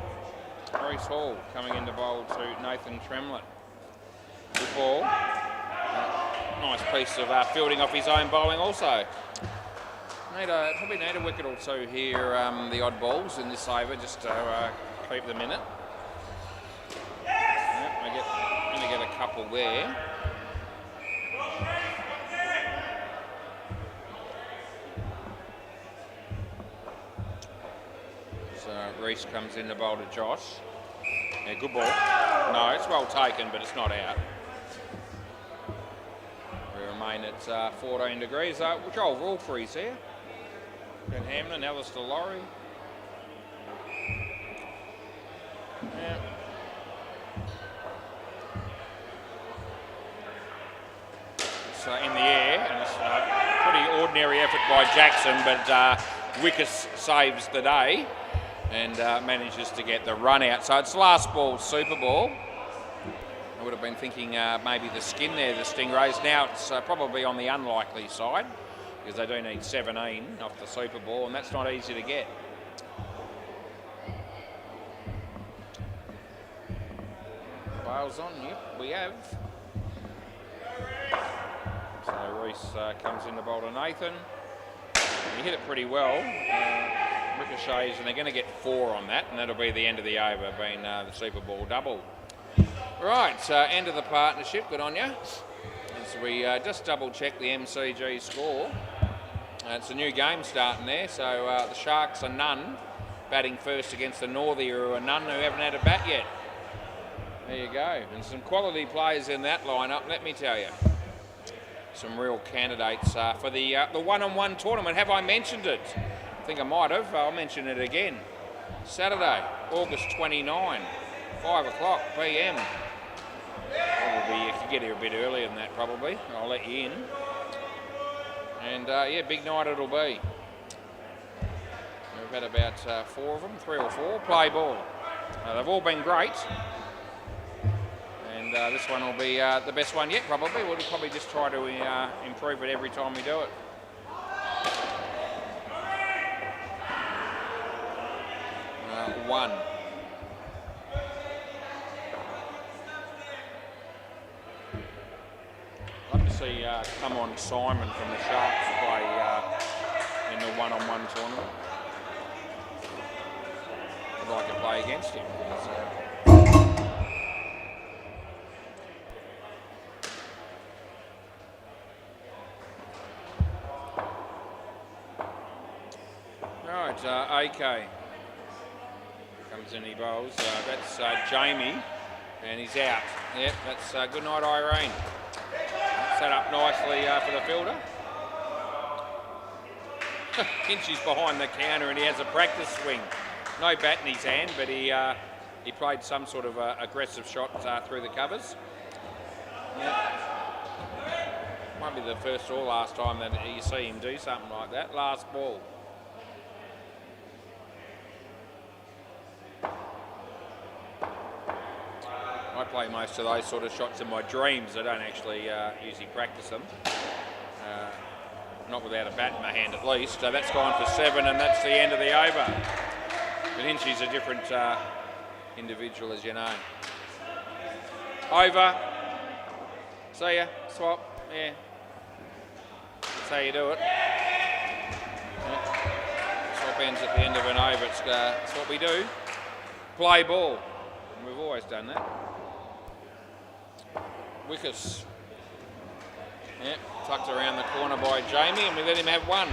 Reese Hall coming into bowl to Nathan Tremlett. Good ball. Nice piece of fielding off his own bowling also. Probably need a wicket or 2 here, the odd balls in this over, just to keep them in it. Yep, I'm going to get a couple there. So Reese comes in to bowl to Josh. Yeah, good ball. No, it's well taken, but it's not out. We remain at 14 degrees. Joel Wolfrey's here. Ben Hamlin, Alistair Laurie. Yeah. It's in the air, and it's a pretty ordinary effort by Jackson, but Wickes saves the day and manages to get the run out. So it's last ball, super ball. I would have been thinking maybe the skin there, the Stingrays. Now it's probably on the unlikely side, because they do need 17 off the super ball, and that's not easy to get. Bales on, yep, we have. So Reese comes in to bowl to Nathan. He hit it pretty well. Ricochets, and they're going to get 4 on that, and that'll be the end of the over, being the super ball double. Right, end of the partnership, good on you. As we just double check the MCG score. It's a new game starting there, so the Sharks are none, batting first against the Northies, who are none, who haven't had a bat yet. There you go. And some quality players in that lineup, let me tell you. Some real candidates for the one-on-one tournament. Have I mentioned it? I think I might have. I'll mention it again. Saturday, August 29, 5 o'clock p.m. Probably you could get here a bit earlier than that probably. I'll let you in. And yeah, big night it'll be. We've had about 4 of them, 3 or 4, play ball. They've all been great. And this one will be the best one yet probably. We'll probably just try to improve it every time we do it. One. Love to see come on Simon from the Sharks play in the one-on-one tournament. I'd like to play against him. Right, okay. Comes in, he bowls. That's Jamie, and he's out. Yep, that's good night, Irene. Set up nicely for the fielder. Hinchy's behind the counter, and he has a practice swing. No bat in his hand, but he played some sort of aggressive shot through the covers. Yep. Might be the first or last time that you see him do something like that. Last ball. I play most of those sort of shots in my dreams. I don't actually usually practice them. Not without a bat in my hand at least. So that's gone for 7 and that's the end of the over. But Hinchy's a different individual, as you know. Over. See ya. Swap. Yeah. That's how you do it. Yeah. Swap ends at the end of an over. It's what we do. Play ball. And we've always done that. Wickers. Yeah, tucked around the corner by Jamie, and we let him have one.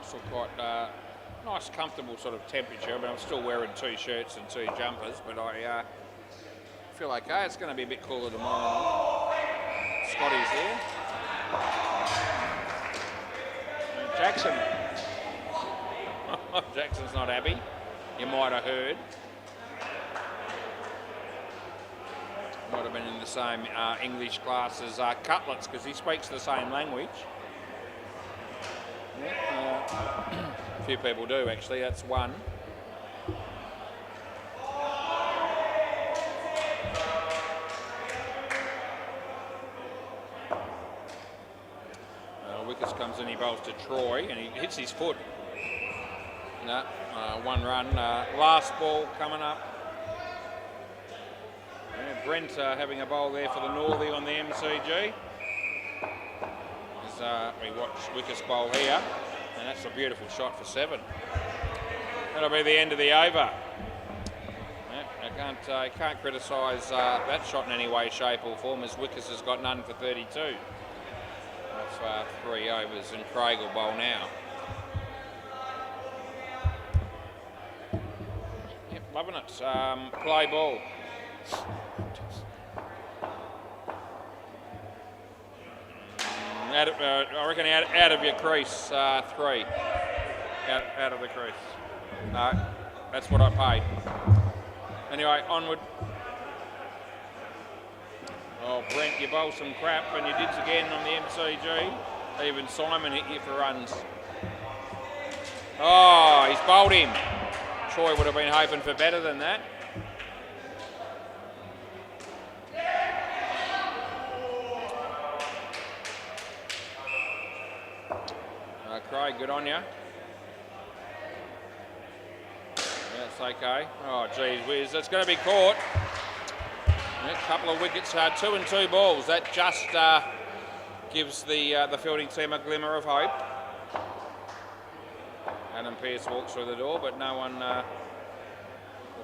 Still quite nice, comfortable sort of temperature, but I'm still wearing 2 shirts and 2 jumpers, but I feel okay. It's going to be a bit cooler tomorrow. Scotty's here. And Jackson. Jackson's not happy. You might have heard. Might have been in the same English class as Cutlets because he speaks the same language. Yeah, a few people do actually, that's one. Wickers comes in, he bowls to Troy and he hits his foot. No, 1 run. Last ball coming up. Yeah, Brent having a bowl there for the Northie on the MCG. As we watch Wickers bowl here, and that's a beautiful shot for 7. That'll be the end of the over. Yeah, I can't criticise that shot in any way, shape or form, as Wickers has got none for 32. That's 3 overs, and Craig will bowl now. Yep, loving it. Play ball. I reckon out of your crease, 3. Out of the crease. No, that's what I paid. Anyway, onward. Oh, Brent, you bowled some crap, and you did again on the MCG. Even Simon hit you for runs. Oh, he's bowled him. Troy would have been hoping for better than that. Craig, good on you. That's okay. Oh, geez whiz, that's going to be caught. A couple of wickets, 2 and 2 balls. That just gives the fielding team a glimmer of hope. Adam Pearce walks through the door, but no one will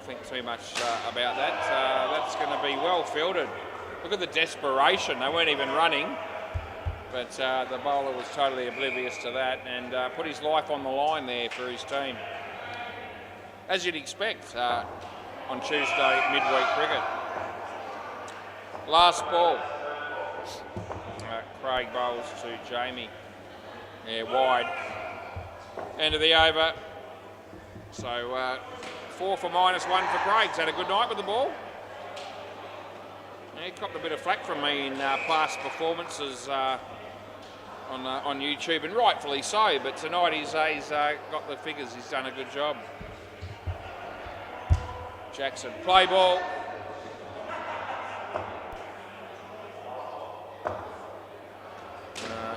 think too much about that. That's going to be well fielded. Look at the desperation. They weren't even running. But the bowler was totally oblivious to that and put his life on the line there for his team. as you'd expect on Tuesday midweek cricket. Last ball. Craig bowls to Jamie. Yeah, wide. End of the over. So 4 for -1 for Craig. He's had a good night with the ball. Yeah, he copped a bit of flack from me in past performances on YouTube, and rightfully so. But tonight he's got the figures. He's done a good job. Jackson, play ball.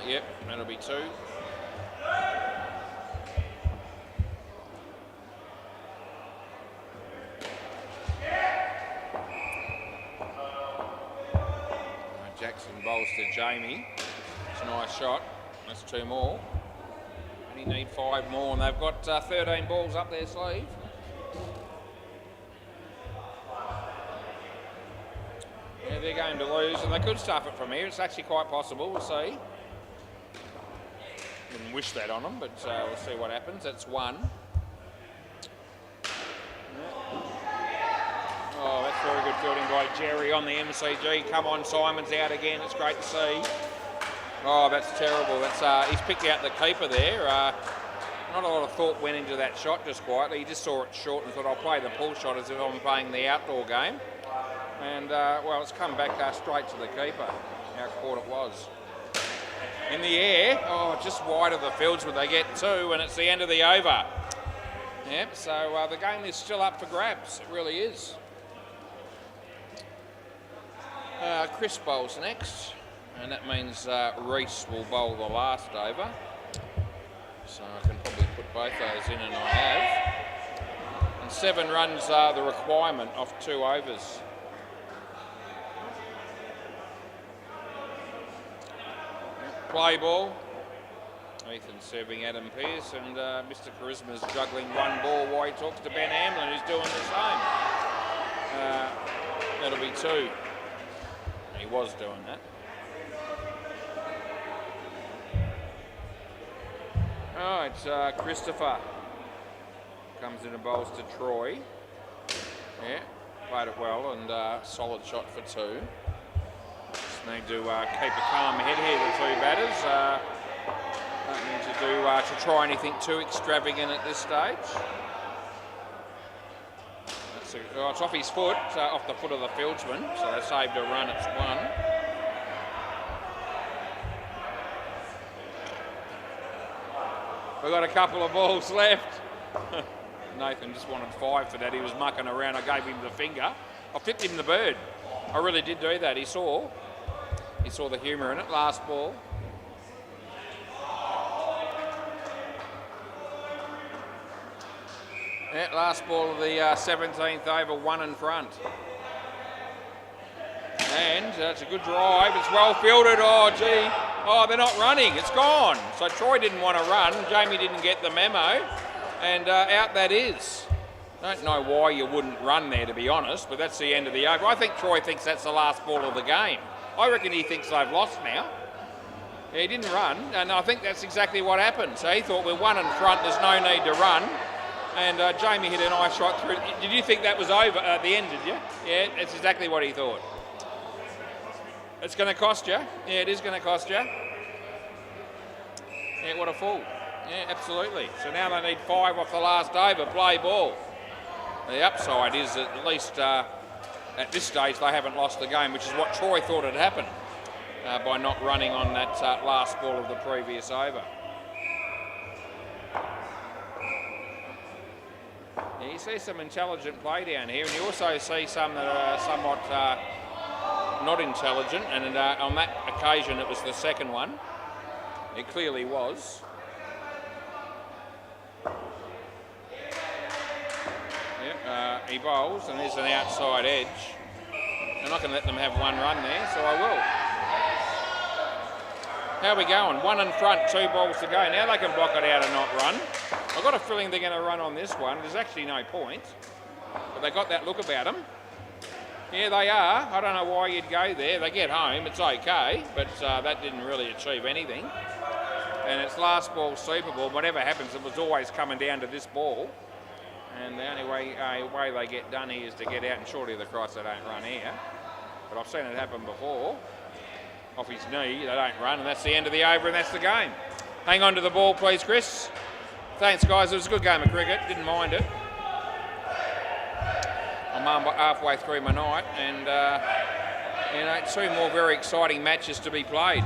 Yep, that'll be 2. Jackson bowls to Jamie. It's a nice shot. That's 2 more. And he need 5 more, and they've got 13 balls up their sleeve. Yeah, they're going to lose, and they could stuff it from here. It's actually quite possible. We'll see. Wouldn't wish that on them, but we'll see what happens. That's 1. Oh, that's very good fielding by Jerry on the MCG. Come on, Simon's out again. It's great to see. Oh, that's terrible. That's he's picked out the keeper there. Not a lot of thought went into that shot just quietly. He just saw it short and thought, I'll play the pull shot as if I'm playing the outdoor game. And, well, it's come back straight to the keeper. How caught it was. In the air, oh, just wide of the fields where they get 2, and it's the end of the over. Yep, so the game is still up for grabs. It really is. Chris bowls next, and that means Reese will bowl the last over. So I can probably put both those in, and I have. And 7 runs are the requirement off 2 overs. Play ball. Ethan serving Adam Pearce, and Mr. Charisma's juggling 1 ball while he talks to Ben Hamlin, who's doing the same. That'll be 2. He was doing that. Oh, it's Christopher. Comes in and bowls to Troy. Yeah, played it well, and solid shot for 2. Just need to keep a calm head here, the 2 batters. Don't need to try anything too extravagant at this stage. It's off his foot, off the foot of the fieldsman, so they saved a run. It's 1. We've got a couple of balls left. Nathan just wanted 5 for that. He was mucking around. I gave him the finger. I flipped him the bird. I really did do that. He saw the humour in it. Last ball. Yeah, last ball of the 17th over, 1 in front. And it's a good drive. It's well fielded. Oh, gee. Oh, they're not running. It's gone. So Troy didn't want to run. Jamie didn't get the memo. And out that is. Don't know why you wouldn't run there, to be honest, but that's the end of the over. I think Troy thinks that's the last ball of the game. I reckon he thinks they've lost now. Yeah, he didn't run, and I think that's exactly what happened. So he thought, we're 1 in front, there's no need to run. And Jamie hit a nice shot through. Did you think that was over at the end, did you? Yeah, that's exactly what he thought. It's going to cost you. Yeah, it is going to cost you. Yeah, what a fool. Yeah, absolutely. So now they need 5 off the last over, play ball. The upside is that at least at this stage they haven't lost the game, which is what Troy thought had happened by not running on that last ball of the previous over. Yeah, you see some intelligent play down here, and you also see some that are somewhat not intelligent, and on that occasion it was the second one. It clearly was. Yep, he bowls, and there's an outside edge. I'm not going to let them have 1 run there, so I will. How are we going? 1 in front, 2 balls to go. Now they can block it out and not run. I've got a feeling they're going to run on this one. There's actually no point, but they got that look about them. Yeah, they are. I don't know why you'd go there. They get home, it's okay, but that didn't really achieve anything. And it's last ball, Super Ball. Whatever happens, it was always coming down to this ball. And the only way they get done here is to get out, and shortly of the cross they don't run here. But I've seen it happen before. Off his knee, they don't run, and that's the end of the over, and that's the game. Hang on to the ball, please, Chris. Thanks, guys. It was a good game of cricket. Didn't mind it. I'm halfway through my night, and two more very exciting matches to be played.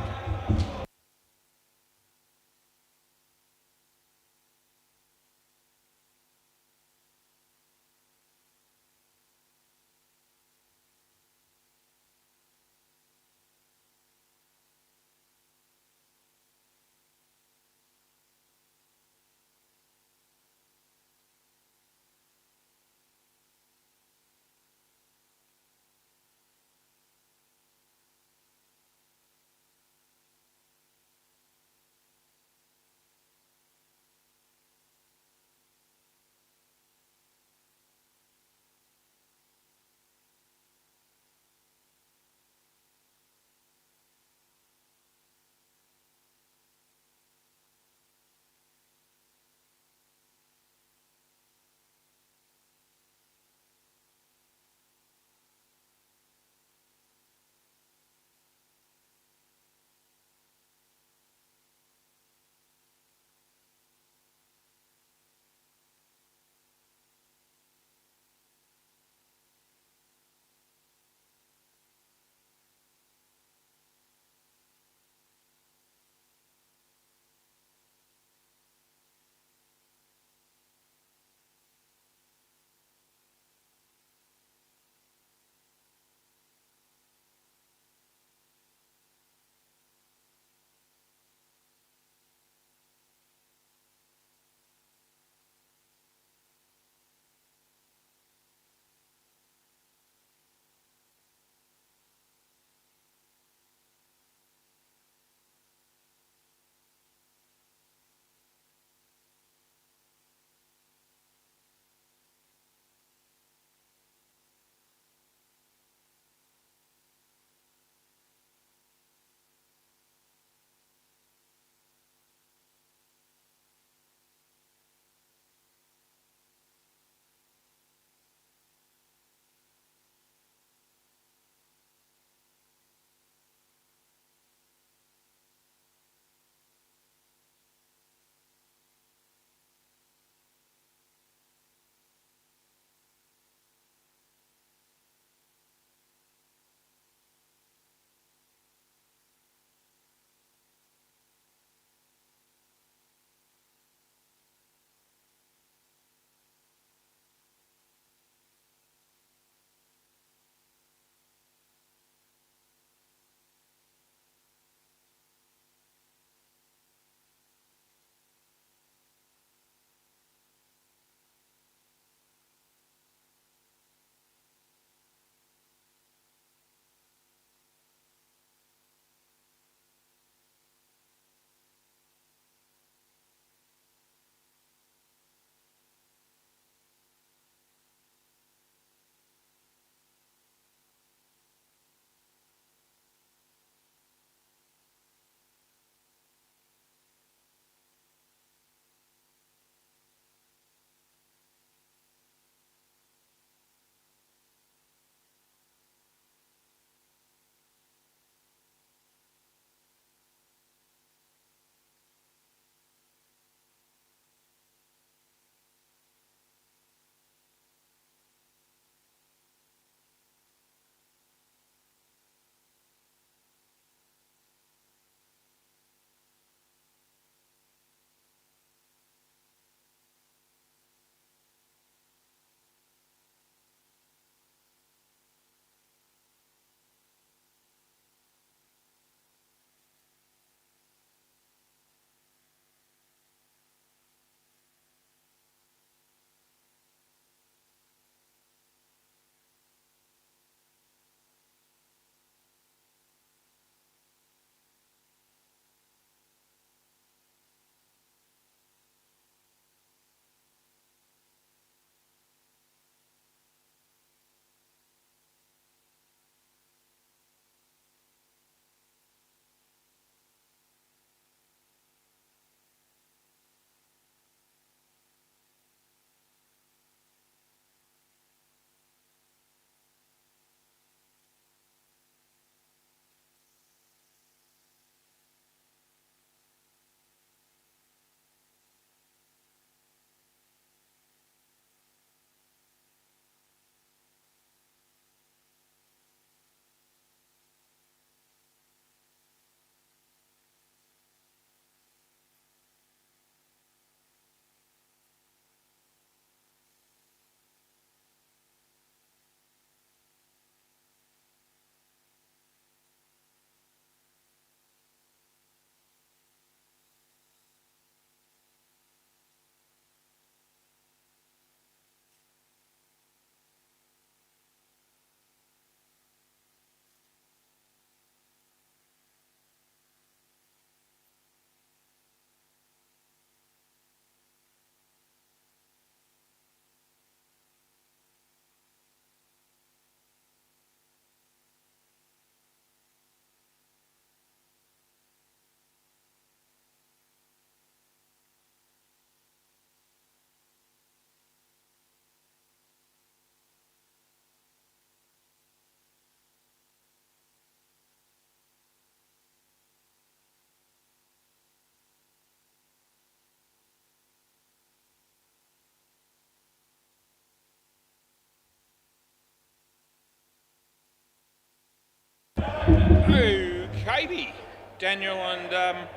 Katie, Daniel and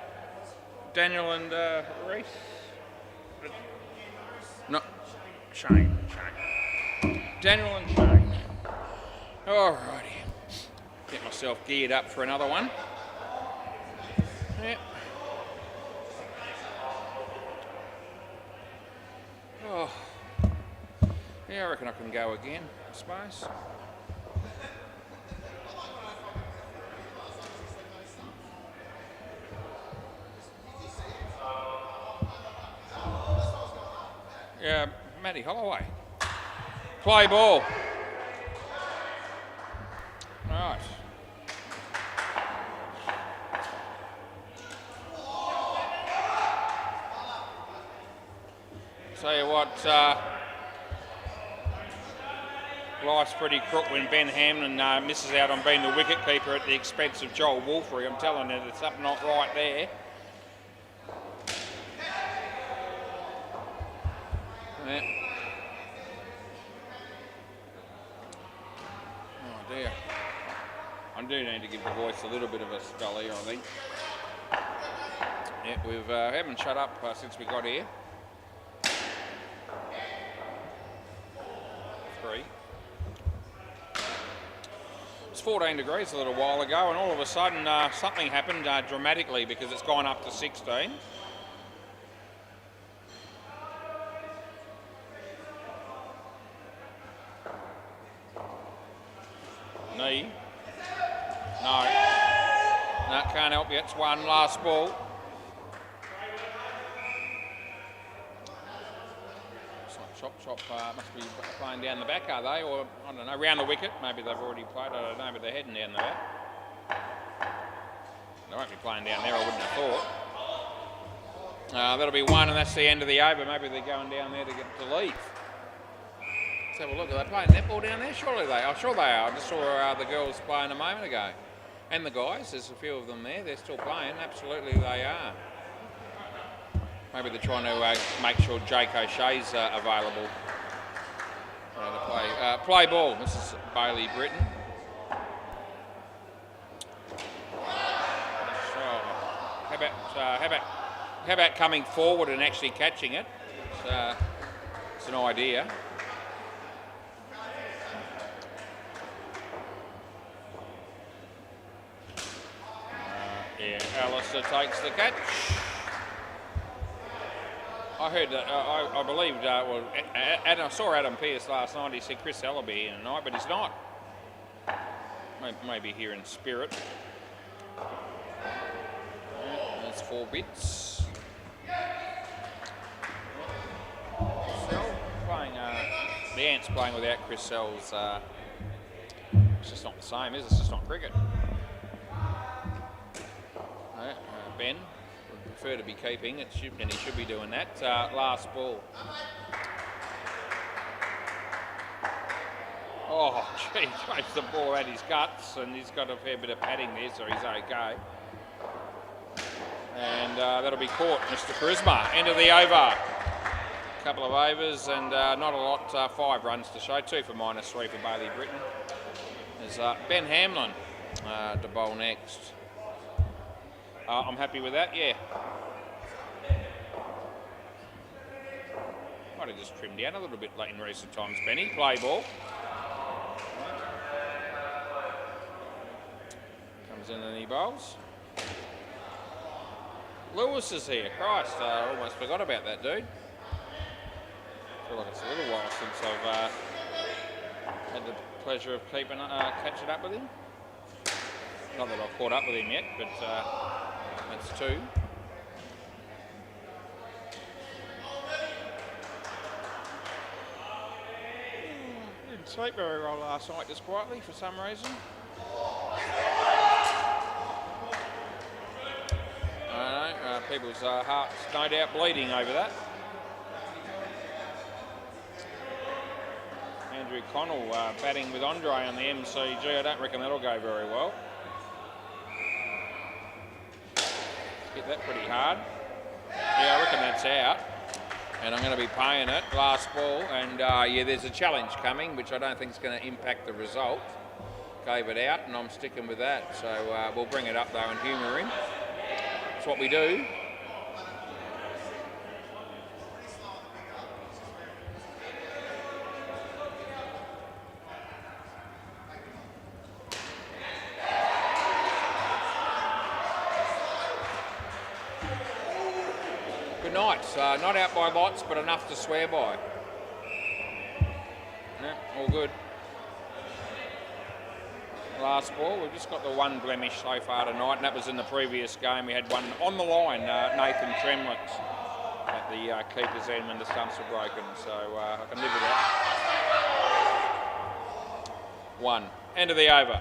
Reese. No, Shane. Daniel and Shane. Alrighty. Get myself geared up for another one. Yep. Oh. Yeah, I reckon I can go again, I suppose. Yeah, Matty Holloway. Play ball. Right. Tell you what, life's pretty crook when Ben Hamlin misses out on being the wicketkeeper at the expense of Joel Wolfery. I'm telling you, there's something not right there. Yeah. Oh dear. I do need to give the voice a little bit of a spell here, I think. Yeah, we haven't shut up since we got here. 3. It's 14 degrees a little while ago, and all of a sudden something happened dramatically because it's gone up to 16. Knee. No. No, can't help you. It's one. Last ball. Chop must be playing down the back, are they? Or, I don't know, round the wicket. Maybe they've already played. I don't know, but they're heading down the back. They won't be playing down there, I wouldn't have thought. That'll be 1, and that's the end of the over. Maybe they're going down there to get to leave. Let's have a look. Are they playing netball down there? Surely they are. Sure they are. I just saw the girls playing a moment ago. And the guys, there's a few of them there. They're still playing. Absolutely they are. Maybe they're trying to make sure Jake O'Shea's available to play. Play ball. This is Bailey Britton. So, how about coming forward and actually catching it? It's an idea. Yeah, Alistair takes the catch. I heard that, I believed, I saw Adam Pearce last night. He said Chris Heller will be here tonight, but he's not. Maybe here in spirit. That's 4 bits. Sell playing, the Ants playing without Chris Sells. It's just not the same, is it? It's just not cricket. Ben would prefer to be keeping it, and he should be doing that. Last ball. Oh, gee, chased the ball at his guts, and he's got a fair bit of padding there, so he's okay. And that'll be caught, Mr. Charisma. End of the over. A couple of overs, and not a lot. 5 runs to show. 2 for -3 for Bailey Britton. There's Ben Hamlin to bowl next. I'm happy with that, yeah. Might have just trimmed down a little bit late in recent times, Benny. Play ball. Comes in and he bowls. Lewis is here. Christ, I almost forgot about that dude. I feel like it's a little while since I've had the pleasure of catching up with him. Not that I've caught up with him yet, but that's 2. Didn't sleep very well last night, just quietly for some reason. I don't know, people's hearts no doubt bleeding over that. Andrew Connell batting with Andre on the MCG. I don't reckon that'll go very well. Hit that pretty hard. Yeah, I reckon that's out. And I'm going to be paying it. Last ball. And yeah, there's a challenge coming, which I don't think is going to impact the result. gave it out, and I'm sticking with that. So we'll bring it up though and humour him. That's what we do. Good night. Not out by lots, but enough to swear by. Yeah, all good. Last ball, we've just got the one blemish so far tonight, and that was in the previous game. We had one on the line, Nathan Tremlett, at the keeper's end when the stumps were broken, so I can live with that. One. End of the over.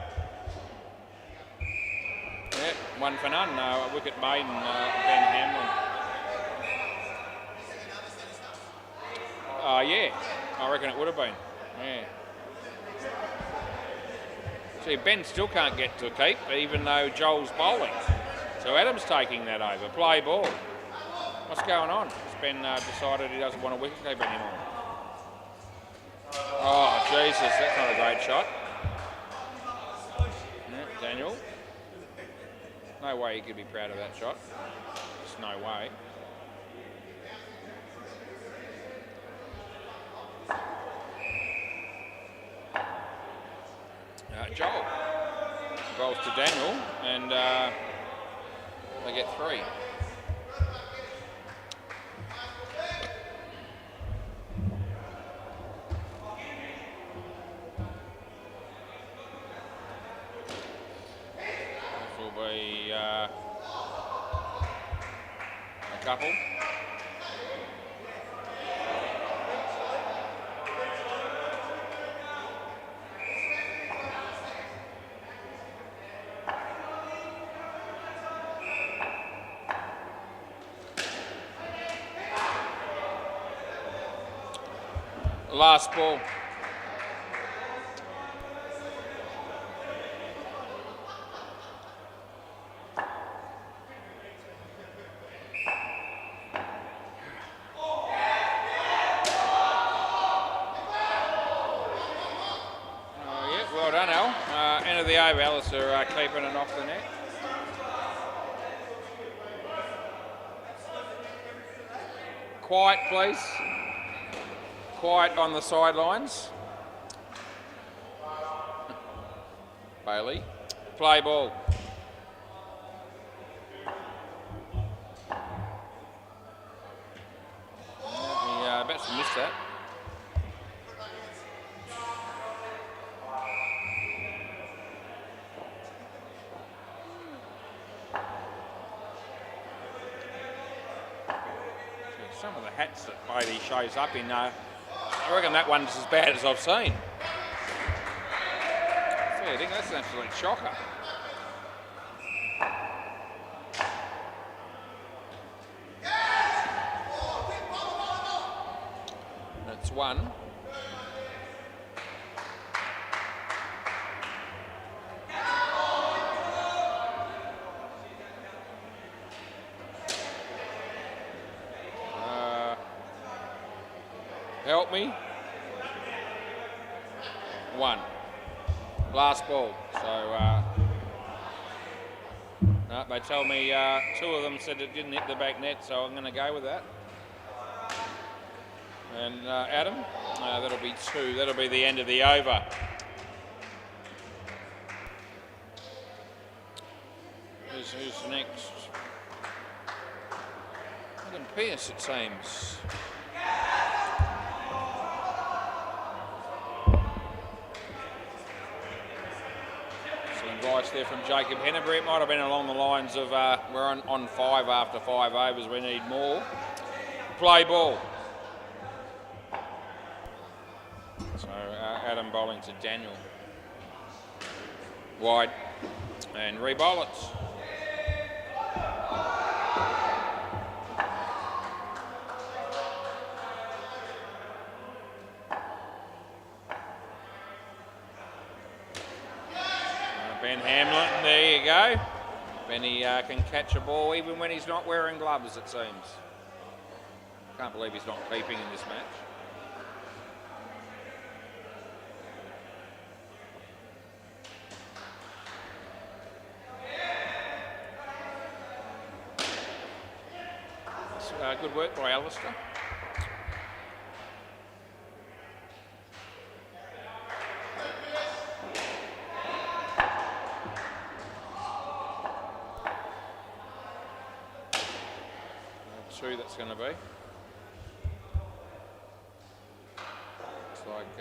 Yeah, one for none. A wicket maiden, Ben Hamlin. Yeah, I reckon it would have been. Yeah. See, Ben still can't get to a keep, even though Joel's bowling. So Adam's taking that over. Play ball. What's going on? Has Ben decided he doesn't want a wicket keep anymore? Oh, Jesus, that's not a great shot. Yeah, Daniel. No way he could be proud of that shot. Just no way. Joel bowls to Daniel, and they get 3. This will be a couple. Last ball. Yeah, well done, Al. End of the over, Alistair keeping it off the net. Quiet, please. Quiet on the sidelines. Bailey. Play ball. The batsman missed that. Some of the hats that Bailey shows up in, I reckon that one's as bad as I've seen. I think that's an absolute shocker. That's one. Help me. One. Last ball. So, no, they tell me 2 of them said it didn't hit the back net, so I'm going to go with that. And Adam, that'll be 2. That'll be the end of the over. Who's next? Adam Pearce, it seems. Advice there from Jacob Hennebury. It might have been along the lines of we're on 5 after 5 overs, we need more. Play ball. So Adam bowling to Daniel. Wide and re-bowl it. Ben Hamlin, there you go. Benny can catch a ball even when he's not wearing gloves, it seems. Can't believe he's not keeping in this match. good work by Alistair. Two that's going to be. Looks like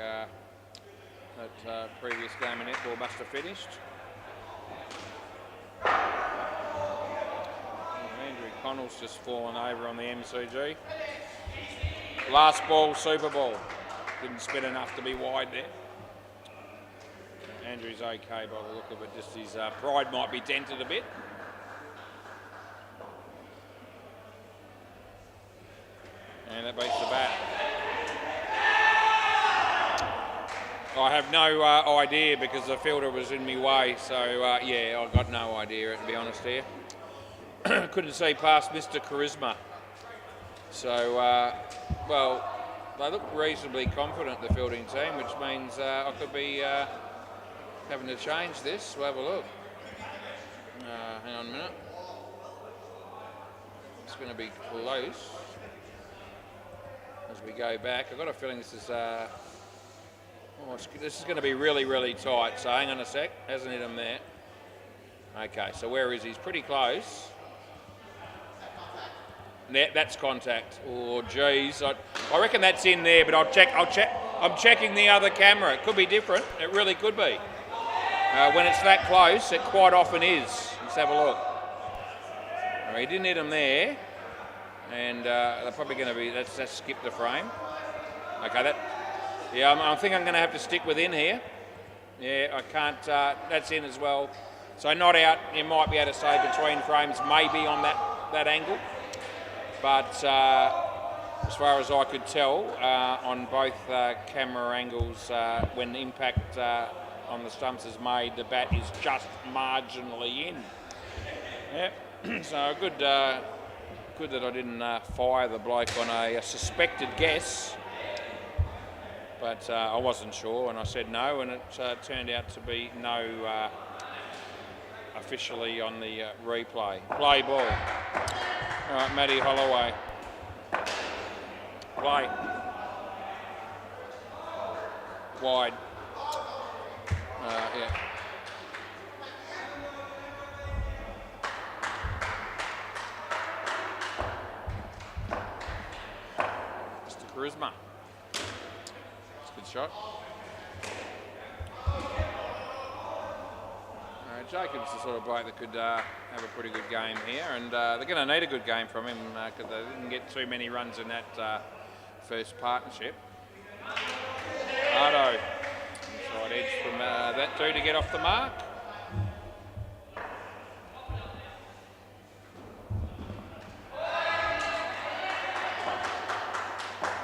that previous game of netball must have finished. Andrew Connell's just fallen over on the MCG. Last ball, Super Bowl. Didn't spin enough to be wide there. Andrew's okay by the look of it, just his pride might be dented a bit. And that beats the bat. I have no idea because the fielder was in my way, so yeah, I've got no idea, to be honest here. Couldn't see past Mr. Charisma. So, well, they look reasonably confident, the fielding team, which means I could be having to change this. We'll have a look. Hang on a minute. It's going to be close as we go back. I've got a feeling this is this is going to be really, really tight. So hang on a sec. Hasn't hit him there. Okay, so where is he? He's pretty close. That's contact. Oh, geez. I reckon that's in there, but I'll check. I'm checking the other camera. It could be different. It really could be. When it's that close, it quite often is. Let's have a look. He didn't hit him there. And they're probably going to be, that's skipped the frame. Okay, I think I'm going to have to stick within here. Yeah, I can't, that's in as well. So not out, you might be able to say between frames, maybe on that angle. But as far as I could tell, on both camera angles, when impact on the stumps is made, the bat is just marginally in. Yeah, so good that I didn't fire the bloke on a suspected guess, but I wasn't sure, and I said no, and it turned out to be no officially on the replay. Play ball. All right, Matty Holloway. Play. Wide. Yeah. Charisma. It's a good shot. Jacob's the sort of bloke that could have a pretty good game here, and they're going to need a good game from him because they didn't get too many runs in that first partnership. Ardo, inside edge from that dude to get off the mark.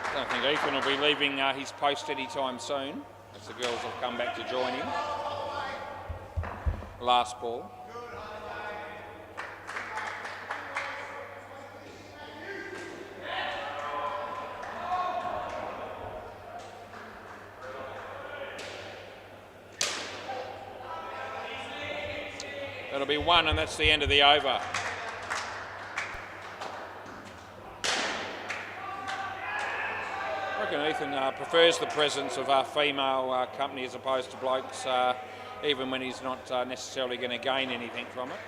I don't think Ethan will be leaving his post anytime soon, as the girls have come back to join him. Last ball. That'll be one, and that's the end of the over. I reckon Ethan prefers the presence of our female company as opposed to blokes, even when he's not necessarily going to gain anything from it.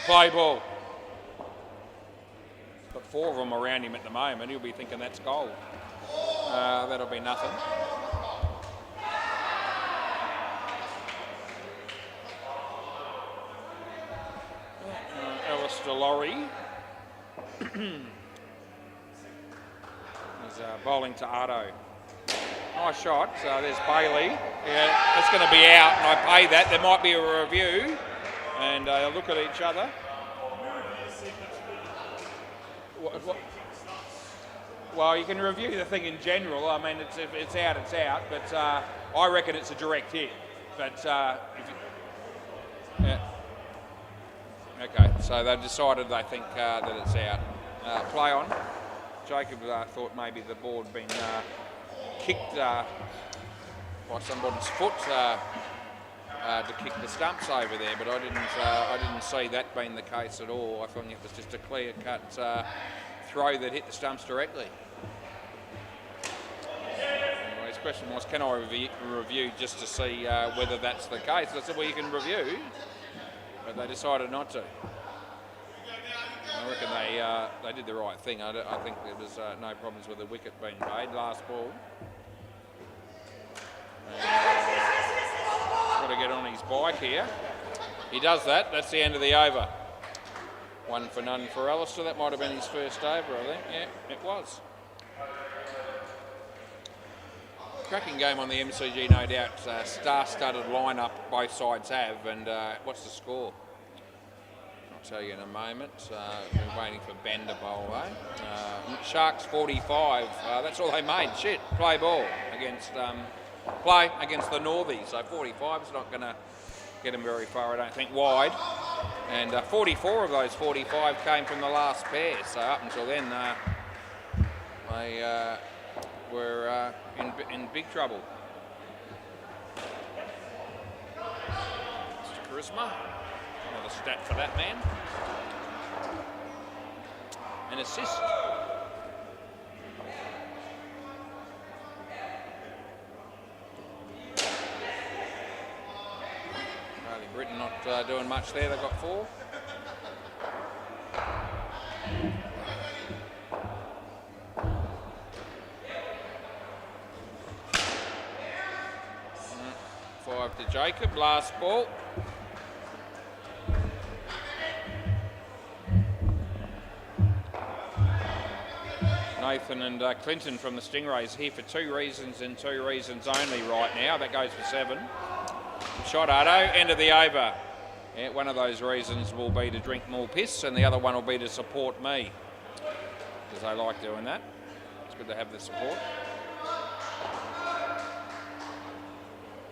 Play ball. Got four of them around him at the moment. He'll be thinking that's gold. That'll be nothing. Alistair Laurie. He's bowling to Ardo. Nice shot. So there's Bailey. Yeah, that's going to be out, and I pay that. There might be a review, and they'll look at each other. What? Well, you can review the thing in general. I mean, if it's out, it's out. But I reckon it's a direct hit. But yeah. Okay, so they've decided they think that it's out. Play on. Jacob thought maybe the ball had been kicked by somebody's foot to kick the stumps over there, but I didn't see that being the case at all. I thought it was just a clear-cut throw that hit the stumps directly. Anyway, his question was, can I review just to see whether that's the case? I said, well, you can review, but they decided not to. I reckon they did the right thing. I think there was no problems with the wicket being paid. Last ball. Got to get on his bike here. He does that. That's the end of the over. 1 for none for Alistair. That might have been his first over, I think. Yeah, it was. Cracking game on the MCG, no doubt. Star-studded lineup both sides have. And what's the score? I'll tell you in a moment. We're waiting for Ben to bowl, eh? Sharks 45. That's all they made. Shit. Play ball against the Northies. So 45 is not going to get them very far, I don't think, wide. And 44 of those 45 came from the last pair. So up until then, they were in big trouble. Mr. Charisma. Another stat for that man. An assist. Britain not doing much there. They've got 4. Five to Jacob. Last ball. Nathan and Clinton from the Stingrays here for 2 reasons and 2 reasons only right now. That goes for 7. Shot Ardo, end of the over. Yeah, one of those reasons will be to drink more piss and the other one will be to support me. Because they like doing that. It's good to have the support.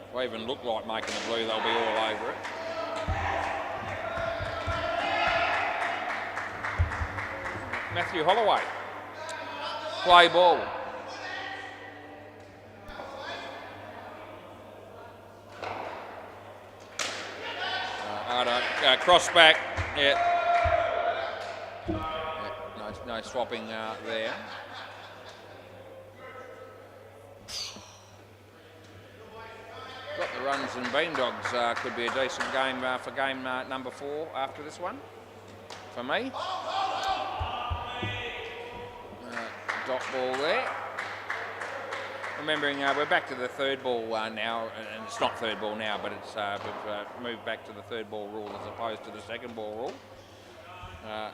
If I even look like making the blue, they'll be all over it. Matthew Holloway. Play ball. Cross back, yeah. No swapping there. Got the runs and Beandogs. Could be a decent game for game number 4 after this one, for me. Dot ball there. Remembering we're back to the third ball now, and it's not third ball now, but it's we've moved back to the third ball rule as opposed to the second ball rule.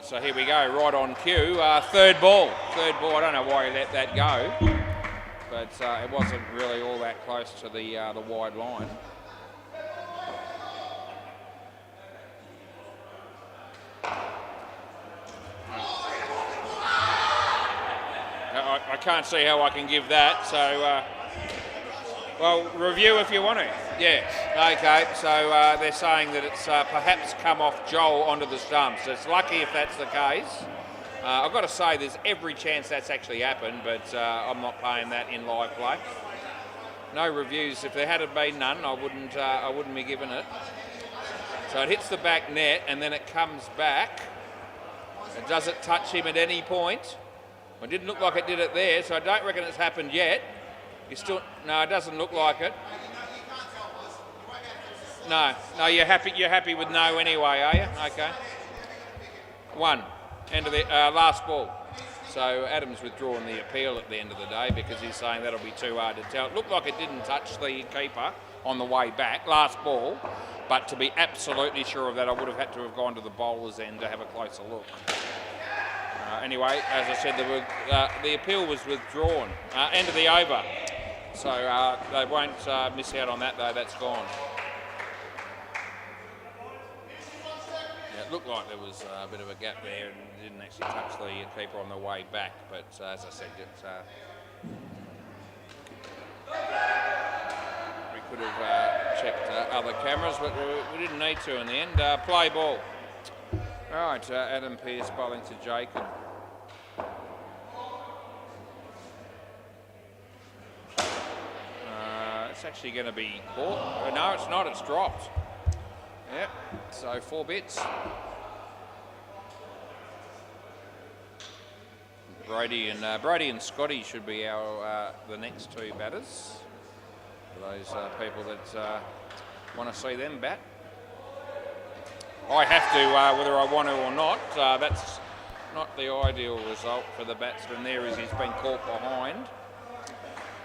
So here we go, right on cue. Third ball. I don't know why he let that go, but it wasn't really all that close to the wide line. I can't see how I can give that, so, well, review if you want to. Yeah, okay, so they're saying that it's perhaps come off Joel onto the stumps. It's lucky if that's the case. I've got to say there's every chance that's actually happened, but I'm not playing that in live play. No reviews. If there had been none, I wouldn't be giving it. So it hits the back net and then it comes back. And does it touch him at any point? It didn't look like it did it there, so I don't reckon it's happened yet. No, it doesn't look like it. No, you're happy with no anyway, are you? Okay. 1, end of the last ball. So Adam's withdrawn the appeal at the end of the day because he's saying that'll be too hard to tell. It looked like it didn't touch the keeper on the way back, last ball, but to be absolutely sure of that, I would have had to have gone to the bowler's end to have a closer look. Anyway, as I said, the appeal was withdrawn. End of the over. So they won't miss out on that, though. That's gone. Yeah, it looked like there was a bit of a gap there and didn't actually touch the keeper on the way back. But as I said, we could have checked other cameras, but we didn't need to in the end. Play ball. All right, Adam Pearce bowling to Jacob. It's actually going to be caught. Oh, no, it's not. It's dropped. Yep. So 4 bits. Brody and Scotty should be our the next 2 batters. For those people that want to see them bat. I have to, whether I want to or not. That's not the ideal result for the batsman there, as he's been caught behind.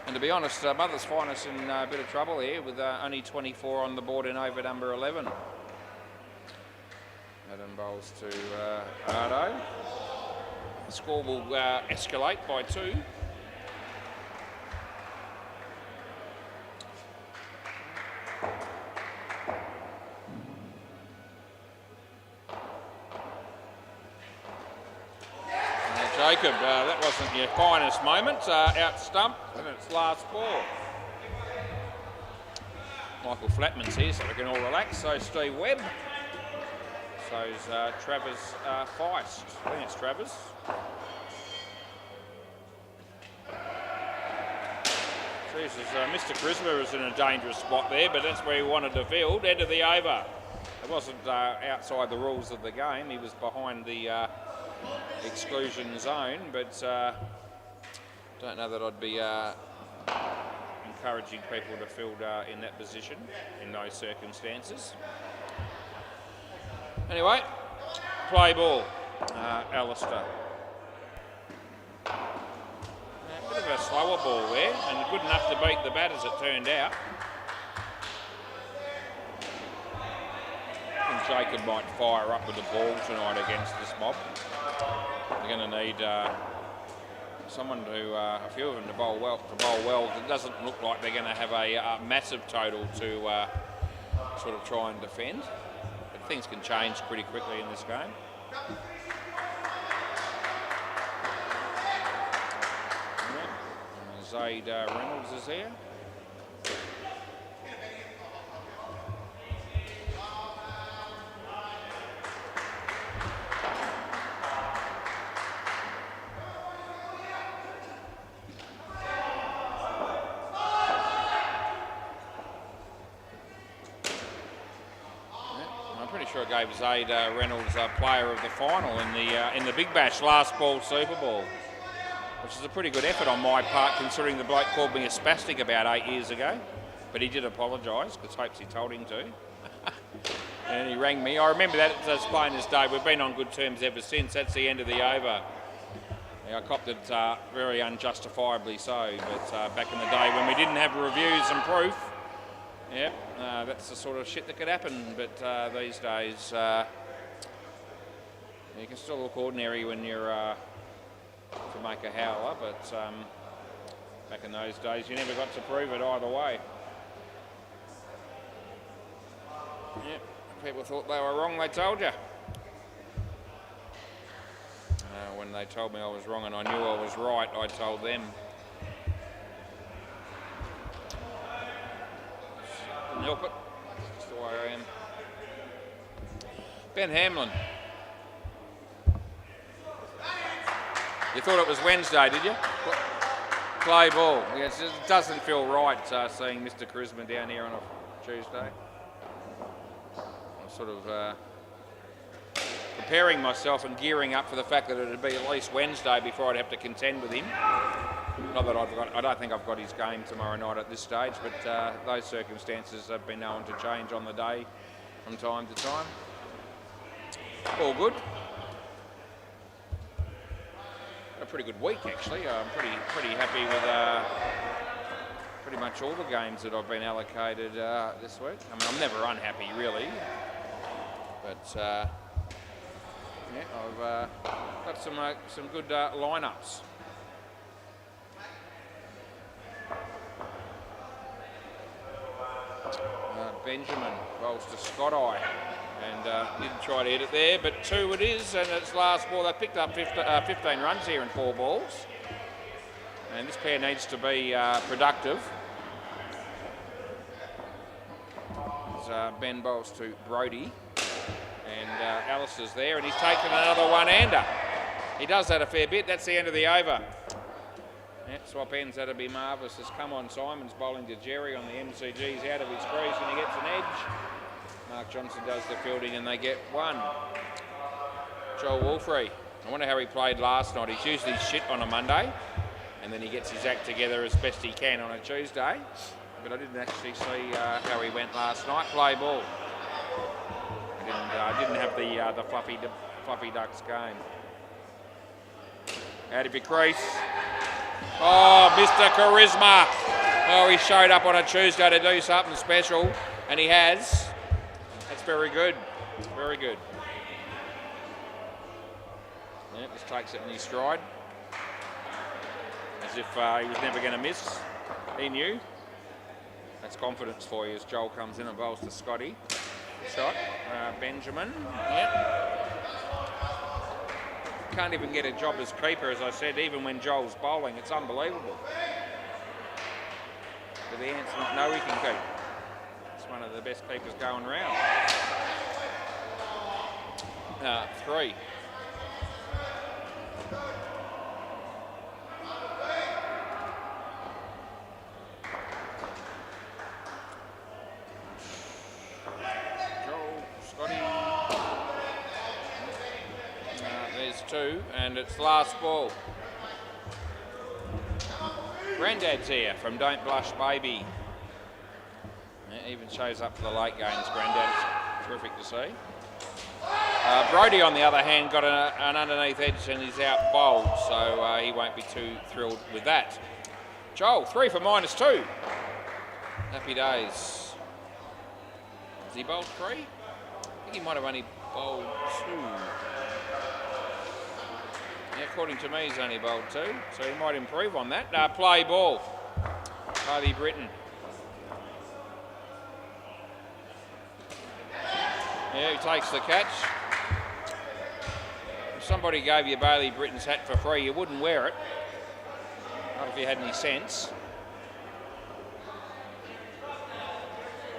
And to be honest, Mother's Finest in a bit of trouble here with only 24 on the board in over number 11. Adam bowls to Ardo. The score will escalate by 2. Jacob, that wasn't your finest moment. Out stump, and it's last ball. Michael Flatman's here, so we can all relax. So Steve Webb. So's Travers Feist. I think it's Travers. Jesus, Mr. Charisma is in a dangerous spot there, but that's where he wanted to field. End of the over. It wasn't outside the rules of the game. He was behind the exclusion zone, but don't know that I'd be encouraging people to field in that position in those circumstances. Anyway, play ball, Alistair. A bit of a slower ball there, and good enough to beat the bat as it turned out. And Jacob might fire up with the ball tonight against this mob. They're going to need someone to, a few of them to bowl well. It doesn't look like they're going to have a massive total to sort of try and defend. But things can change pretty quickly in this game. Yeah. Zaid Reynolds is here. I gave Zaid Reynolds player of the final in the Big Bash last ball Super Bowl, which is a pretty good effort on my part considering the bloke called me a spastic about 8 years ago, but he did apologise because hopes he told him to. And he rang me. I remember that as plain as day. We've been on good terms ever since. That's the end of the over. I copped it very unjustifiably so, but back in the day when we didn't have reviews and proof, yeah, that's the sort of shit that could happen, but these days you can still look ordinary when you're to make a howler, but back in those days you never got to prove it either way. Yeah, people thought they were wrong, they told you. When they told me I was wrong and I knew I was right, I told them. Couldn't help it. That's the way I am. Ben Hamlin. You thought it was Wednesday, did you? Play ball. Yes, it doesn't feel right seeing Mr. Charisma down here on a Tuesday. I'm sort of preparing myself and gearing up for the fact that it would be at least Wednesday before I'd have to contend with him. Not that I don't think I've got his game tomorrow night at this stage, but those circumstances have been known to change on the day from time to time. All good. A pretty good week actually. I'm pretty happy with pretty much all the games that I've been allocated this week. I mean, I'm never unhappy really, but yeah, I've got some good lineups. Benjamin rolls to Scott-Eye and didn't try to hit it there, but 2 it is, and it's last ball. They picked up 15 runs here in 4 balls, and this pair needs to be productive. As Ben bowls to Brody, and Alistair's there, and he's taken another one-hander. He does that a fair bit. That's the end of the over. Yeah, swap ends, that'd be marvellous. As come on, Simon's bowling to Jerry on the MCG's out of his crease and he gets an edge. Mark Johnson does the fielding and they get one. Joel Wolfrey. I wonder how he played last night. He's usually shit on a Monday and then he gets his act together as best he can on a Tuesday. But I didn't actually see how he went last night. Play ball. Didn't have the fluffy Ducks game. Out of your crease. Oh, Mr. Charisma. Oh, he showed up on a Tuesday to do something special, and he has. That's very good. Very good. Yeah, just takes it in his stride. As if he was never going to miss. He knew. That's confidence for you as Joel comes in and bowls to Scotty. Shot. Benjamin. Yep. Can't even get a job as keeper, as I said, even when Joel's bowling. It's unbelievable. But the answer's not no, he can keep. It's one of the best keepers going around. 3. Joel, Scotty. There's 2, and it's last ball. Grandad's here from Don't Blush Baby. Yeah, even shows up for the late games, Grandad. It's terrific to see. Brodie, on the other hand, got an underneath edge and he's out bowled, so he won't be too thrilled with that. Joel, 3 for -2. Happy days. Has he bowled 3? I think he might have only bowled 2. Yeah, according to me, he's only bowled 2, so he might improve on that. Play ball. Bailey Britton. Yeah, he takes the catch. If somebody gave you Bailey Britton's hat for free, you wouldn't wear it. Not if you had any sense.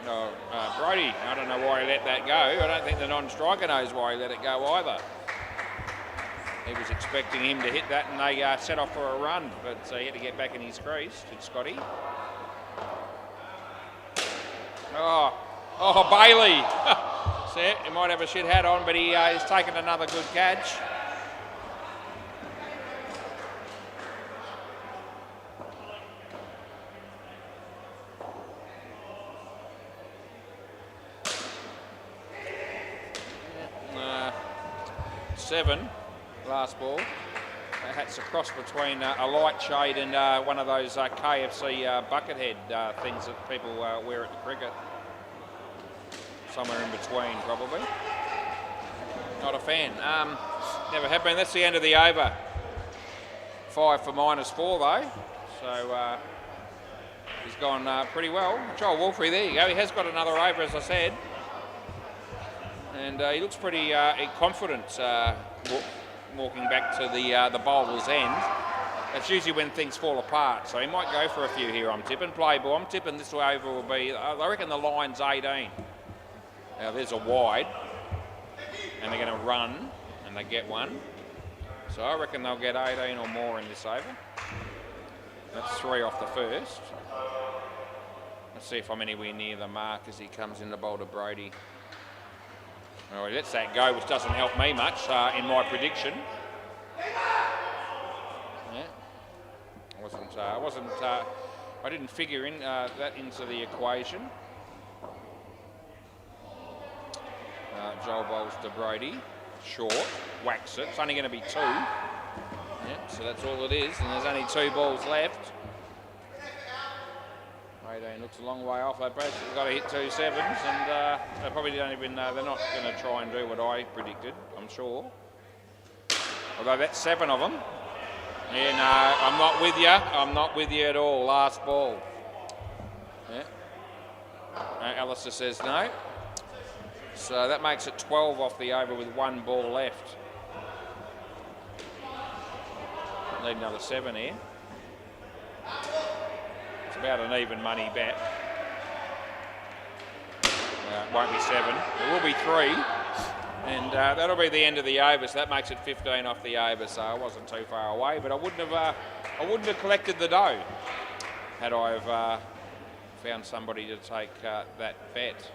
No, Brodie, I don't know why he let that go. I don't think the non-striker knows why he let it go either. He was expecting him to hit that and they set off for a run, but he had to get back in his crease, did Scotty. Oh, Bailey. See, he might have a shit hat on, but he has taken another good catch. Seven. Last ball. That's a cross between a light shade and one of those KFC bucket head things that people wear at the cricket. Somewhere in between, probably. Not a fan. Never have been. That's the end of the over. 5 for -4 though. So he's gone pretty well. Joel Wolfrey, there you go. He has got another over, as I said. And he looks pretty confident walking back to the bowler's end. That's usually when things fall apart, so he might go for a few here, I'm tipping. Play ball, I'm tipping this over will be, I reckon the line's 18. Now there's a wide, and they're going to run, and they get one. So I reckon they'll get 18 or more in this over. That's 3 off the first. Let's see if I'm anywhere near the mark as he comes in to bowl to Brodie. Well, he lets that go, which doesn't help me much in my prediction. Yeah, I didn't figure in that into the equation. Joel bowls to Brodie, short, whacks it. It's only going to be 2. Yeah, so that's all it is, and there's only 2 balls left. 18 looks a long way off. They've both got to hit 2 sevens, and they probably don't even. They're not going to try and do what I predicted, I'm sure. Although that's 7 of them. Yeah, no, I'm not with you. I'm not with you at all. Last ball. Yeah. Alistair says no. So that makes it 12 off the over with 1 ball left. Need another 7 here. It's about an even money bet. It won't be 7. It will be 3. And that'll be the end of the over, so that makes it 15 off the over, so I wasn't too far away, but I wouldn't have collected the dough had I have found somebody to take that bet.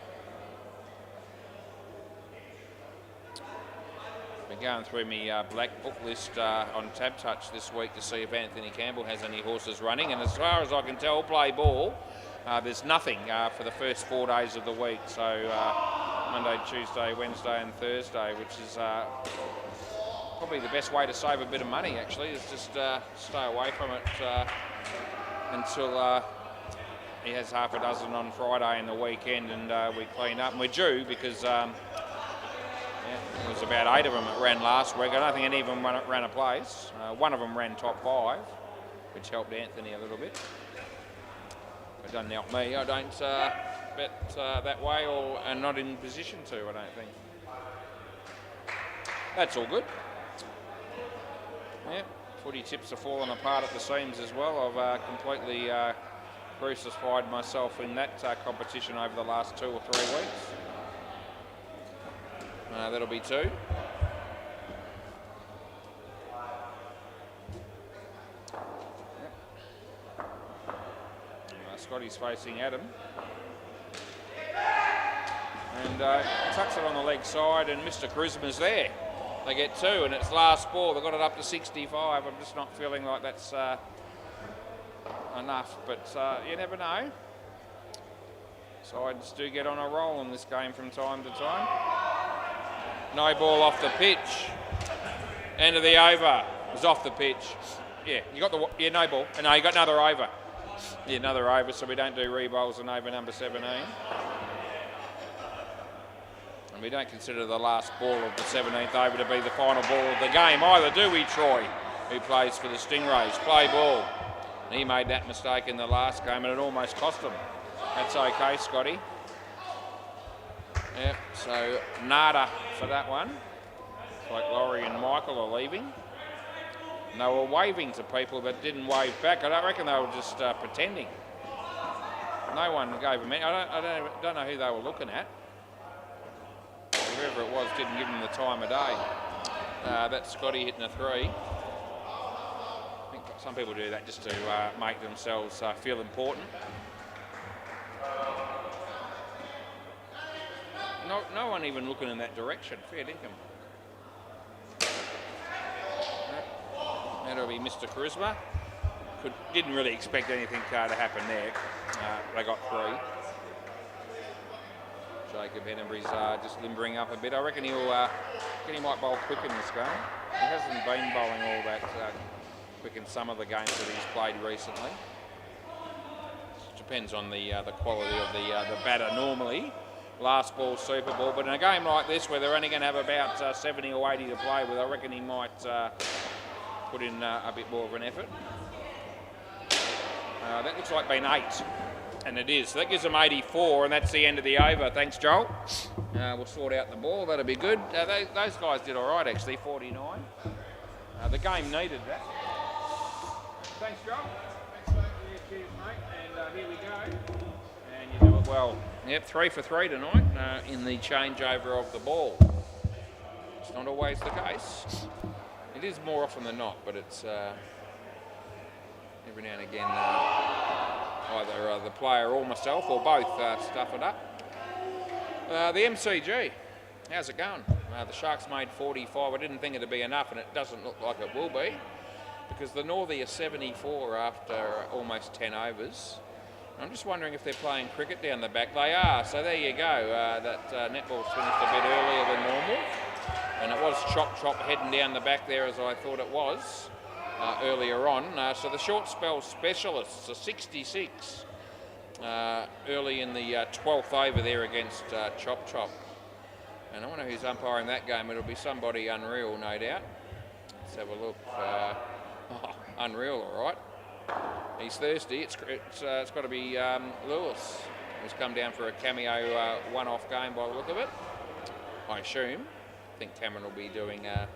Been going through my black book list on Tab Touch this week to see if Anthony Campbell has any horses running, and as far as I can tell, play ball. There's nothing for the first 4 days of the week, so Monday, Tuesday, Wednesday and Thursday, which is probably the best way to save a bit of money, actually, is just stay away from it until he has half a dozen on Friday and the weekend, and we clean up. And we're due because there was about 8 of them that ran last week. I don't think any of them ran a place. One of them ran top 5, which helped Anthony a little bit. It doesn't help me. I don't bet that way, and not in position to, I don't think. That's all good. Yeah, footy tips are falling apart at the seams as well. I've completely crucified myself in that competition over the last 2 or 3 weeks. That'll be 2. Scotty's facing Adam. And tucks it on the leg side, and Mr. Charisma's there. They get 2, and it's last ball. They've got it up to 65. I'm just not feeling like that's enough, but you never know. Sides do get on a roll in this game from time to time. No ball off the pitch. End of the over. It was off the pitch. Yeah, you got the no ball. No, you got another over. Yeah, another over, so we don't do re-bowls on over number 17. And we don't consider the last ball of the 17th over to be the final ball of the game either, do we, Troy, who plays for the Stingrays? Play ball. And he made that mistake in the last game and it almost cost him. That's okay, Scotty. Yeah, so nada for that one. It's like Laurie and Michael are leaving. And they were waving to people that didn't wave back. I don't reckon they were just pretending. No one gave them any. I don't know who they were looking at. Whoever it was didn't give them the time of day. That's Scotty hitting a 3. I think some people do that just to make themselves feel important. No one even looking in that direction. Fair dinkum. That'll be Mr. Charisma. Didn't really expect anything to happen there. They got 3. Jacob Hennebury's just limbering up a bit. I reckon he might bowl quick in this game. He hasn't been bowling all that quick in some of the games that he's played recently. Depends on the quality of the batter normally. Last ball, super ball. But in a game like this where they're only going to have about 70 or 80 to play with, I reckon he might put in a bit more of an effort. That looks like being 8, and it is. So that gives them 84, and that's the end of the over. Thanks, Joel. We'll sort out the ball. That'll be good. Those guys did all right, actually, 49. The game needed that. Thanks, Joel. Excellent. Yeah, cheers, mate. And here we go. And you do it well. Yep, 3 for 3 tonight in the changeover of the ball. It's not always the case. It is more often than not, but it's every now and again either the player or myself or both stuff it up. The MCG, how's it going? The Sharks made 45. I didn't think it'd be enough, and it doesn't look like it will be, because the Northie are 74 after almost 10 overs. I'm just wondering if they're playing cricket down the back. They are, so there you go. That netball's finished a bit earlier than normal. And it was chop heading down the back there as I thought it was earlier on. So the short spell specialists are 66 early in the 12th over there against Chop. And I wonder who's umpiring that game. It'll be somebody unreal, no doubt. Let's have a look. Unreal, all right. He's thirsty. It's got to be Lewis, who's come down for a cameo one-off game by the look of it, I assume. I think Cameron will be doing a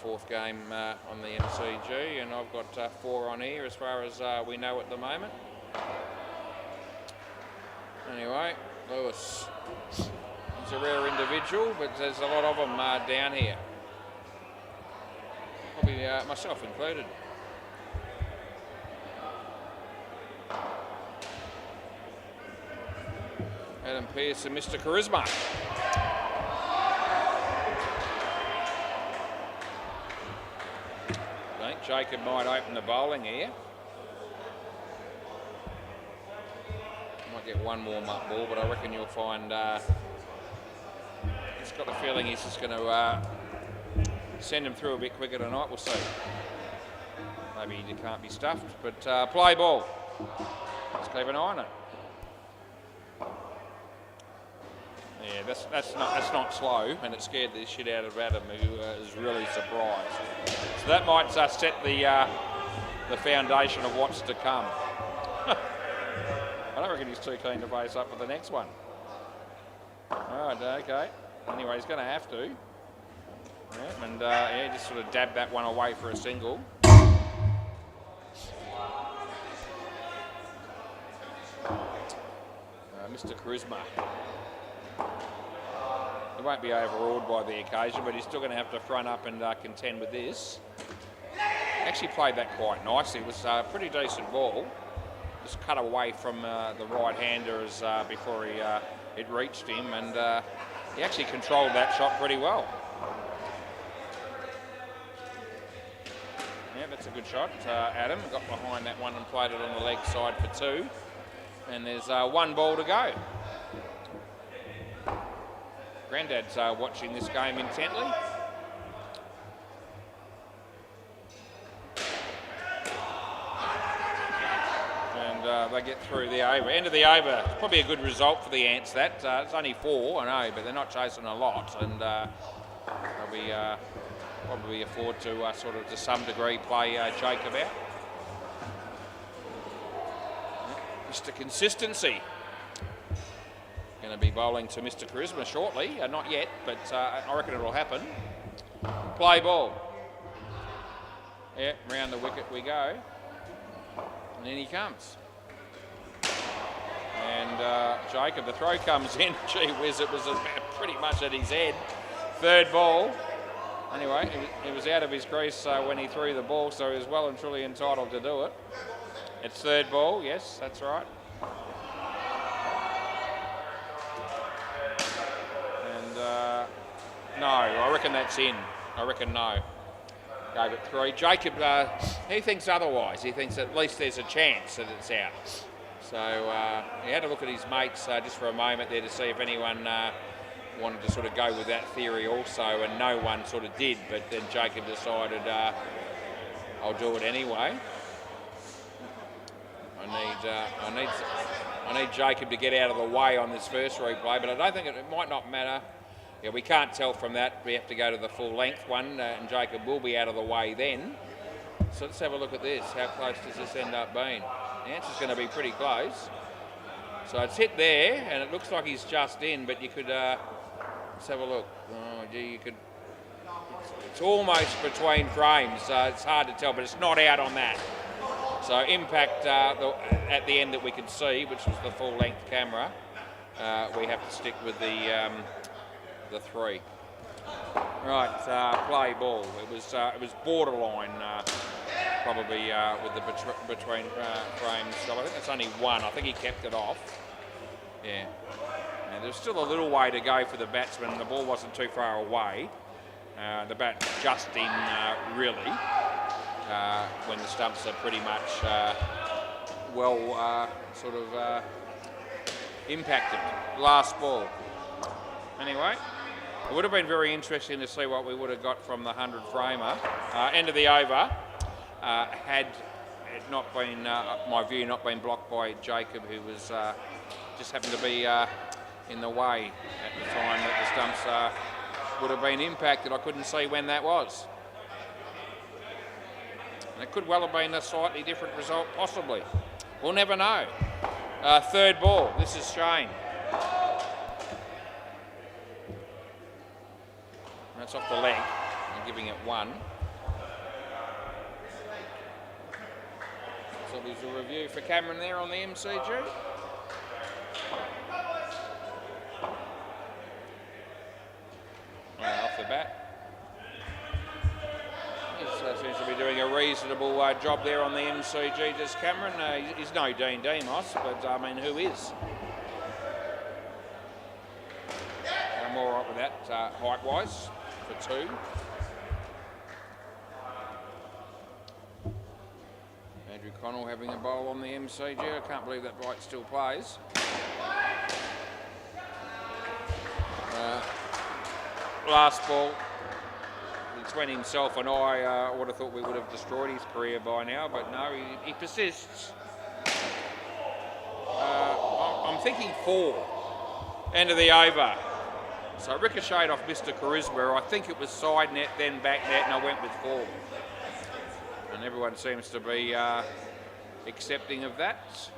4th game on the MCG, and I've got 4 on here as far as we know at the moment. Anyway, Lewis, he's He's a rare individual, but there's a lot of them down here. Probably myself included. Adam Pearce and Mr. Charisma. I think Jacob might open the bowling here. Might get one warm-up ball, but I reckon you'll find he's got the feeling he's just going to send him through a bit quicker tonight. We'll see. Maybe he can't be stuffed, but play ball. Let's keep an eye on it. Yeah, that's not slow, and it scared the shit out of Adam, who is really surprised. So that might set the foundation of what's to come. I don't reckon he's too keen to face up for the next one. Right, okay. Anyway, he's going to have to. Yeah, and yeah, just sort of dab that one away for a single. Mr. Charisma. He won't be overawed by the occasion, but he's still going to have to front up and contend with this. Actually played that quite nicely. It was a pretty decent ball. Just cut away from the right-hander as before it reached him, and he actually controlled that shot pretty well. Yeah, that's a good shot. Adam got behind that one and played it on the leg side for two. And there's one ball to go. Grandad's watching this game intently. And they get through the over. End of the over. It's probably a good result for the Ants, that. It's only 4, I know, but they're not chasing a lot. And they'll be probably afford to sort of to some degree play Jacob out. Mr. Consistency. Going to be bowling to Mr. Charisma shortly. Not yet, but I reckon it'll happen. Play ball. Yeah, round the wicket we go. And in he comes. And Jacob, the throw comes in. Gee whiz, it was pretty much at his head. Third ball. Anyway, he was out of his crease when he threw the ball, so he was well and truly entitled to do it. It's third ball, yes, that's right. And no, I reckon that's in. I reckon no. Gave it 3. Jacob, he thinks otherwise. He thinks at least there's a chance that it's out. So he had to look at his mates just for a moment there to see if anyone wanted to sort of go with that theory also, and no one sort of did. But then Jacob decided, I'll do it anyway. I need Jacob to get out of the way on this first replay, but I don't think it might not matter. Yeah, we can't tell from that. We have to go to the full length one, and Jacob will be out of the way then. So let's have a look at this. How close does this end up being? The answer's going to be pretty close. So it's hit there, and it looks like he's just in, but you could, let's have a look. Oh, gee, you could, it's almost between frames, so it's hard to tell, but it's not out on that. So impact at the end that we could see, which was the full length camera, we have to stick with the 3. Right, play ball. It was borderline, probably with the between frames. So I think it's only 1. I think he kept it off. Yeah. Now, there's still a little way to go for the batsman. The ball wasn't too far away. The bat just in, really. When the stumps are pretty much sort of impacted. Last ball. Anyway, it would have been very interesting to see what we would have got from the 100 framer. End of the over, had it not been, my view, not been blocked by Jacob, who was just happened to be in the way at the time that the stumps would have been impacted. I couldn't see when that was. It could well have been a slightly different result, possibly. We'll never know. Third ball. This is Shane. That's off the leg. I'm giving it 1. So there's a review for Cameron there on the MCG. reasonable job there on the MCG, just Cameron. He's no Dean Demos, but I mean, who is? I'm all right with that, height-wise, for 2. Andrew Connell having a bowl on the MCG. I can't believe that bite still plays. Last ball, between himself and I would have thought we would have destroyed his career by now, but no, he persists. I'm thinking 4. End of the over. So ricocheted off Mr. Charisma. I think it was side net, then back net, and I went with 4. And everyone seems to be accepting of that.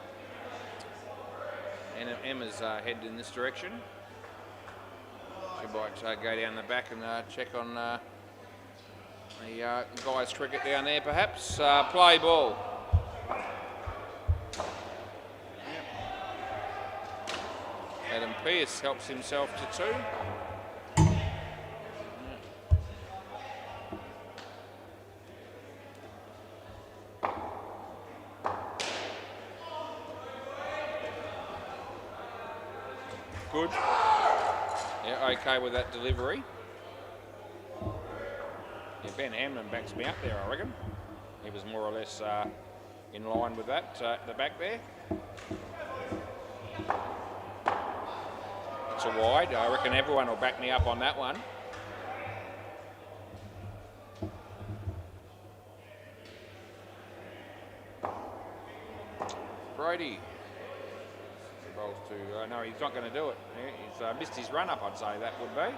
And Emma's headed in this direction. She might go down the back and check on the guys' cricket down there, perhaps. Play ball. Adam Pearce helps himself to 2. Good. Yeah, okay with that delivery. Yeah, Ben Hamlin backs me up there, I reckon. He was more or less in line with that at the back there. It's a wide. I reckon everyone will back me up on that one. Brody. Bowls to, no, he's not going to do it. He's missed his run up, I'd say that would be.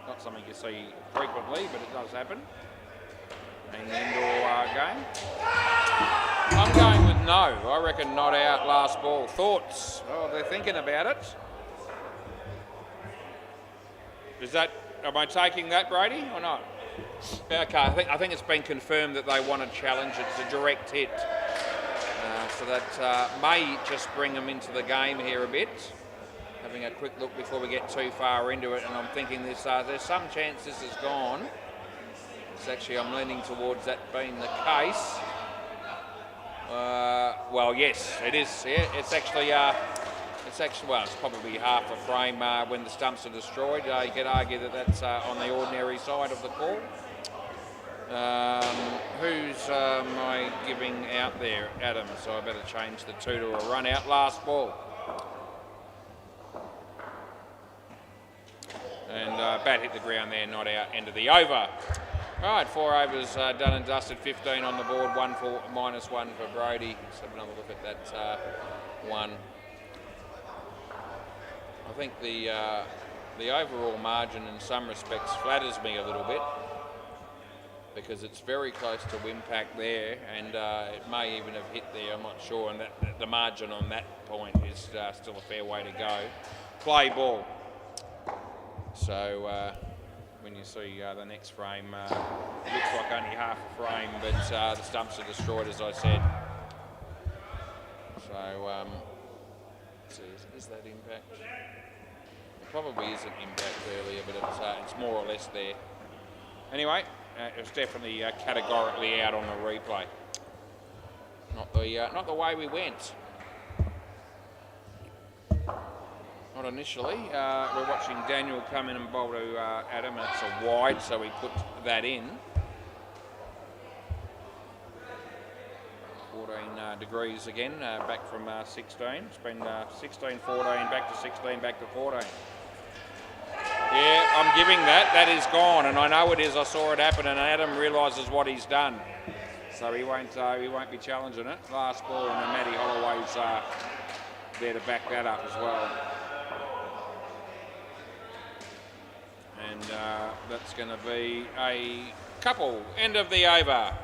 Not something you see frequently, but it does happen in the indoor game. I'm going with no. I reckon not out, last ball. Thoughts? Oh, they're thinking about it. Is that, am I taking that, Brady, or not? Okay, I think it's been confirmed that they want to challenge. It's a direct hit. So that may just bring them into the game here a bit. Having a quick look before we get too far into it, and I'm thinking there's some chance this is gone. It's actually, I'm leaning towards that being the case. Well, yes, it is. Yeah, it's actually, well, it's probably half a frame when the stumps are destroyed. You could argue that that's on the ordinary side of the call. Who's am I giving out there? Adam, so I better change the 2 to a run out. Last ball. And bat hit the ground there, not out. End of the over. All right, 4 overs done and dusted. 15 on the board. 1 for -1 for Brody. Let's have another look at that one. I think the overall margin in some respects flatters me a little bit, because it's very close to Wimpact there, and it may even have hit there, I'm not sure, and that the margin on that point is still a fair way to go. Play ball. So when you see the next frame, it looks like only half a frame, but the stumps are destroyed, as I said. So, is that impact? It probably isn't impact earlier, but it's more or less there. Anyway, it was definitely categorically out on the replay. Not the way we went. Not initially. We're watching Daniel come in and bowl to Adam. It's a wide, so we put that in. 14 degrees again, back from 16. It's been 16, 14, back to 16, back to 14. Yeah, I'm giving that. That is gone, and I know it is. I saw it happen, and Adam realises what he's done, so he won't be challenging it. Last ball, and Matty Holloway's there to back that up as well. And that's going to be a couple. End of the over.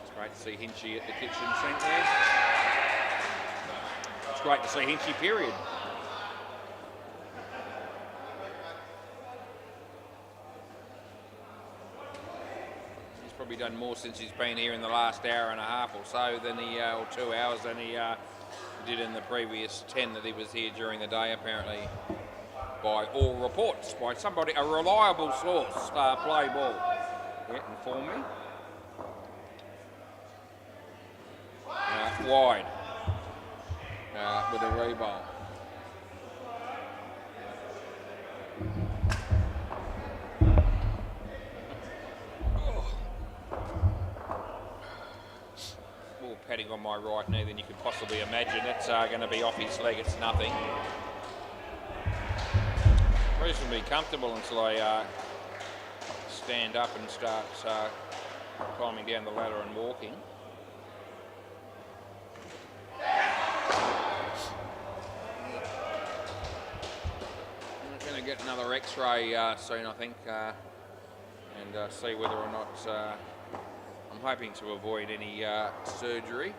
It's great to see Hinchy at the kitchen sink there. It's great to see Hinchy, period. Probably done more since he's been here in the last hour and a half or so than or 2 hours than he did in the previous 10 that he was here during the day, apparently, by all reports, by somebody, a reliable source. Play ball. Yeah, inform me. wide with a rebowl. More padding on my right knee than you could possibly imagine. It's going to be off his leg. It's nothing. Reasonably comfortable until I stand up and start climbing down the ladder and walking. I'm going to get another X-ray soon, I think, and see whether or not I'm hoping to avoid any surgery,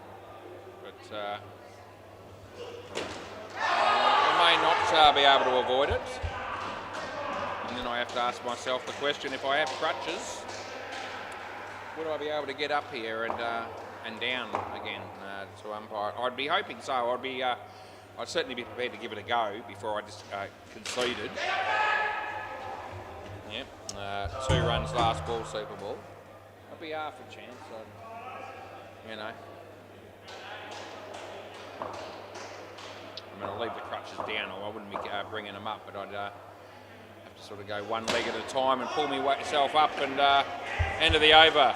but I may not be able to avoid it. And then I have to ask myself the question: if I have crutches, would I be able to get up here and down again to umpire? I'd be hoping so. I'd certainly be prepared to give it a go before I just conceded. Yep, 2 runs last ball, Super Ball. I'd be half a chance, you know. I'm going to leave the crutches down, or I wouldn't be bringing them up, but I'd have to sort of go one leg at a time and pull myself up and end of the over.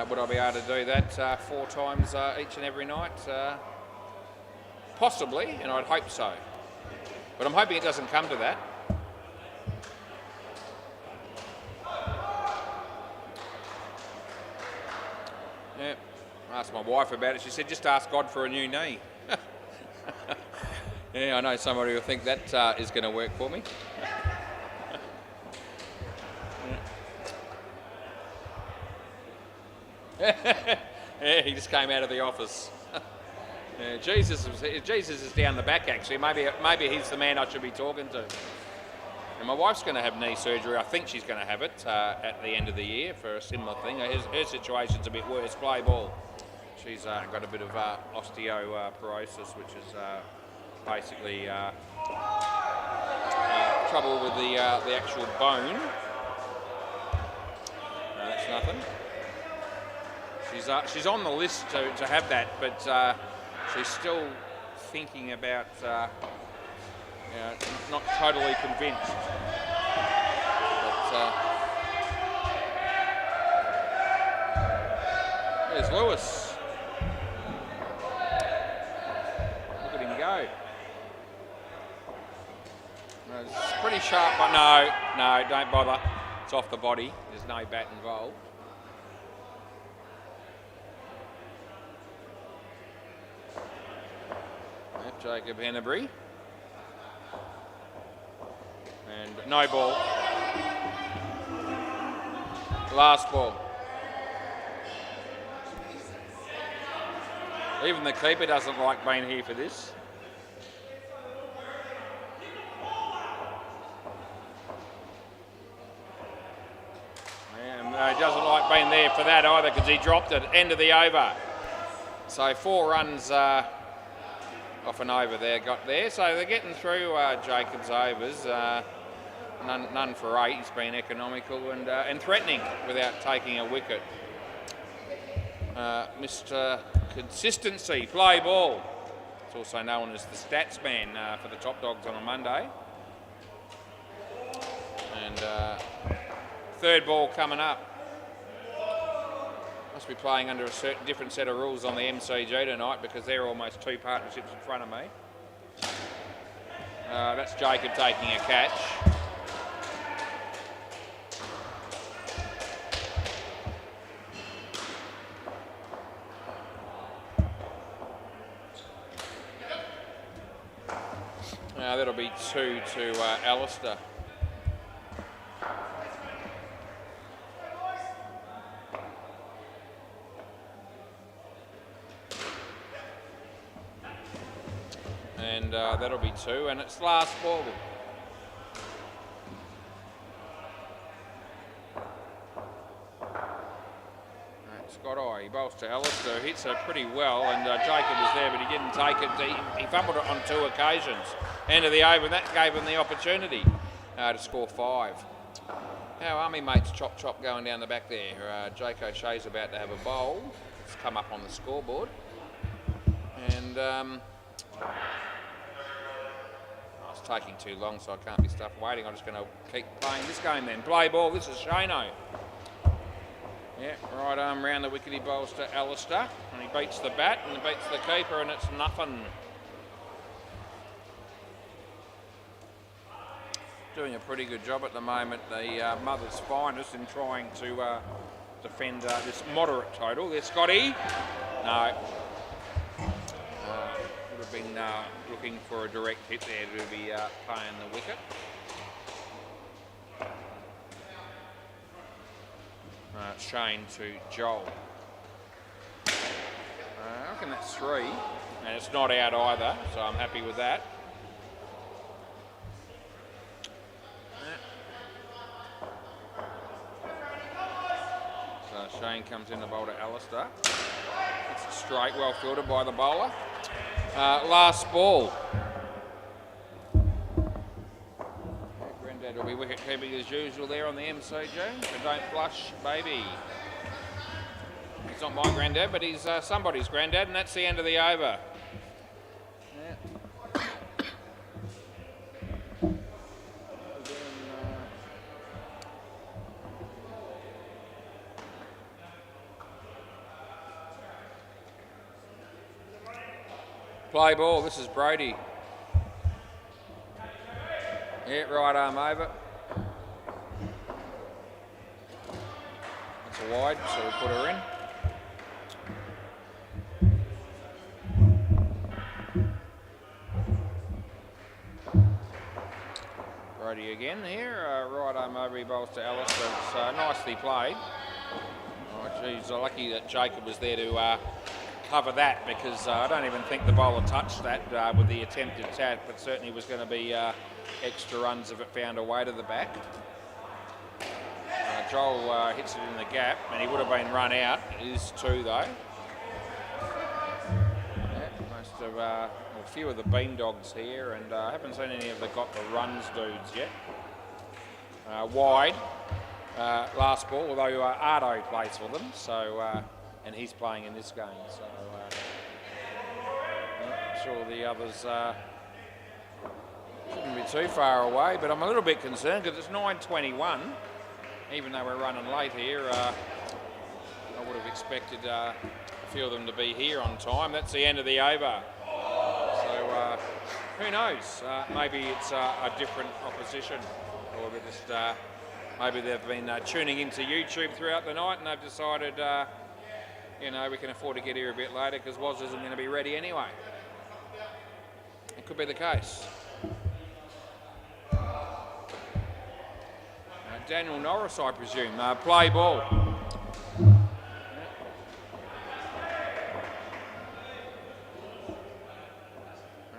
Would I be able to do that 4 times each and every night? Possibly, and I'd hope so. But I'm hoping it doesn't come to that. Yeah, I asked my wife about it. She said, just ask God for a new knee. Yeah, I know somebody will think that is going to work for me. Yeah, he just came out of the office. Yeah, Jesus is down the back, actually. Maybe he's the man I should be talking to. And my wife's going to have knee surgery. I think she's going to have it at the end of the year for a similar thing. Her situation's a bit worse. Play ball. She's got a bit of osteoporosis, which is basically trouble with the actual bone. No, that's nothing. She's on the list to have that, but she's still thinking about, not totally convinced. But there's Lewis. Look at him go. It's pretty sharp, but no, don't bother. It's off the body. There's no bat involved. Jacob Hennebury. And no ball. Last ball. Even the keeper doesn't like being here for this. And he doesn't like being there for that either, because he dropped it. End of the over. So 4 runs off an over there, got there. So they're getting through Jacob's overs. None for 8. He's been economical and threatening without taking a wicket. Mr. Consistency, play ball. It's also known as the stats man for the Top Dogs on a Monday. And 3rd ball coming up. Must be playing under a different set of rules on the MCG tonight, because they're almost 2 partnerships in front of me. That's Jacob taking a catch. That'll be 2 to Alistair. And that'll be 2, and it's last ball. Scott he bowls to Alistair, hits it pretty well, and Jacob was there, but he didn't take it. He fumbled it on 2 occasions. End of the over, and that gave him the opportunity to score 5. Our army mates chop going down the back there. Jake O'Shea's about to have a bowl. It's come up on the scoreboard. And it's taking too long, so I can't be stuffed waiting. I'm just going to keep playing this game then. Play ball. This is Shano. Yeah, right arm round the wicket. He bowls to Alistair, and he beats the bat and he beats the keeper, and it's nothing. Doing a pretty good job at the moment, the mother's finest, in trying to defend this moderate total. There's Scotty. No. Would have been looking for a direct hit there to be playing the wicket. Shane to Joel. I reckon that's 3, and it's not out either, so I'm happy with that. So Shane comes in to bowl to Alistair. It's a straight, well fielded by the bowler. Last ball. Granddad will be wicket keeping as usual there on the MCG. So don't blush, baby. He's not my granddad, but he's somebody's granddad, and that's the end of the over. Play ball, this is Brody. Yeah, right arm over. That's a wide, so we'll put her in. Brody again here, right arm over, he bowls to Alice. It's nicely played. Oh geez, lucky that Jacob was there to cover that, because I don't even think the bowler touched that with the attempted tap, but certainly was going to be extra runs if it found a way to the back. Joel hits it in the gap, and he would have been run out. It is 2 though. Yeah, most of a few of the bean dogs here, and I haven't seen any of the got the runs dudes yet. Wide, last ball, although Ardo plays for them, so and he's playing in this game, so I'm sure the others shouldn't be too far away, but I'm a little bit concerned because it's 9:21. Even though we're running late here, I would have expected a few of them to be here on time. That's the end of the over. So who knows? Maybe it's a different opposition, or we're just maybe they've been tuning into YouTube throughout the night and they've decided, you know, we can afford to get here a bit later because Woz isn't going to be ready anyway. It could be the case. Daniel Norris, I presume. Play ball.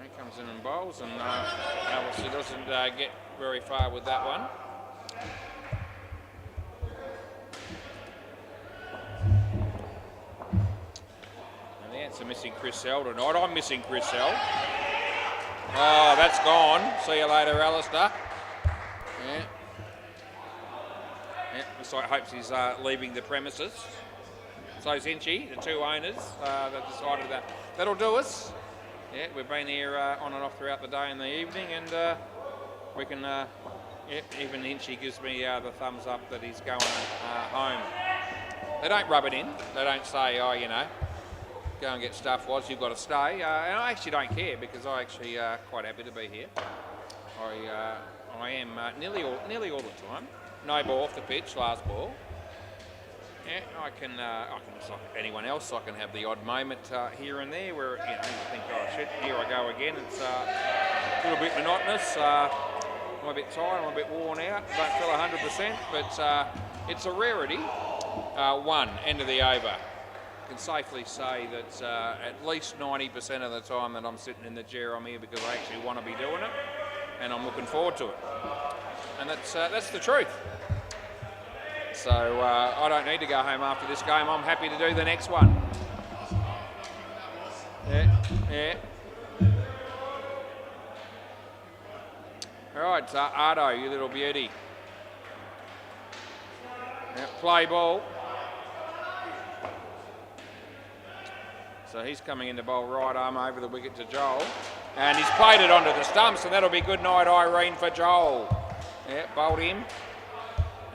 He comes in and bowls, and obviously doesn't get very far with that one. And the answer missing Chris Sell tonight. I'm missing Chris Sell. Oh, that's gone. See you later, Alistair. Yeah. Yeah, looks like hopes he's leaving the premises. So's Hinchy, the 2 owners, they've decided that that'll do us. Yeah, we've been here on and off throughout the day and the evening, and we can, yeah, even Hinchy gives me the thumbs up that he's going home. They don't rub it in. They don't say, oh, you know, go and get stuff, Woz, you've got to stay. And I actually don't care because I actually quite happy to be here. I am nearly all the time. No ball off the pitch, last ball. Yeah, I can just like anyone else, I can have the odd moment here and there where, you know, you think, oh shit, here I go again. It's a little bit monotonous. I'm a bit tired, I'm a bit worn out, don't feel 100%, but it's a rarity. 1, end of the over. I can safely say that at least 90% of the time that I'm sitting in the chair, I'm here because I actually want to be doing it, and I'm looking forward to it. And that's the truth. So I don't need to go home after this game. I'm happy to do the next one. Yeah. All right, Ardo, you little beauty. Yeah, play ball. So he's coming in to bowl right arm over the wicket to Joel. And he's played it onto the stumps, and that'll be good night, Irene, for Joel. Yeah, bowled him.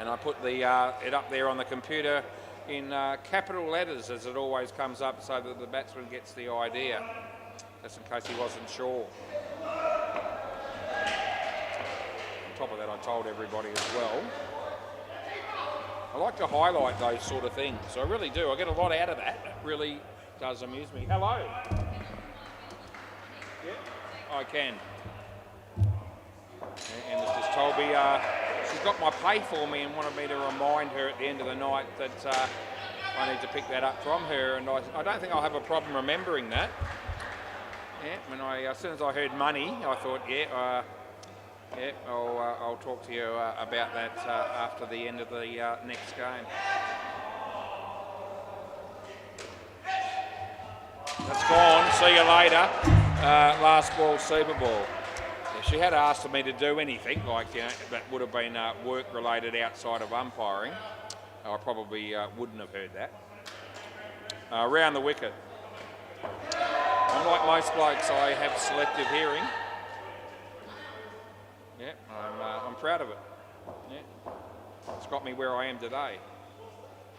And I put the it up there on the computer in capital letters, as it always comes up, so that the batsman gets the idea, just in case he wasn't sure. On top of that, I told everybody as well. I like to highlight those sort of things. I really do. I get a lot out of that. It really does amuse me. Hello. Yeah, I can. And it's just told me she's got my pay for me and wanted me to remind her at the end of the night that I need to pick that up from her. And I don't think I'll have a problem remembering that. Yeah, when as soon as I heard money, I thought, I'll talk to you about that after the end of the next game. That's gone. See you later. Last ball, Super Ball. If she had asked me to do anything like that would have been work related outside of umpiring, I probably wouldn't have heard that. Round the wicket. Unlike most blokes, I have selective hearing. Yeah, I'm proud of it. Yeah, it's got me where I am today.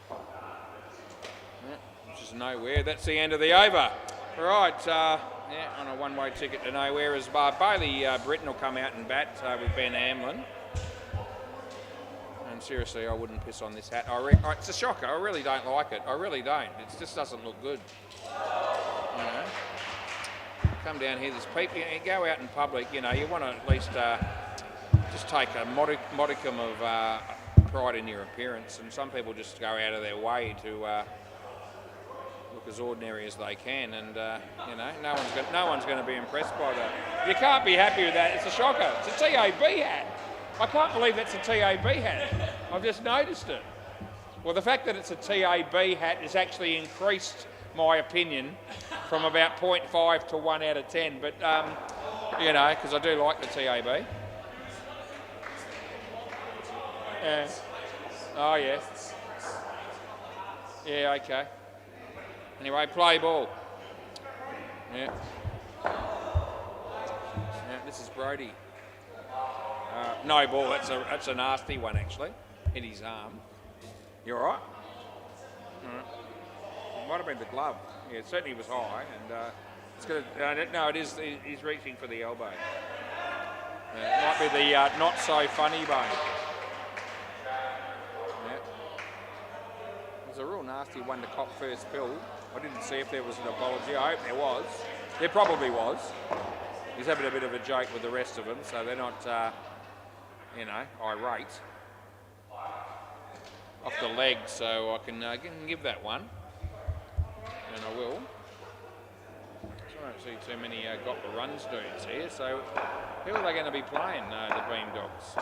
Yeah, which is nowhere. That's the end of the over. Right, on a one-way ticket to nowhere as Bailey Britton will come out and bat with Ben Hamlin. And seriously, I wouldn't piss on this hat. It's a shocker. I really don't like it. I really don't. It just doesn't look good. You know, come down here. There's people. You go out in public. You know, you want to at least just take a modicum of pride in your appearance. And some people just go out of their way to look as ordinary as they can, and you know, no one's going to be impressed by that. You can't be happy with that. It's a shocker. It's a TAB hat. I can't believe that's a TAB hat. I've just noticed it. Well, the fact that it's a TAB hat has actually increased my opinion from about 0.5 to 1 out of 10. But you know, because I do like the TAB. Oh yeah. Yeah. Okay. Anyway, play ball. Yeah. Yeah, this is Brody. No ball. That's a nasty one actually. Hit his arm. You all right? It might have been the glove. Yeah, it certainly was high, and it's gonna. No, it is. He's reaching for the elbow. It might be the not so funny bone. Yeah. It was a real nasty one to cop first pill. I didn't see if there was an apology. I hope there was. There probably was. He's having a bit of a joke with the rest of them, so they're not, you know, irate. Off the leg, so I can give that one. And I will. So I don't see too many got the runs dudes here, so who are they going to be playing, the Beam Dogs?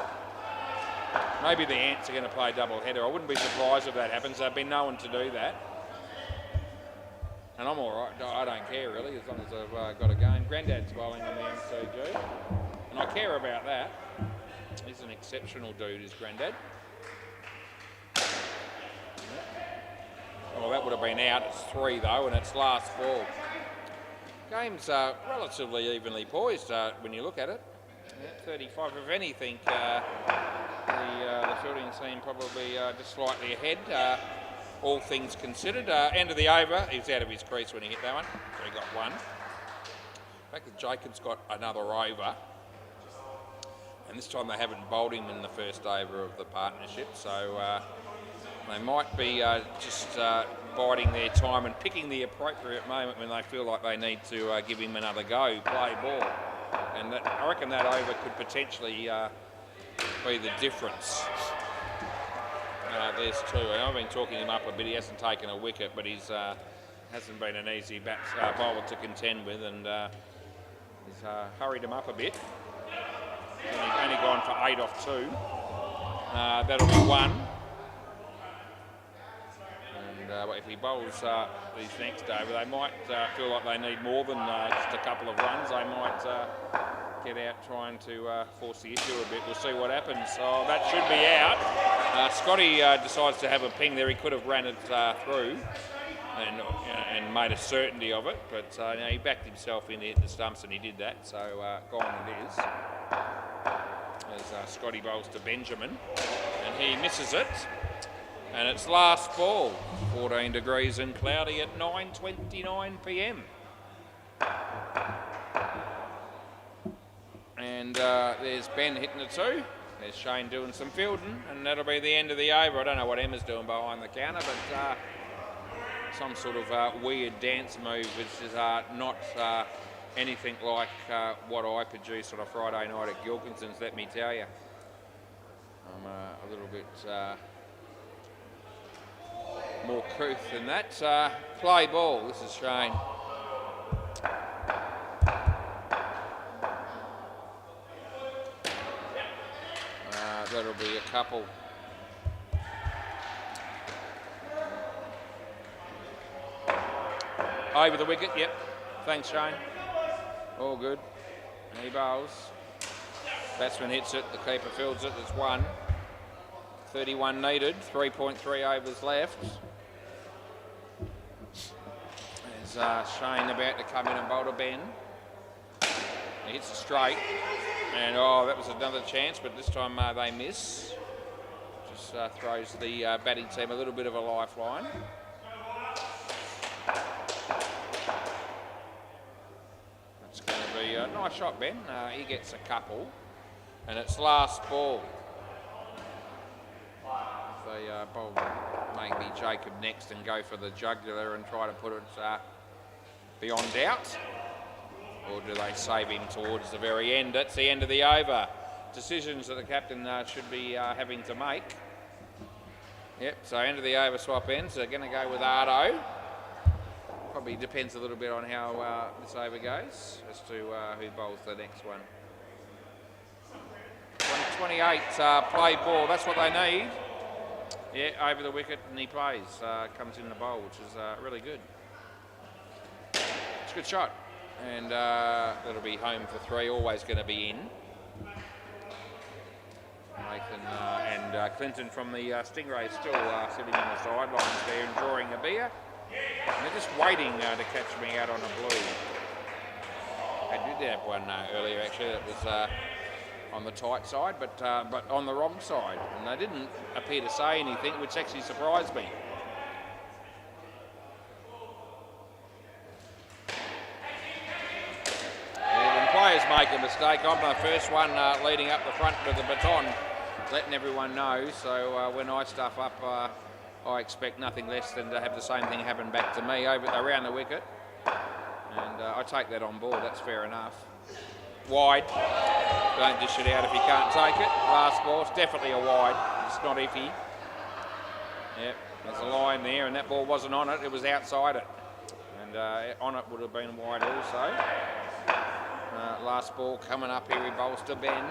Maybe the Ants are going to play double header. I wouldn't be surprised if that happens. They've been known to do that. And I'm all right. I don't care really, as long as I've got a game. Grandad's bowling on the MCG, and I care about that. He's an exceptional dude, is Grandad. Well, that would have been out. It's 3 though, and it's last ball. Game's relatively evenly poised when you look at it. Yeah, 35. If anything, the fielding team probably just slightly ahead. All things considered. End of the over. He was out of his crease when he hit that one, so he got one. The fact that Jacob's got another over, and this time they haven't bowled him in the first over of the partnership, so they might be just biding their time and picking the appropriate moment when they feel like they need to give him another go, play ball. And I reckon that over could potentially be the difference. There's 2. And I've been talking him up a bit. He hasn't taken a wicket, but he's hasn't been an easy bowler to contend with, and he's hurried him up a bit. Only gone for 8 off 2. That'll be 1. And if he bowls these next over, they might feel like they need more than just a couple of runs. They might get out trying to force the issue a bit. We'll see what happens. Oh, that should be out. Scotty decides to have a ping there. He could have ran it through. and made a certainty of it. But he backed himself in the stumps and he did that. So gone it is. As Scotty bowls to Benjamin, and he misses it. And it's last ball, 14 degrees and cloudy at 9:29 p.m. And there's Ben hitting a 2. There's Shane doing some fielding, and that'll be the end of the over. I don't know what Emma's doing behind the counter, but some sort of weird dance move, which is not anything like what I produce on a Friday night at Gilkinson's, let me tell you. I'm a little bit more couth than that. Play ball, this is Shane. That'll be a couple. Over the wicket, yep. Thanks, Shane. All good. And he bowls. Batsman hits it, the keeper fields it, it's 1. 31 needed, 3.3 overs left. There's Shane about to come in and bowl to Ben. He hits it straight. And that was another chance, but this time they miss. Just throws the batting team a little bit of a lifeline. That's going to be a nice shot, Ben. He gets a couple, and it's last ball. They bowl maybe Jacob next and go for the jugular and try to put it beyond doubt. Or do they save him towards the very end? That's the end of the over. Decisions that the captain should be having to make. Yep, so end of the over swap ends. They're going to go with Ardo. Probably depends a little bit on how this over goes as to who bowls the next one. 128 play ball, that's what they need. Yeah, over the wicket and he plays. Comes in the bowl, which is really good. It's a good shot. And that'll be home for 3, always going to be in. Nathan and Clinton from the Stingrays still sitting on the sidelines there enjoying a beer. And they're just waiting to catch me out on a blue. I did have one earlier actually that was on the tight side, but on the wrong side. And they didn't appear to say anything, which actually surprised me. Players make a mistake. I'm the first one leading up the front with the baton, letting everyone know. So when I stuff up, I expect nothing less than to have the same thing happen back to me around the wicket. And I take that on board, that's fair enough. Wide. Don't dish it out if you can't take it. Last ball, it's definitely a wide. It's not iffy. Yep, there's a line there, and that ball wasn't on it, it was outside it. And on it would have been wide also. Last ball coming up here, he bowls to Ben.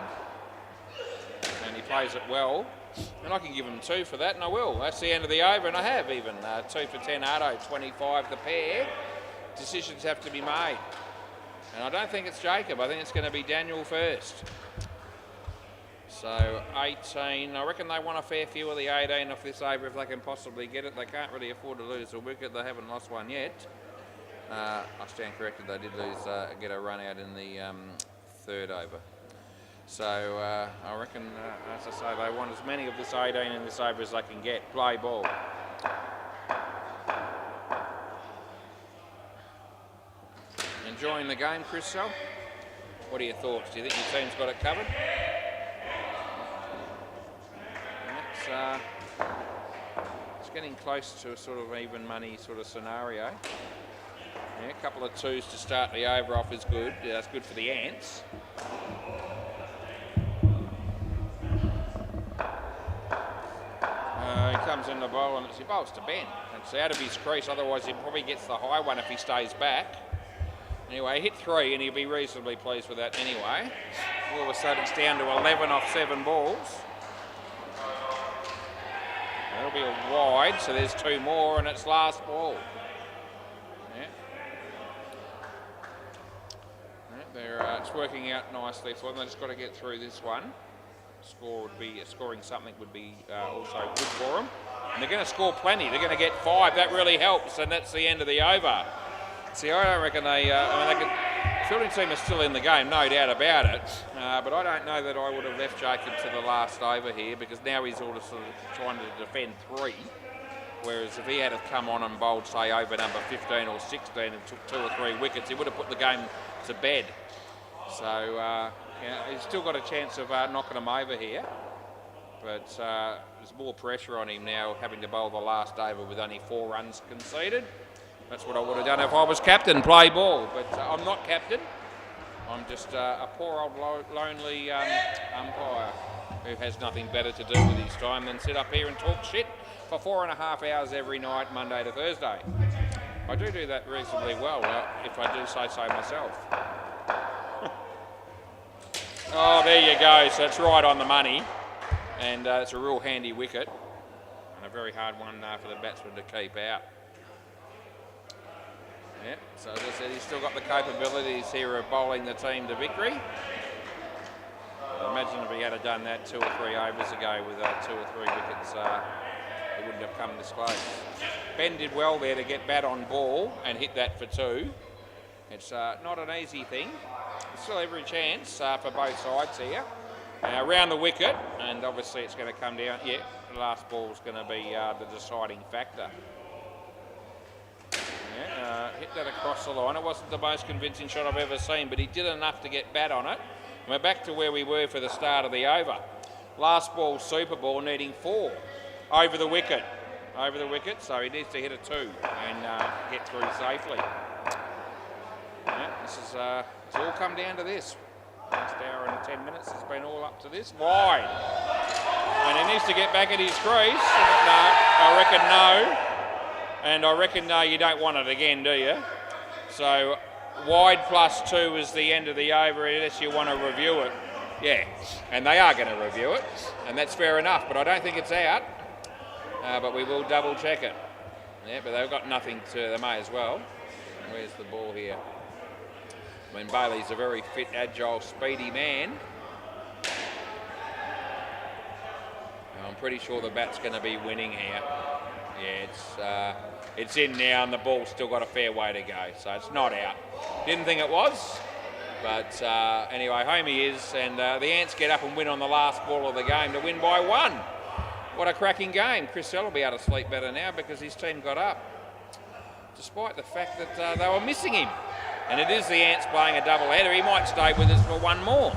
And he plays it well. And I can give him 2 for that, and I will. That's the end of the over, and I have even. 2 for 10, Ardo, 25 the pair. Decisions have to be made. And I don't think it's Jacob, I think it's going to be Daniel first. So 18, I reckon they want a fair few of the 18 off this over if they can possibly get it. They can't really afford to lose a wicket, they haven't lost one yet. I stand corrected, they did get a run out in the 3rd over. So I reckon, as I say, they want as many of this 18 in this over as they can get. Play ball. Enjoying the game, Chris Sell? What are your thoughts? Do you think your team's got it covered? It's getting close to a sort of even money sort of scenario. Yeah, a couple of 2s to start the over off is good. Yeah, that's good for the Ants. He comes in the bowl and he bowls to Ben. It's out of his crease, otherwise he probably gets the high one if he stays back. Anyway, hit 3 and he'll be reasonably pleased with that anyway. All of a sudden it's down to 11 off 7 balls. That'll be a wide, so there's 2 more and it's last ball. It's working out nicely for them. They've just got to get through this one. Scoring something would be also good for them. And they're going to score plenty. They're going to get 5. That really helps, and that's the end of the over. See, I don't reckon Fielding team is still in the game, no doubt about it. But I don't know that I would have left Jacob to the last over here, because now he's sort of trying to defend 3. Whereas if he had come on and bowled, say, over number 15 or 16 and took 2 or 3 wickets, he would have put the game to bed. So he's still got a chance of knocking them over here. But there's more pressure on him now, having to bowl the last over with only 4 runs conceded. That's what I would have done if I was captain, play ball. But I'm not captain. I'm just a poor old lonely umpire who has nothing better to do with his time than sit up here and talk shit for 4.5 hours every night, Monday to Thursday. I do that reasonably well, if I do say so myself. Oh, there you go. So it's right on the money. And it's a real handy wicket. And a very hard one for the batsman to keep out. Yeah, so as I said, he's still got the capabilities here of bowling the team to victory. I imagine if he had done that 2 or 3 overs ago with 2 or 3 wickets, he wouldn't have come this close. Ben did well there to get bat on ball and hit that for 2. It's not an easy thing. There's still every chance for both sides here. Around the wicket, and obviously it's going to come down. Yeah, the last ball's going to be the deciding factor. Yeah, hit that across the line. It wasn't the most convincing shot I've ever seen, but he did enough to get bat on it. We're back to where we were for the start of the over. Last ball, super ball, needing 4. Over the wicket, so he needs to hit a 2 and get through safely. Yeah, it's all come down to this. Last hour and 10 minutes has been all up to this. Wide. And he needs to get back at his crease. No, I reckon no. And I reckon no, you don't want it again, do you? So wide +2 is the end of the over unless you want to review it. Yeah, and they are going to review it. And that's fair enough, but I don't think it's out. But we will double check it. Yeah, but they've got nothing to, they may as well. Where's the ball here? I mean, Bailey's a very fit, agile, speedy man. I'm pretty sure the bat's going to be winning here. Yeah, it's in now, and the ball's still got a fair way to go, so it's not out. Didn't think it was, but anyway, home he is, and the Ants get up and win on the last ball of the game to win by 1. What a cracking game. Chris Sell will be able to sleep better now because his team got up, despite the fact that they were missing him. And it is the Ants playing a double header. He might stay with us for 1 more.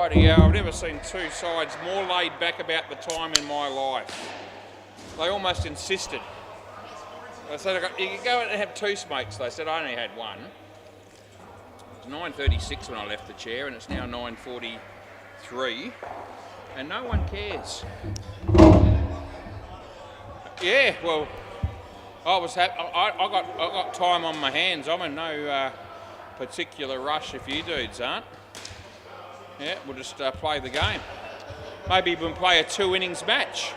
Righty, yeah, I've never seen two sides more laid back about the time in my life. They almost insisted. They said, you can go out and have two smokes. They said, I only had one. It was 9:36 when I left the chair, and it's now 9:43, and no one cares. Yeah, well, I got time on my hands. I'm in no particular rush if you dudes aren't. Yeah, we'll just play the game. Maybe we'll play a 2 innings match,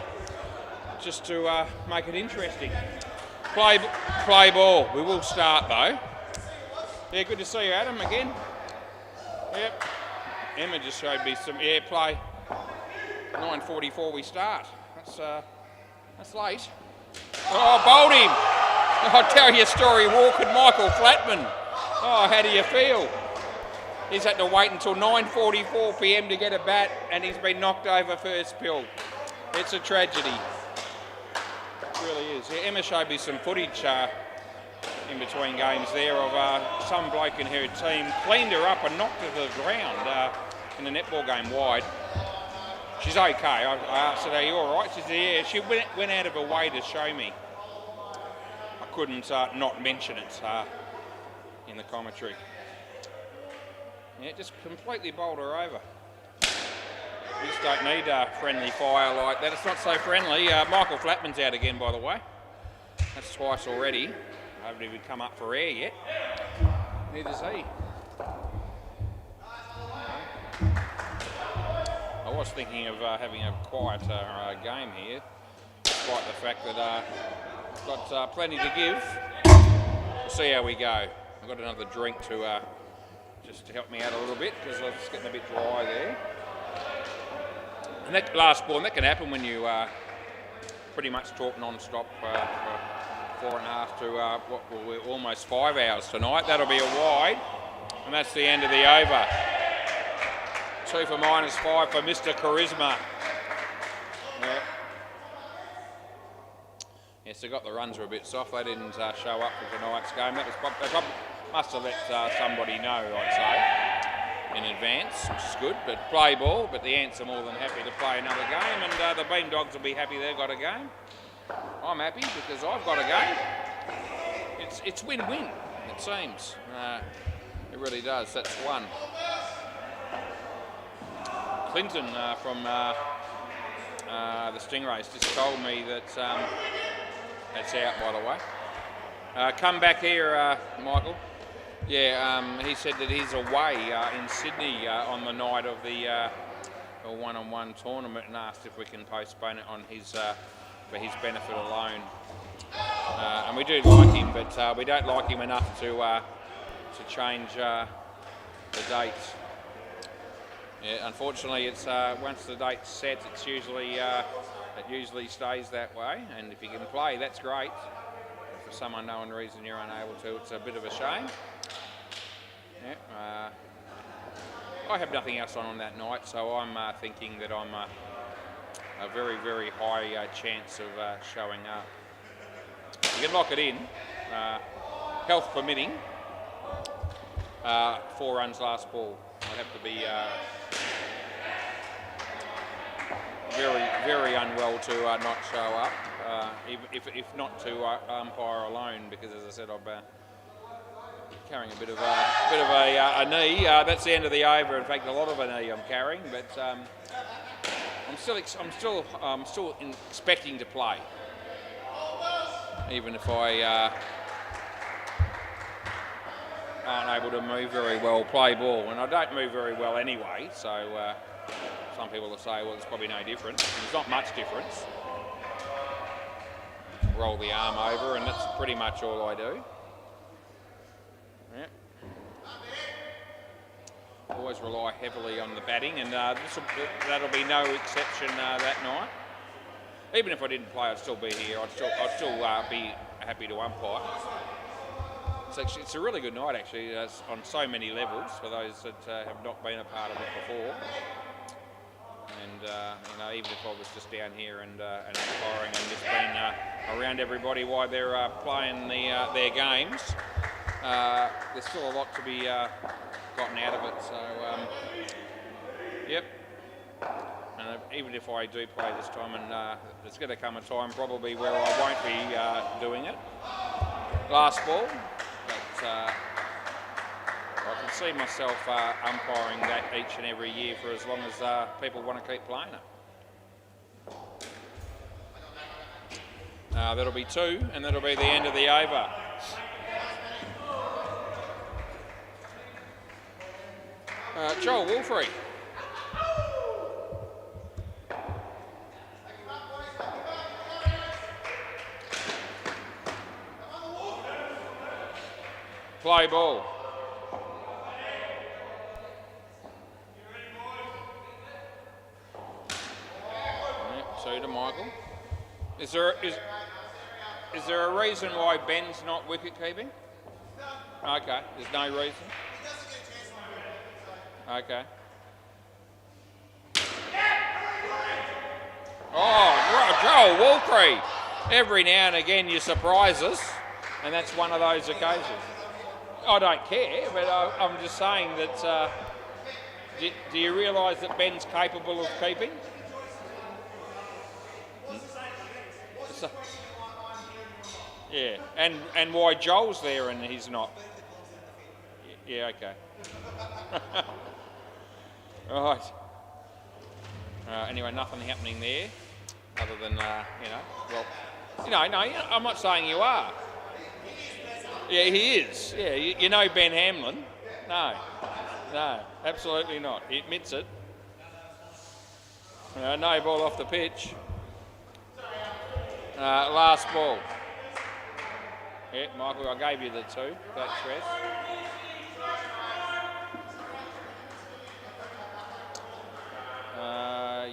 just to make it interesting. Play ball. We will start though. Yeah, good to see you, Adam, again. Yep. Emma just showed me some. Yeah, play. 9:44 we start. That's late. Oh, bowled him. I'll tell you a story. Walking Michael Flatman. Oh, how do you feel? He's had to wait until 9:44 p.m. to get a bat, and he's been knocked over first pill. It's a tragedy. It really is. Yeah, Emma showed me some footage in between games there of some bloke in her team cleaned her up and knocked her to the ground in a netball game wide. She's okay. I asked her, are you all right? She said, yeah. She went out of her way to show me. I couldn't not mention it in the commentary. Yeah, just completely bowled her over. You just don't need friendly fire like that. It's not so friendly. Michael Flatman's out again, by the way. That's twice already. I haven't even come up for air yet. Neither's he. I was thinking of having a quieter game here, despite the fact that I've got plenty to give. We'll see how we go. I've got another drink to just to help me out a little bit because I was getting a bit dry there. And that last ball, and that can happen when you pretty much talk non-stop for 4.5 to what will be almost 5 hours tonight. That'll be a wide, and that's the end of the over. 2 for -5 for Mr. Charisma. Yeah. Yes, they got the runs were a bit soft. They didn't show up for tonight's game. That was they must have let somebody know, I'd say, in advance, which is good. But play ball. But the Ants are more than happy to play another game, and the Bean Dogs will be happy they've got a game. I'm happy because I've got a game. It's win-win. It seems. It really does. That's one. Clinton from the Stingrays just told me that that's out, by the way. Come back here, Michael. Yeah, he said that he's away in Sydney on the night of the one-on-one tournament, and asked if we can postpone it on his for his benefit alone. And we do like him, but we don't like him enough to change the date. Yeah, unfortunately, it's once the date's set, it's usually it usually stays that way. And if you can play, that's great. For some unknown reason you're unable to, it's a bit of a shame. Yeah, I have nothing else on that night, so I'm thinking that I'm a very, very high chance of showing up. You can lock it in, health permitting. 4 runs last ball. I'd have to be very, very unwell to not show up, if not to umpire alone, because as I said, I'm carrying a bit of a knee. That's the end of the over. In fact, a lot of a knee I'm carrying, but I'm still expecting to play, even if I aren't able to move very well, play ball, and I don't move very well anyway. So some people will say, well, there's probably no difference. There's not much difference. Roll the arm over, and that's pretty much all I do. Yeah. Always rely heavily on the batting, and that'll be no exception that night. Even if I didn't play, I'd still be here. I'd still be happy to umpire. It's a really good night, actually, on so many levels for those that have not been a part of it before. And even if I was just down here and umpiring and just been around everybody while they're playing their games, there's still a lot to be gotten out of it. So Yep. And even if I do play this time, and there's going to come a time probably where I won't be doing it. Last ball, but I can see myself umpiring that each and every year for as long as people want to keep playing it. That'll be 2, and that'll be the end of the over. Joel Wolfrey. Play ball. Yep, 2 to Michael. Is there a reason why Ben's not wicket keeping? Okay, there's no reason. Okay. Oh, Joel Wolfrey. Every now and again you surprise us, and that's one of those occasions. I don't care, but I'm just saying that, do you realise that Ben's capable of keeping? So, yeah, and why Joel's there and he's not? Yeah, okay. Right. Anyway, nothing happening there, other than, no, I'm not saying you are. Yeah, he is. Yeah, you know Ben Hamlin? No, absolutely not. He admits it. No ball off the pitch. Last ball. Yeah, Michael, I gave you the 2. That stress.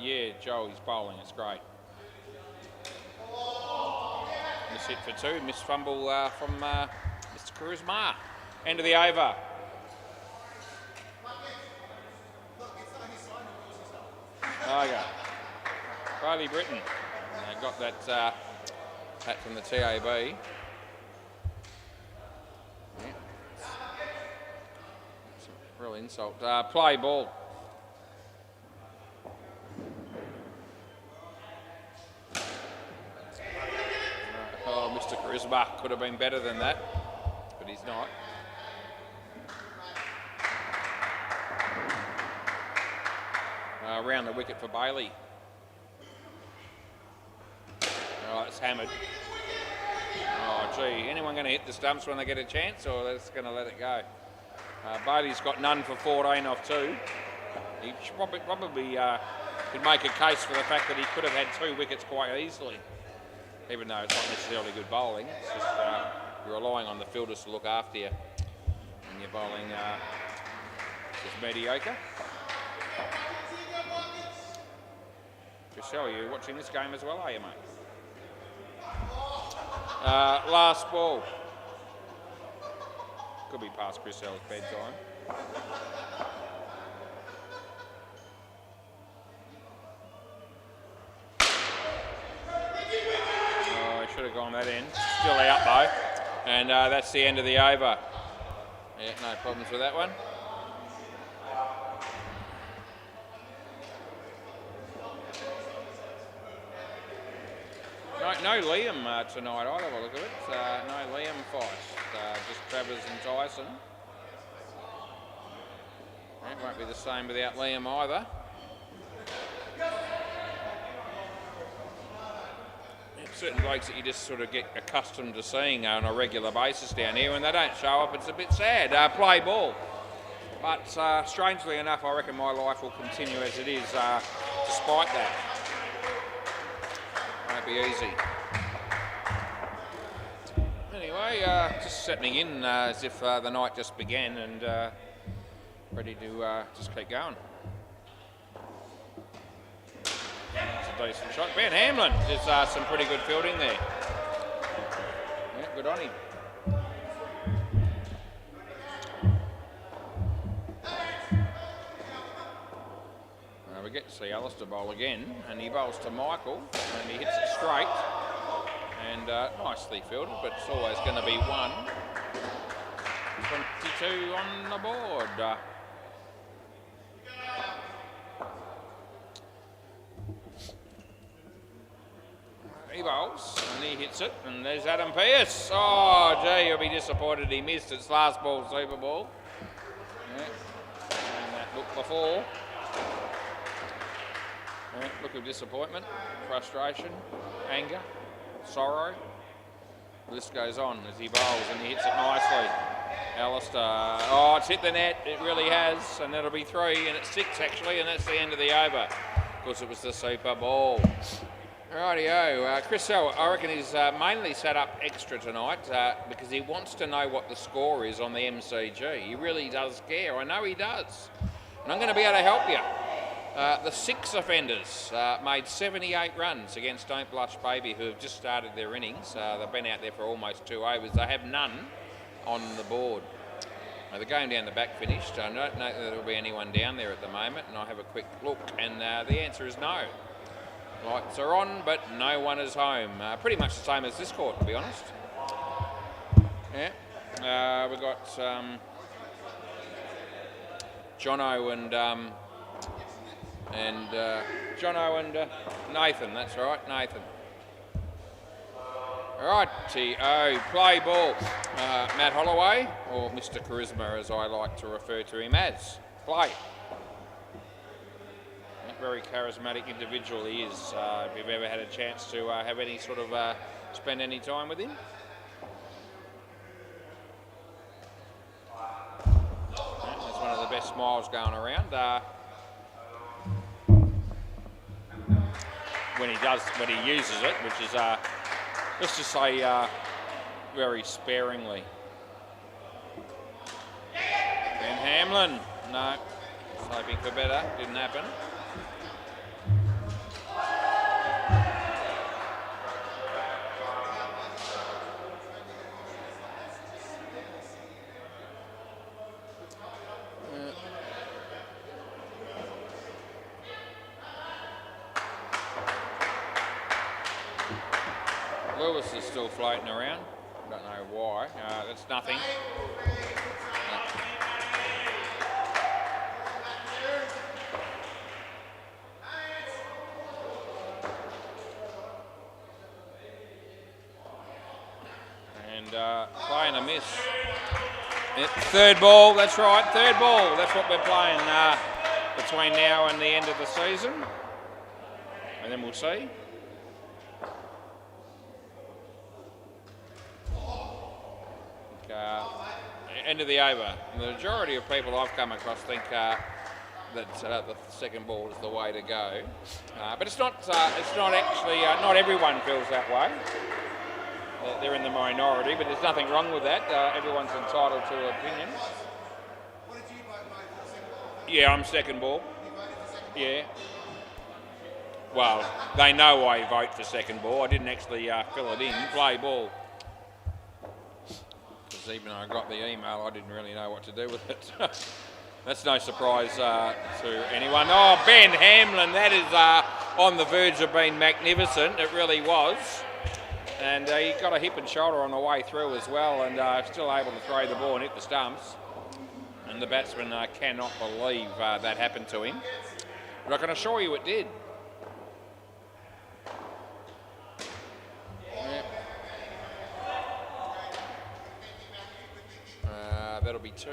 Yeah, Joel, he's bowling. It's great. Miss hit for 2. Miss fumble from Mr. Charisma. End of the over. Okay. Riley Britton. Got that hat from the TAB. Yeah. Real insult. Play ball. Oh, Mr. Charisma could have been better than that, but he's not. Around the wicket for Bailey. Oh, it's hammered. Oh, gee, anyone going to hit the stumps when they get a chance, or they're just going to let it go? Bailey's got none for 14 off 2. He probably could make a case for the fact that he could have had 2 wickets quite easily, even though it's not necessarily good bowling. It's just you're relying on the fielders to look after you, and your bowling is mediocre. Chriselle, you watching this game as well, are you, mate? Last ball. Could be past Chriselle's bedtime. Oh, I should have gone that in. Still out though. And that's the end of the over. Yeah, no problems with that one. No Liam tonight either, by the look of it. No Liam fight. Just Travers and Tyson. It won't be the same without Liam either. Certain blokes that you just sort of get accustomed to seeing on a regular basis down here. When they don't show up, it's a bit sad. Play ball. But strangely enough, I reckon my life will continue as it is despite that. Won't be easy. Anyway, just settling in as if the night just began and ready to just keep going. It's a decent shot. Ben Hamlin, there's some pretty good fielding there. Yeah, good on him. We get to see Alistair bowl again, and he bowls to Michael, and he hits it straight, and nicely fielded, but it's always going to be 1. 22 on the board. bowls, and he hits it, and there's Adam Pearce. Oh, gee, you'll be disappointed he missed its last ball, super ball. Yeah. And that look before. Yeah, look of disappointment, frustration, anger, sorrow. The list goes on as he bowls, and he hits it nicely. Alistair, oh, it's hit the net, it really has, and that'll be 3, and it's 6 actually, and that's the end of the over. Of course, it was the super ball. Rightio, Chris, I reckon he's mainly set up extra tonight because he wants to know what the score is on the MCG. He really does care, I know he does. And I'm going to be able to help you. The 6 offenders made 78 runs against Don't Blush Baby, who have just started their innings. They've been out there for almost 2 overs. They have none on the board. Now, the game down the back finished. I don't know that there will be anyone down there at the moment, and I'll have a quick look, and the answer is no. Lights are on, but no one is home. Pretty much the same as this court, to be honest. Yeah, we've got Jono and Nathan. That's right, Nathan. Righty-o, play ball. Matt Holloway, or Mr. Charisma, as I like to refer to him as. Play. Very charismatic individual he is. If you've ever had a chance to have any sort of spend any time with him. That's one of the best smiles going around. When he uses it, which is let's just say very sparingly. Ben Hamlin, no, hoping for better, didn't happen. Lewis is still floating around. Don't know why. That's nothing. And playing a miss. Third ball, that's right, third ball. That's what we're playing between now and the end of the season. And then we'll see. End of the over. The majority of people I've come across think that the second ball is the way to go, but it's not. It's not actually. Not everyone feels that way. They're in the minority, but there's nothing wrong with that. Everyone's entitled to an opinion. Yeah, I'm second ball. Yeah. Well, they know I vote for second ball. I didn't actually fill it in. Play ball. Even though I got the email, I didn't really know what to do with it. That's no surprise to anyone. Oh, Ben Hamlin, that is on the verge of being magnificent. It really was. And he got a hip and shoulder on the way through as well, and still able to throw the ball and hit the stumps. And the batsman cannot believe that happened to him. But I can assure you it did. That'll be 2.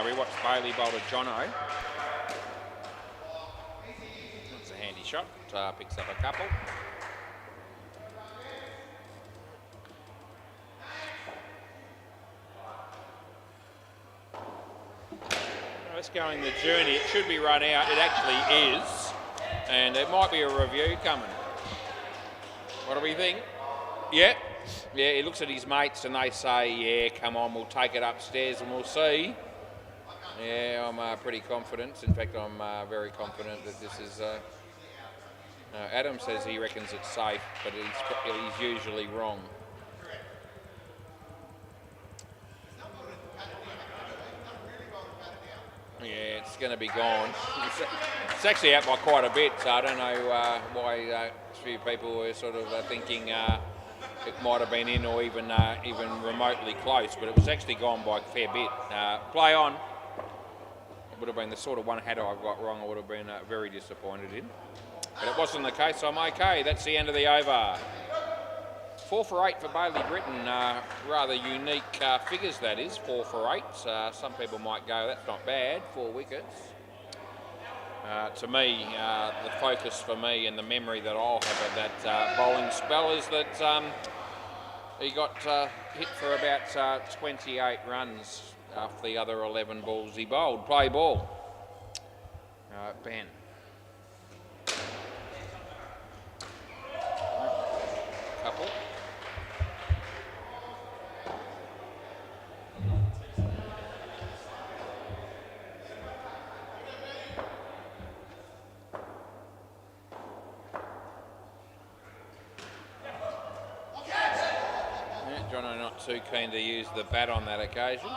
We watched Bailey bowl to Jono. That's a handy shot. Picks up a couple. It's going the journey. It should be run out. It actually is. And it might be a review coming. What do we think? Yeah. Yeah, he looks at his mates and they say, yeah, come on, we'll take it upstairs and we'll see. Yeah, I'm pretty confident. In fact, I'm very confident that this is... Adam says he reckons it's safe, but he's usually wrong. Yeah, it's going to be gone. It's actually out by quite a bit, so I don't know why a few people were sort of thinking it might have been in or even remotely close, but it was actually gone by a fair bit. Play on. It would have been the sort of one had I got wrong I would have been very disappointed in. But it wasn't the case, so I'm okay. That's the end of the over. 4 for 8 for Bailey Britton. Rather unique figures, that is, 4 for 8. Some people might go, that's not bad, 4 wickets. To me, the focus for me and the memory that I'll have of that bowling spell is that he got hit for about 28 runs off the other 11 balls he bowled. Play ball. Ben. Couple. Jono not too keen to use the bat on that occasion.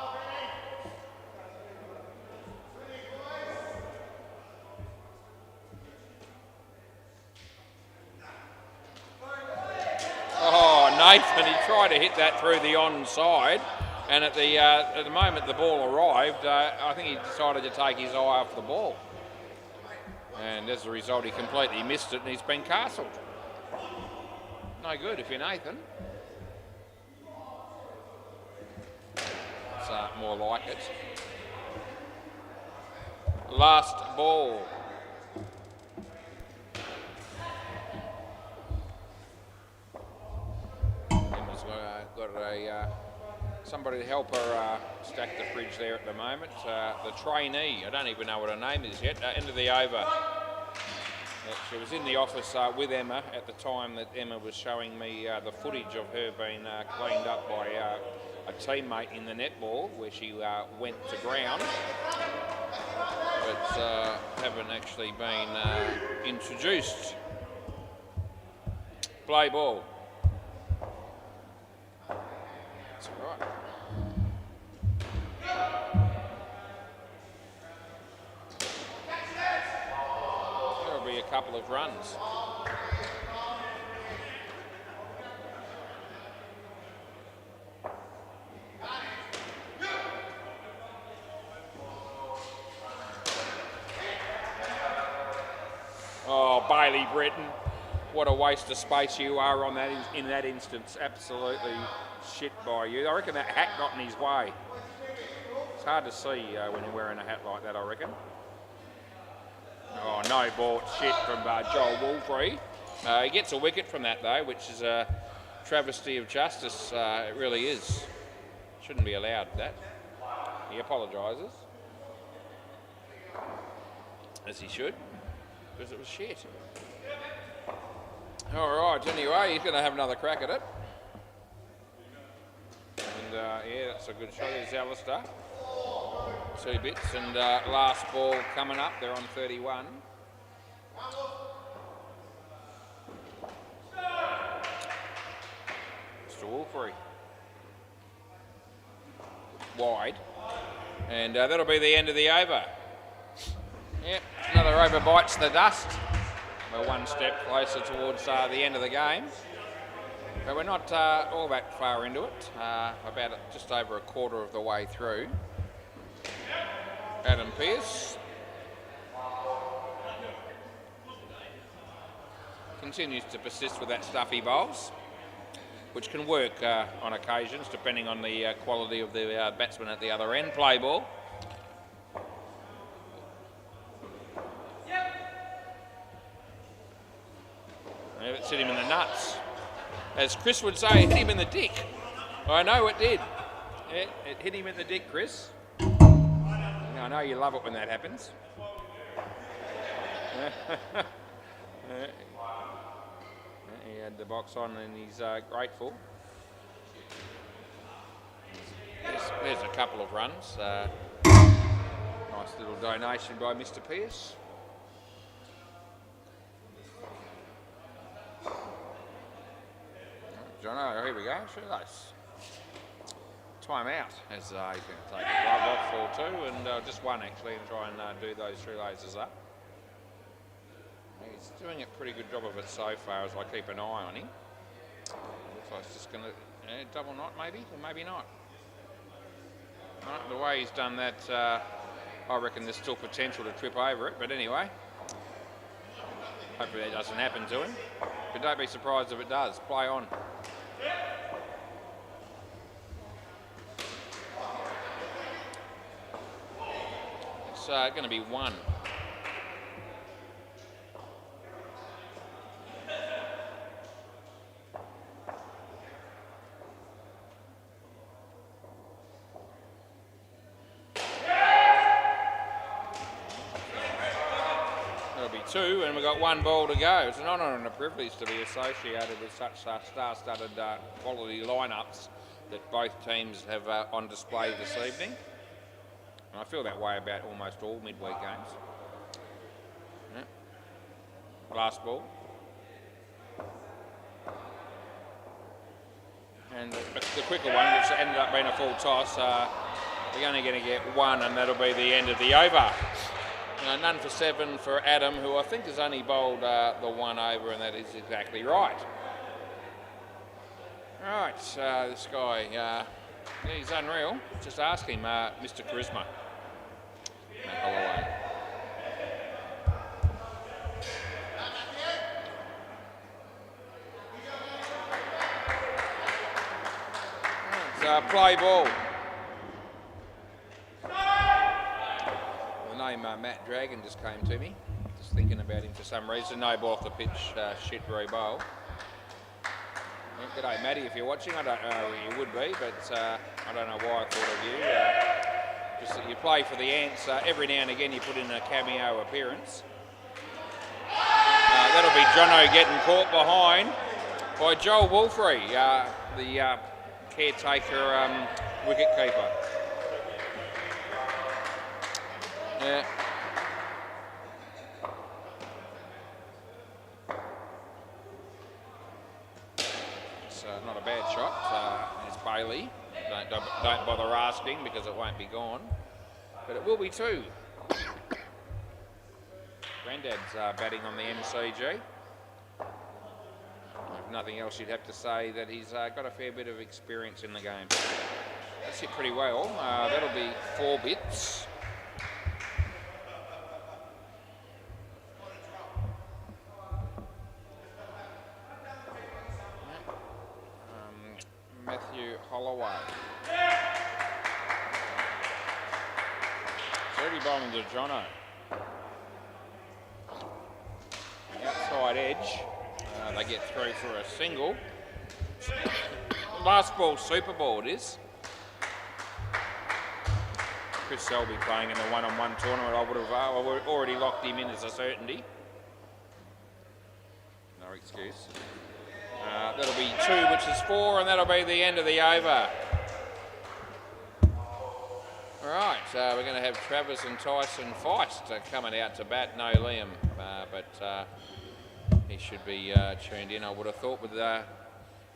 Oh, Nathan, he tried to hit that through the onside, and at the moment the ball arrived, I think he decided to take his eye off the ball. And as a result, he completely missed it, and he's been castled. No good if you're Nathan. More like it. Last ball. Emma's got somebody to help her stack the fridge there at the moment. The trainee, I don't even know what her name is yet. End of the over. She was in the office with Emma at the time that Emma was showing me the footage of her being cleaned up by a teammate in the netball where she went to ground, but haven't actually been introduced. Play ball. That's all right. There'll be a couple of runs. Oh, Bailey Britton, what a waste of space you are on that in that instance. Absolutely shit by you. I reckon that hat got in his way. It's hard to see when you're wearing a hat like that, I reckon. Oh, no ball, shit from Joel Wolfrey. He gets a wicket from that though, which is a travesty of justice. It really is. Shouldn't be allowed that. He apologises, as he should, because it was shit. All right, anyway, he's going to have another crack at it. And yeah, that's a good shot. There's Alistair. 2 bits, and last ball coming up. They're on 31. Mr. Wolfrey. Wide. And that'll be the end of the over. Yep, another over bites the dust. We're one step closer towards the end of the game. But we're not all that far into it. About just over a quarter of the way through. Adam Pearce continues to persist with that stuff he bowls, which can work on occasions depending on the quality of the batsman at the other end. Play ball. It's hit him in the nuts. As Chris would say, it hit him in the dick. I know it did. It hit him in the dick, Chris. I know you love it when that happens. He had the box on and he's grateful. There's a couple of runs. Nice little donation by Mr. Pearce. Jono, here we go. Sure, nice. Time out as he's going to take a glove off for 2 and just 1 actually, and try and do those 3 lasers up. He's doing a pretty good job of it so far as I keep an eye on him. Looks like it's just going to double knot maybe, or maybe not. Right, the way he's done that, I reckon there's still potential to trip over it, but anyway. Hopefully that doesn't happen to him. But don't be surprised if it does. Play on. It's going to be 1. That'll be 2, and we've got 1 ball to go. It's an honour and a privilege to be associated with such star-studded quality lineups that both teams have on display this evening. And I feel that way about almost all midweek games. Yeah. Last ball. And the quicker one, which ended up being a full toss, we're only going to get 1, and that'll be the end of the over. None for 7 for Adam, who I think has only bowled the 1 over, and that is exactly right. Right, this guy, yeah, he's unreal. Just ask him, Mr. Charisma. Matt Holloway. It's play ball. The name Matt Dragon just came to me. Just thinking about him for some reason. No ball off the pitch, Shitbury bowl. G'day Matty, if you're watching. I don't know you would be, but I don't know why I thought of you. Just that you play for the Ants. Every now and again you put in a cameo appearance. That'll be Jono getting caught behind by Joel Wolfrey, the caretaker wicket keeper. Yeah. It's not a bad shot. It's Bailey. Don't bother asking because it won't be gone. But it will be 2. Grandad's batting on the MCG. If nothing else, you'd have to say that he's got a fair bit of experience in the game. That's hit pretty well. That'll be 4 bits. Matthew Holloway. Dirty bowling to Jono. Outside edge. They get through for a single. Last ball, super ball it is. Chris Selby playing in the one-on-one tournament. I would have already locked him in as a certainty. No excuse. That'll be 2, which is 4, and that'll be the end of the over. All right, we're going to have Travis and Tyson Feist coming out to bat. No Liam, but he should be tuned in. I would have thought with 400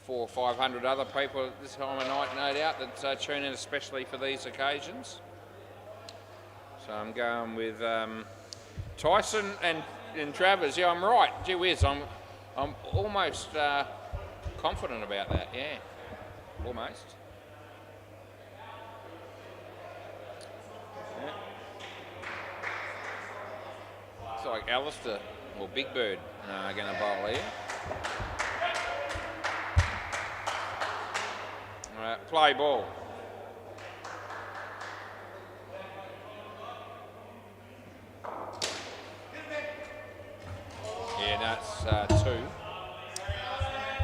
or 500 other people at this time of night, no doubt, that tune in especially for these occasions. So I'm going with Tyson and Travis. Yeah, I'm right. Gee whiz, I'm almost confident about that. Yeah, almost. Yeah. It's like Alistair or Big Bird going to bowl here. Play ball. Yeah, that's 2.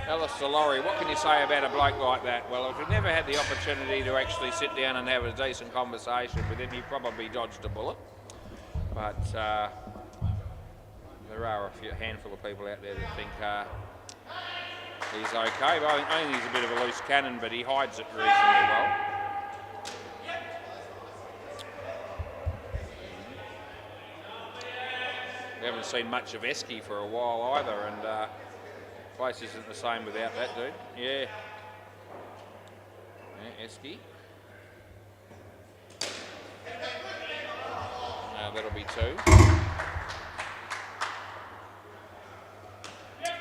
Alistair Laurie, what can you say about a bloke like that? Well, if you've never had the opportunity to actually sit down and have a decent conversation with him, you probably dodged a bullet. But there are a handful of people out there that think he's okay. But I think he's a bit of a loose cannon, but he hides it reasonably well. We haven't seen much of Esky for a while either, and place isn't the same without that dude. Yeah. Yeah, Esky. That'll be 2.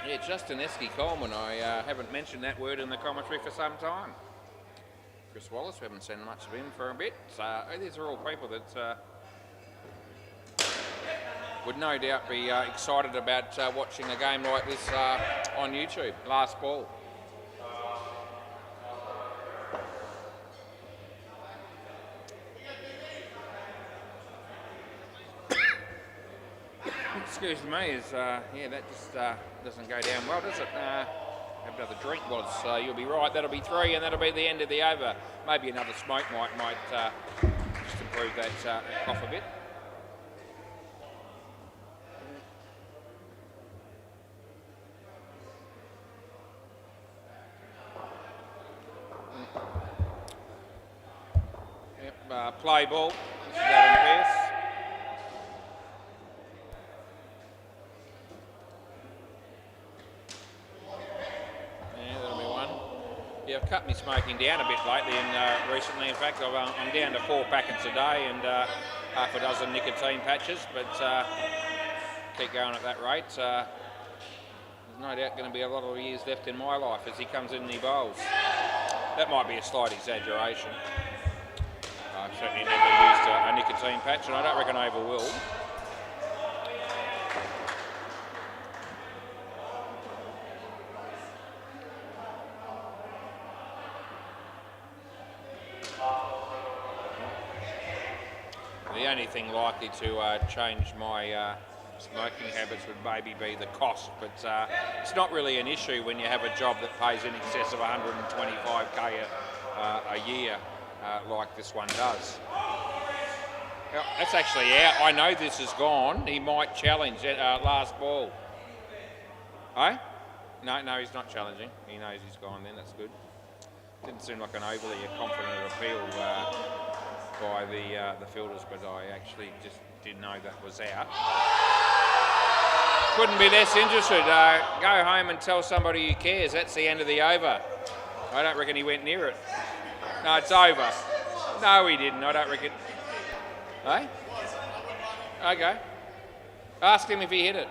Yeah, Justin Esky-Coleman. I haven't mentioned that word in the commentary for some time. Chris Wallace, we haven't seen much of him for a bit. So these are all people that would no doubt be excited about watching a game like this on YouTube. Last ball. Excuse me, yeah, that just doesn't go down well, does it? Have another drink, was. You'll be right. That'll be 3, and that'll be the end of the over. Maybe another smoke might just improve that cough a bit. Yep, play ball. This is Adam Pearce. Yeah, I've cut my smoking down a bit lately and recently. In fact, I'm down to 4 packets a day and half a dozen nicotine patches, but keep going at that rate. There's no doubt going to be a lot of years left in my life as he comes in and he bowls. That might be a slight exaggeration. I've certainly never used a nicotine patch, and I don't reckon I ever will. The only thing likely to change my smoking habits would maybe be the cost, but it's not really an issue when you have a job that pays in excess of 125k a year like this one does. Now, that's actually out. I know this is gone. He might challenge last ball. Eh? No, he's not challenging. He knows he's gone then, that's good. Didn't seem like an overly confident appeal by the fielders, but I actually just didn't know that was out. Couldn't be less interested. Go home and tell somebody who cares. That's the end of the over. I don't reckon he went near it. No, it's over. No, he didn't. I don't reckon. Hey? Okay. Ask him if he hit it.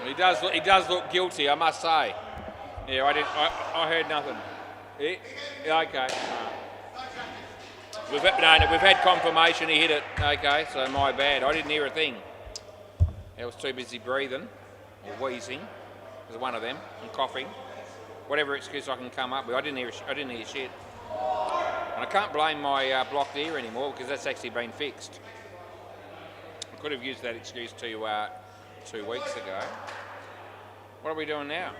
He does look guilty, I must say. Yeah, I heard nothing. Yeah, okay. We've had confirmation he hit it. Okay, so my bad. I didn't hear a thing. I was too busy breathing or wheezing. There's one of them, and coughing. Whatever excuse I can come up with. I didn't hear shit. And I can't blame my blocked ear anymore because that's actually been fixed. I could have used that excuse 2 weeks ago. What are we doing now?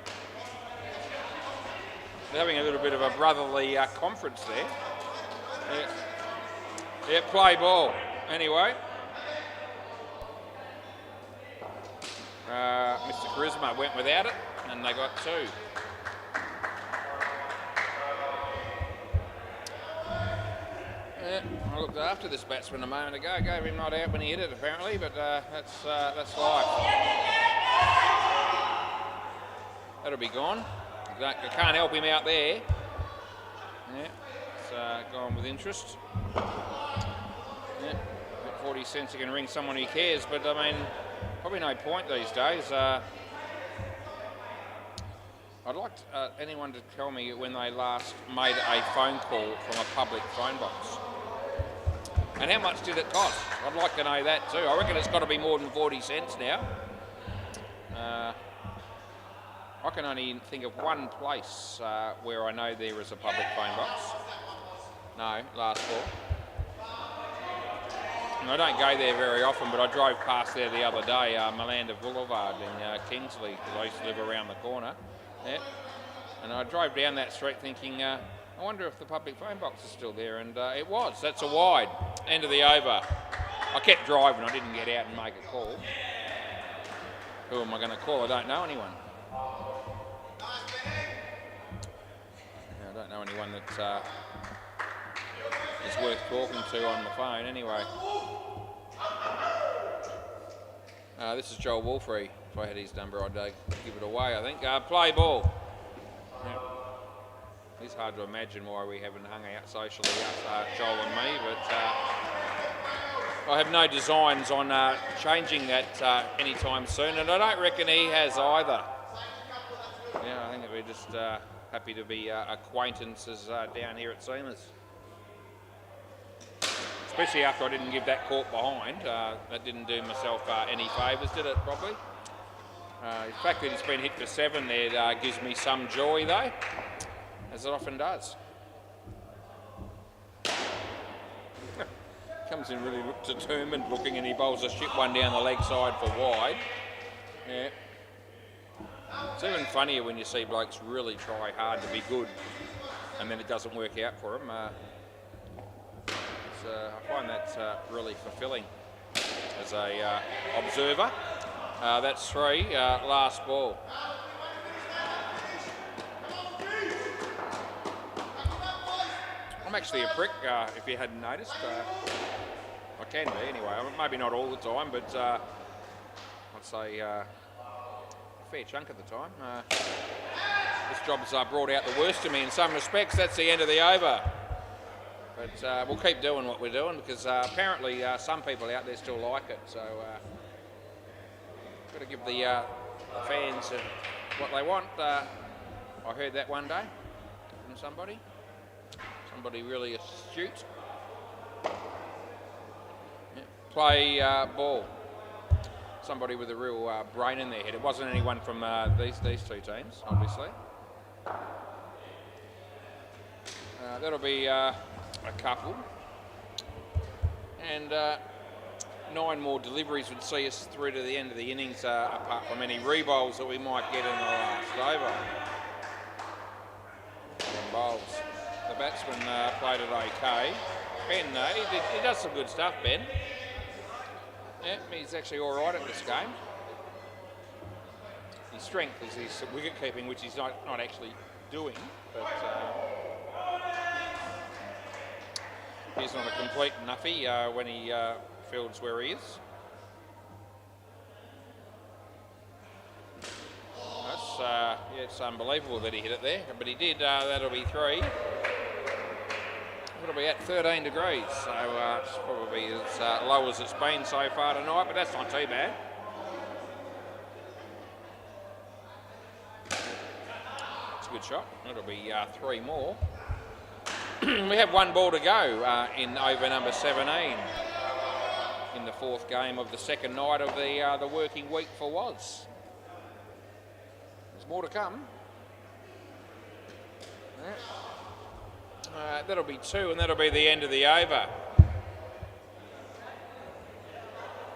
We're having a little bit of a brotherly conference there. Yeah, play ball. Anyway. Mr. Charisma went without it, and they got 2. Yeah, I looked after this batsman a moment ago. Gave him not out when he hit it, apparently, but that's life. That'll be gone. I can't help him out there. Yeah, it's gone with interest. Yeah, at 40 cents you can ring someone who cares, but I mean, probably no point these days. I'd like anyone to tell me when they last made a phone call from a public phone box. And how much did it cost? I'd like to know that too. I reckon it's got to be more than 40 cents now. I can only think of one place where I know there is a public phone box. No, last ball. And I don't go there very often, but I drove past there the other day, Malanda Boulevard in Kingsley, because I used to live around the corner. Yeah. And I drove down that street thinking, I wonder if the public phone box is still there, and it was. That's a wide. End of the over. I kept driving, I didn't get out and make a call. Who am I going to call? I don't know anyone. I don't know anyone that is worth talking to on the phone anyway. This is Joel Wolfrey. If I had his number, I'd give it away, I think. Play ball. Yep. hard to imagine why we haven't hung out socially, Joel and me, but I have no designs on changing that anytime soon, and I don't reckon he has either. Yeah, I think that we're just happy to be acquaintances down here at Seamers. Especially after I didn't give that court behind. That didn't do myself any favours, did it, probably? The fact that it's been hit for 7 there gives me some joy, though, as it often does. Comes in really determined looking, and he bowls a shit one down the leg side for wide. Yeah. It's even funnier when you see blokes really try hard to be good, and then it doesn't work out for them. I find that really fulfilling as a observer. That's 3, last ball. I'm actually a prick, if you hadn't noticed. I can be anyway, maybe not all the time, but I'd say a fair chunk of the time. This job's brought out the worst of me in some respects. That's the end of the over. But we'll keep doing what we're doing, because apparently some people out there still like it. So got to give the fans what they want. I heard that one day from somebody really astute. Yeah. Play ball. Somebody with a real brain in their head. It wasn't anyone from these two teams, obviously. That'll be a couple. And 9 more deliveries would see us through to the end of the innings, apart from any rebowls that we might get in the last over. And bowls. The batsman played it okay. Ben, he does some good stuff, Ben. Yeah, he's actually all right at this game. His strength is his wicket keeping, which he's not actually doing, but he's not a complete nuffy when he fields where he is. That's it's unbelievable that he hit it there, but he did. That'll be 3. It'll be at 13 degrees, so it's probably as low as it's been so far tonight, but that's not too bad. It's a good shot. It'll be 3 more. We have 1 ball to go in over number 17 in the 4th game of the 2nd night of the working week for Was. There's more to come. Yeah. That'll be 2, and that'll be the end of the over.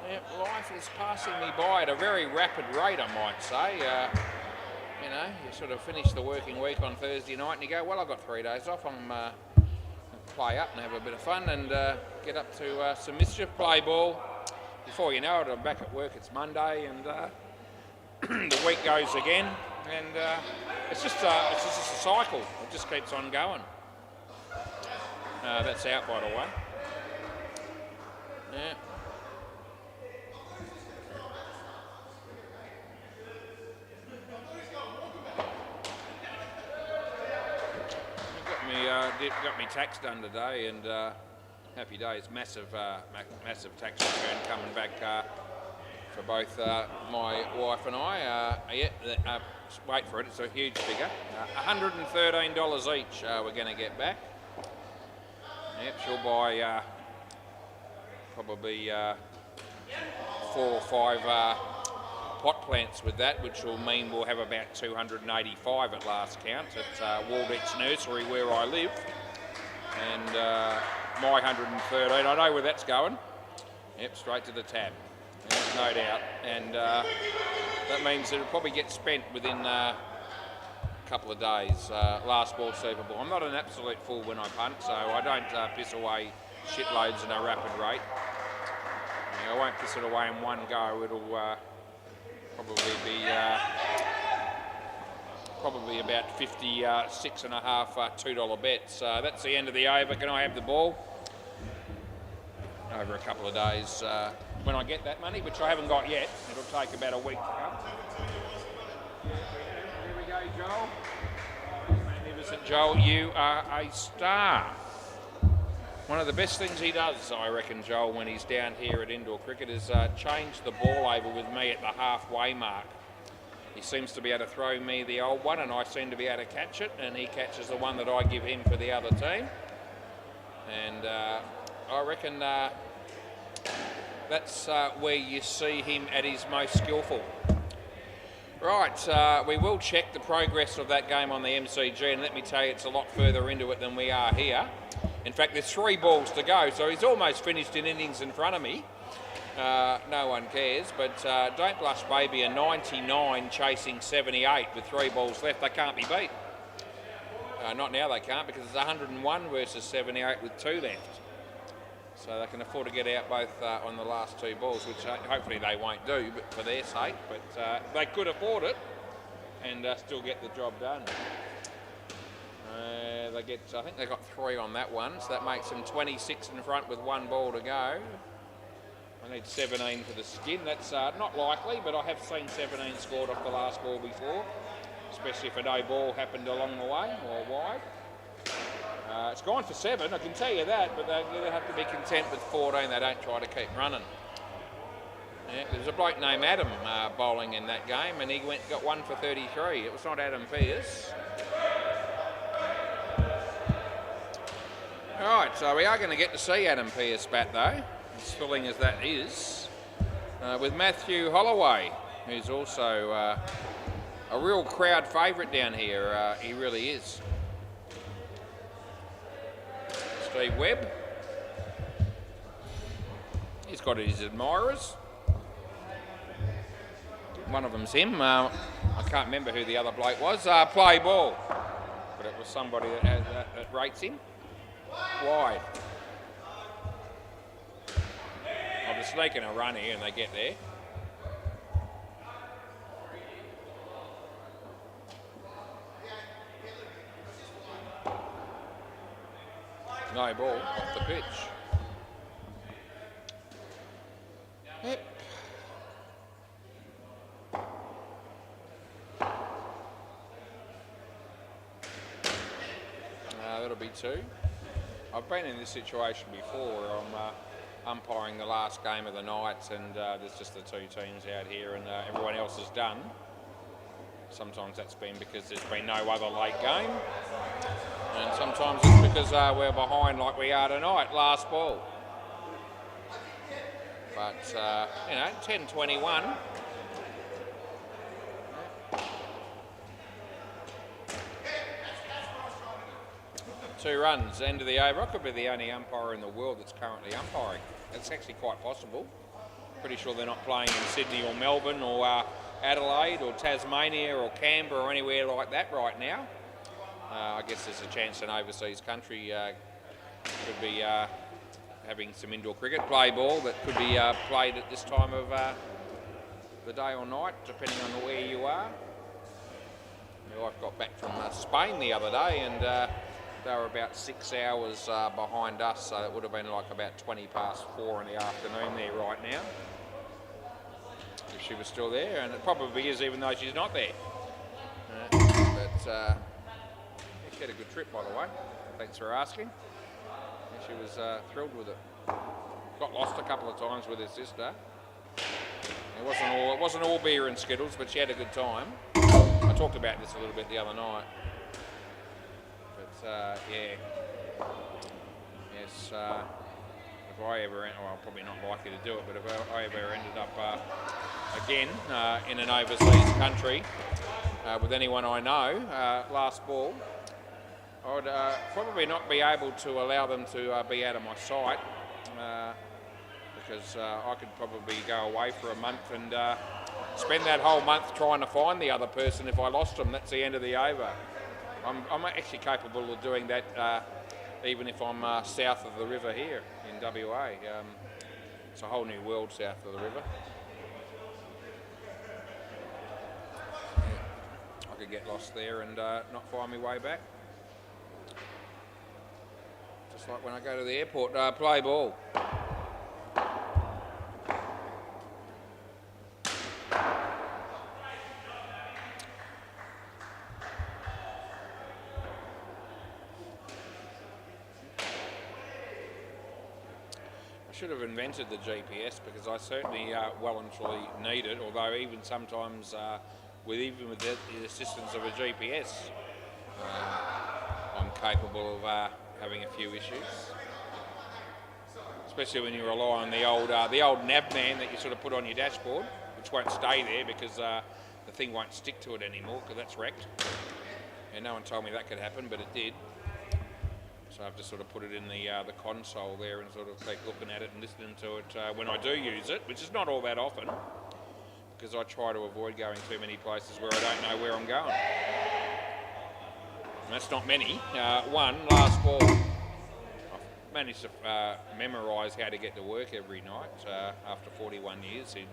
Yeah, life is passing me by at a very rapid rate, I might say. You know, you sort of finish the working week on Thursday night and you go, well, I've got 3 days off. I'm play up and have a bit of fun and get up to some mischief, play ball. Before you know it, I'm back at work. It's Monday and the week goes again. And it's just a cycle. It just keeps on going. That's out, by the way. Yeah. Got me tax done today, and happy days. Massive tax return coming back for both my wife and I. Wait for it. It's a huge figure. $113 each. We're going to get back. Yep, she'll buy probably 4 or 5 pot plants with that, which will mean we'll have about 285 at last count at Waldeck's Nursery where I live. And my 113, I know where that's going. Yep, straight to the tab, no doubt. And that means it'll probably get spent within a couple of days. Last ball Super Bowl. I'm not an absolute fool when I punt, so I don't piss away shitloads at a rapid rate. I won't piss it away in one go. It'll probably be about 56 and a half $2 bets. That's the end of the over. Can I have the ball? Over a couple of days when I get that money, which I haven't got yet. It'll take about a week to come. Here we go, Joel. St Joel, you are a star. One of the best things he does, I reckon, Joel, when he's down here at indoor cricket is change the ball over with me at the halfway mark. He seems to be able to throw me the old one and I seem to be able to catch it, and he catches the one that I give him for the other team. And I reckon that's where you see him at his most skillful. Right, we will check the progress of that game on the MCG, and let me tell you, it's a lot further into it than we are here. In fact, there's 3 balls to go, so he's almost finished in innings in front of me. No one cares, but don't blush, baby, a 99 chasing 78 with 3 balls left. They can't be beat. Not now they can't, because it's 101 versus 78 with 2 left. So they can afford to get out both on the last 2 balls, which hopefully they won't do, but for their sake. But they could afford it and still get the job done. I think they got 3 on that one, so that makes them 26 in front with 1 ball to go. I need 17 for the skin. That's not likely, but I have seen 17 scored off the last ball before, especially if a no ball happened along the way or wide. It's gone for 7, I can tell you that, but they have to be content with 14. They don't try to keep running. Yeah, there's a bloke named Adam bowling in that game, and he got 1 for 33. It was not Adam Pearce. Alright, so we are going to get to see Adam Pearce bat though, as thrilling as that is, with Matthew Holloway, who's also a real crowd favourite down here. He really is. Steve Webb. He's got his admirers. One of them's him. I can't remember who the other bloke was. Play ball. But it was somebody that rates him. Wide. I'll be sneaking a run here and they get there. No ball off the pitch. Yep. That'll be 2. I've been in this situation before where I'm umpiring the last game of the night and there's just the 2 teams out here and everyone else is done. Sometimes that's been because there's been no other late game, and sometimes it's because we're behind like we are tonight, last ball. But, 10-21. Two runs, end of the over. I could be the only umpire in the world that's currently umpiring. It's actually quite possible. Pretty sure they're not playing in Sydney or Melbourne or Adelaide or Tasmania or Canberra or anywhere like that right now. I guess there's a chance an overseas country could be having some indoor cricket play ball that could be played at this time of the day or night, depending on where you are. My wife got back from Spain the other day and they were about 6 hours behind us, so it would have been like about 20 past 4 in the afternoon there right now, if she was still there, and it probably is even though she's not there. But she had a good trip, by the way. Thanks for asking. She was thrilled with it. Got lost a couple of times with her sister. It wasn't all beer and Skittles, but she had a good time. I talked about this a little bit the other night. Yeah. Yes. If I ever, well, I'm probably not likely to do it, but if I ever ended up again in an overseas country with anyone I know, last ball, I would probably not be able to allow them to be out of my sight because I could probably go away for a month and spend that whole month trying to find the other person. If I lost them, that's the end of the over. I'm actually capable of doing that even if I'm south of the river here in WA. It's a whole new world south of the river. I could get lost there and not find my way back. Just like when I go to the airport, play ball. should have invented the GPS, because I certainly well and truly need it, although even sometimes even with the assistance of a GPS, I'm capable of having a few issues. Especially when you rely on the old nav man that you sort of put on your dashboard, which won't stay there because the thing won't stick to it anymore because that's wrecked. And no one told me that could happen, but it did. So I've just sort of put it in the console there and sort of keep looking at it and listening to it when I do use it, which is not all that often, because I try to avoid going too many places where I don't know where I'm going. And that's not many. One, last fall, I've managed to memorise how to get to work every night. After 41 years, you'd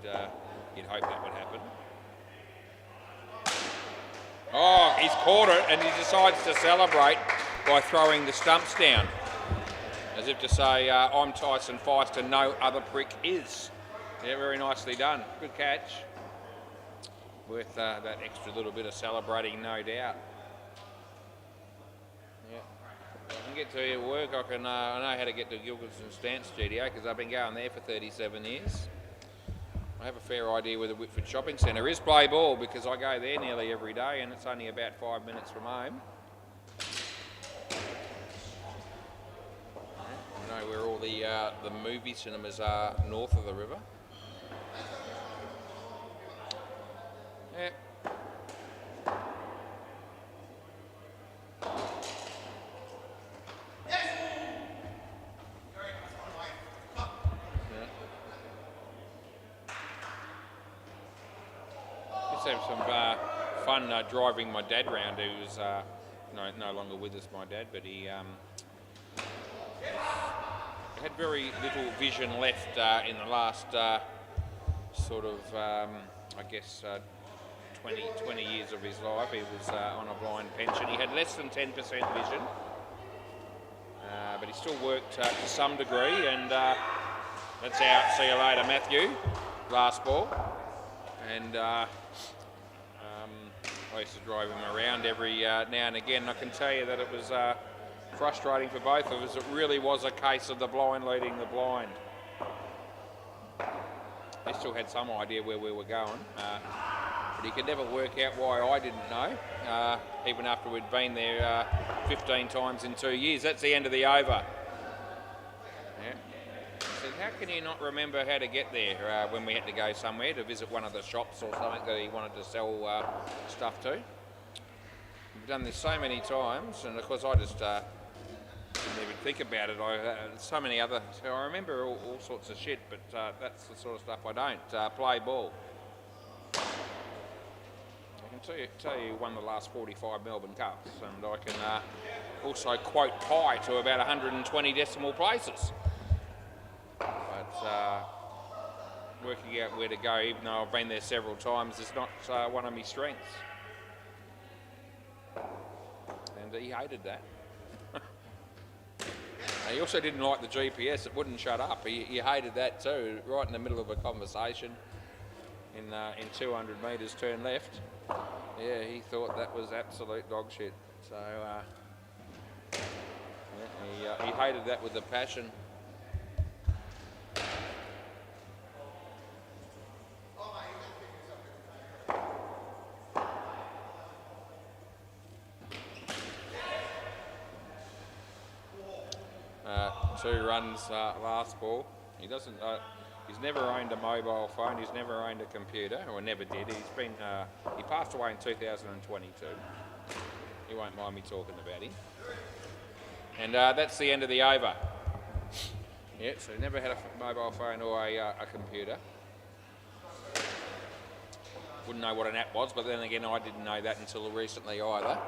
hope that would happen. Oh, he's caught it, and he decides to celebrate by throwing the stumps down, as if to say, I'm Tyson Feist and no other prick is. Yeah, very nicely done. Good catch. Worth that extra little bit of celebrating, no doubt. Yeah. If I can get to work, I know how to get to Gilgilston Stance Studio, because I've been going there for 37 years. I have a fair idea where the Whitford Shopping Centre is. Play ball, because I go there nearly every day and it's only about 5 minutes from home. I know where all the movie cinemas are north of the river. Yeah. Have some fun driving my dad round, who's no longer with us, my dad, but he had very little vision left in the last sort of, I guess, 20 years of his life. He was on a blind pension. He had less than 10% vision, but he still worked to some degree, and that's out. See you later, Matthew. Last ball. And I used to drive him around every now and again. I can tell you that it was frustrating for both of us. It really was a case of the blind leading the blind. He still had some idea where we were going, but he could never work out why I didn't know, even after we'd been there 15 times in 2 years. That's the end of the over. Yeah. I said, how can you not remember how to get there when we had to go somewhere to visit one of the shops or something that he wanted to sell stuff to? We've done this so many times, and of course I just didn't even think about it. So many other, so I remember all sorts of shit, but that's the sort of stuff I don't. Play ball. I can tell you won the last 45 Melbourne Cups, and I can also quote pi to about 120 decimal places. But working out where to go, even though I've been there several times, is not one of my strengths. And he hated that. He also didn't like the GPS, it wouldn't shut up. He hated that too, right in the middle of a conversation in 200 metres turn left. Yeah, he thought that was absolute dog shit. So yeah, he hated that with a passion. Two runs last ball. He doesn't. He's never owned a mobile phone. He's never owned a computer, or never did. He's been. He passed away in 2022. You won't mind me talking about him. And that's the end of the over. Yeah. So he never had a mobile phone or a computer. Wouldn't know what an app was, but then again, I didn't know that until recently either.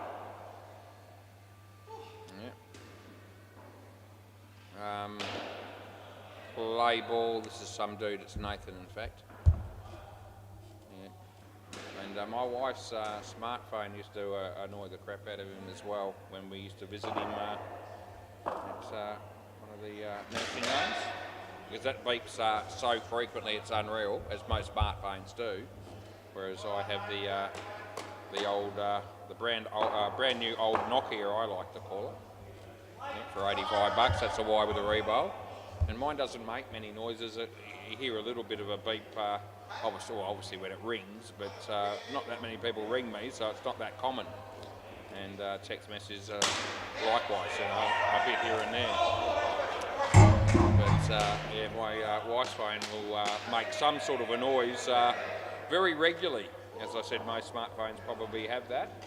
Play ball, this is some dude, it's Nathan in fact. Yeah. And my wife's smartphone used to annoy the crap out of him as well when we used to visit him at one of the nursing homes. Because that beeps so frequently it's unreal, as most smartphones do. Whereas I have the brand new old Nokia, I like to call it. Yeah, for $85, that's a Y with a rebowl. and mine doesn't make many noises. You hear a little bit of a beep, obviously when it rings, but not that many people ring me, so it's not that common. And text messages likewise, a bit here and there. But yeah, my wife's phone will make some sort of a noise very regularly. As I said, most smartphones probably have that.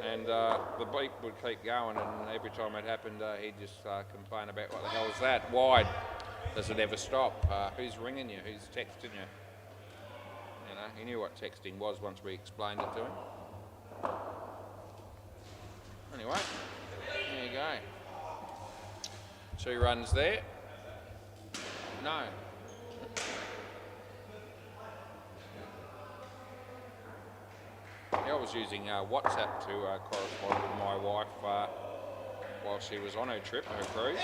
And the beep would keep going, and every time it happened, he'd just complain about what the hell is that? Why does it ever stop? Who's ringing you? Who's texting you? You know, he knew what texting was once we explained it to him. Anyway, there you go. 2 runs there. No. Yeah, I was using WhatsApp to correspond with my wife while she was on her trip, her cruise.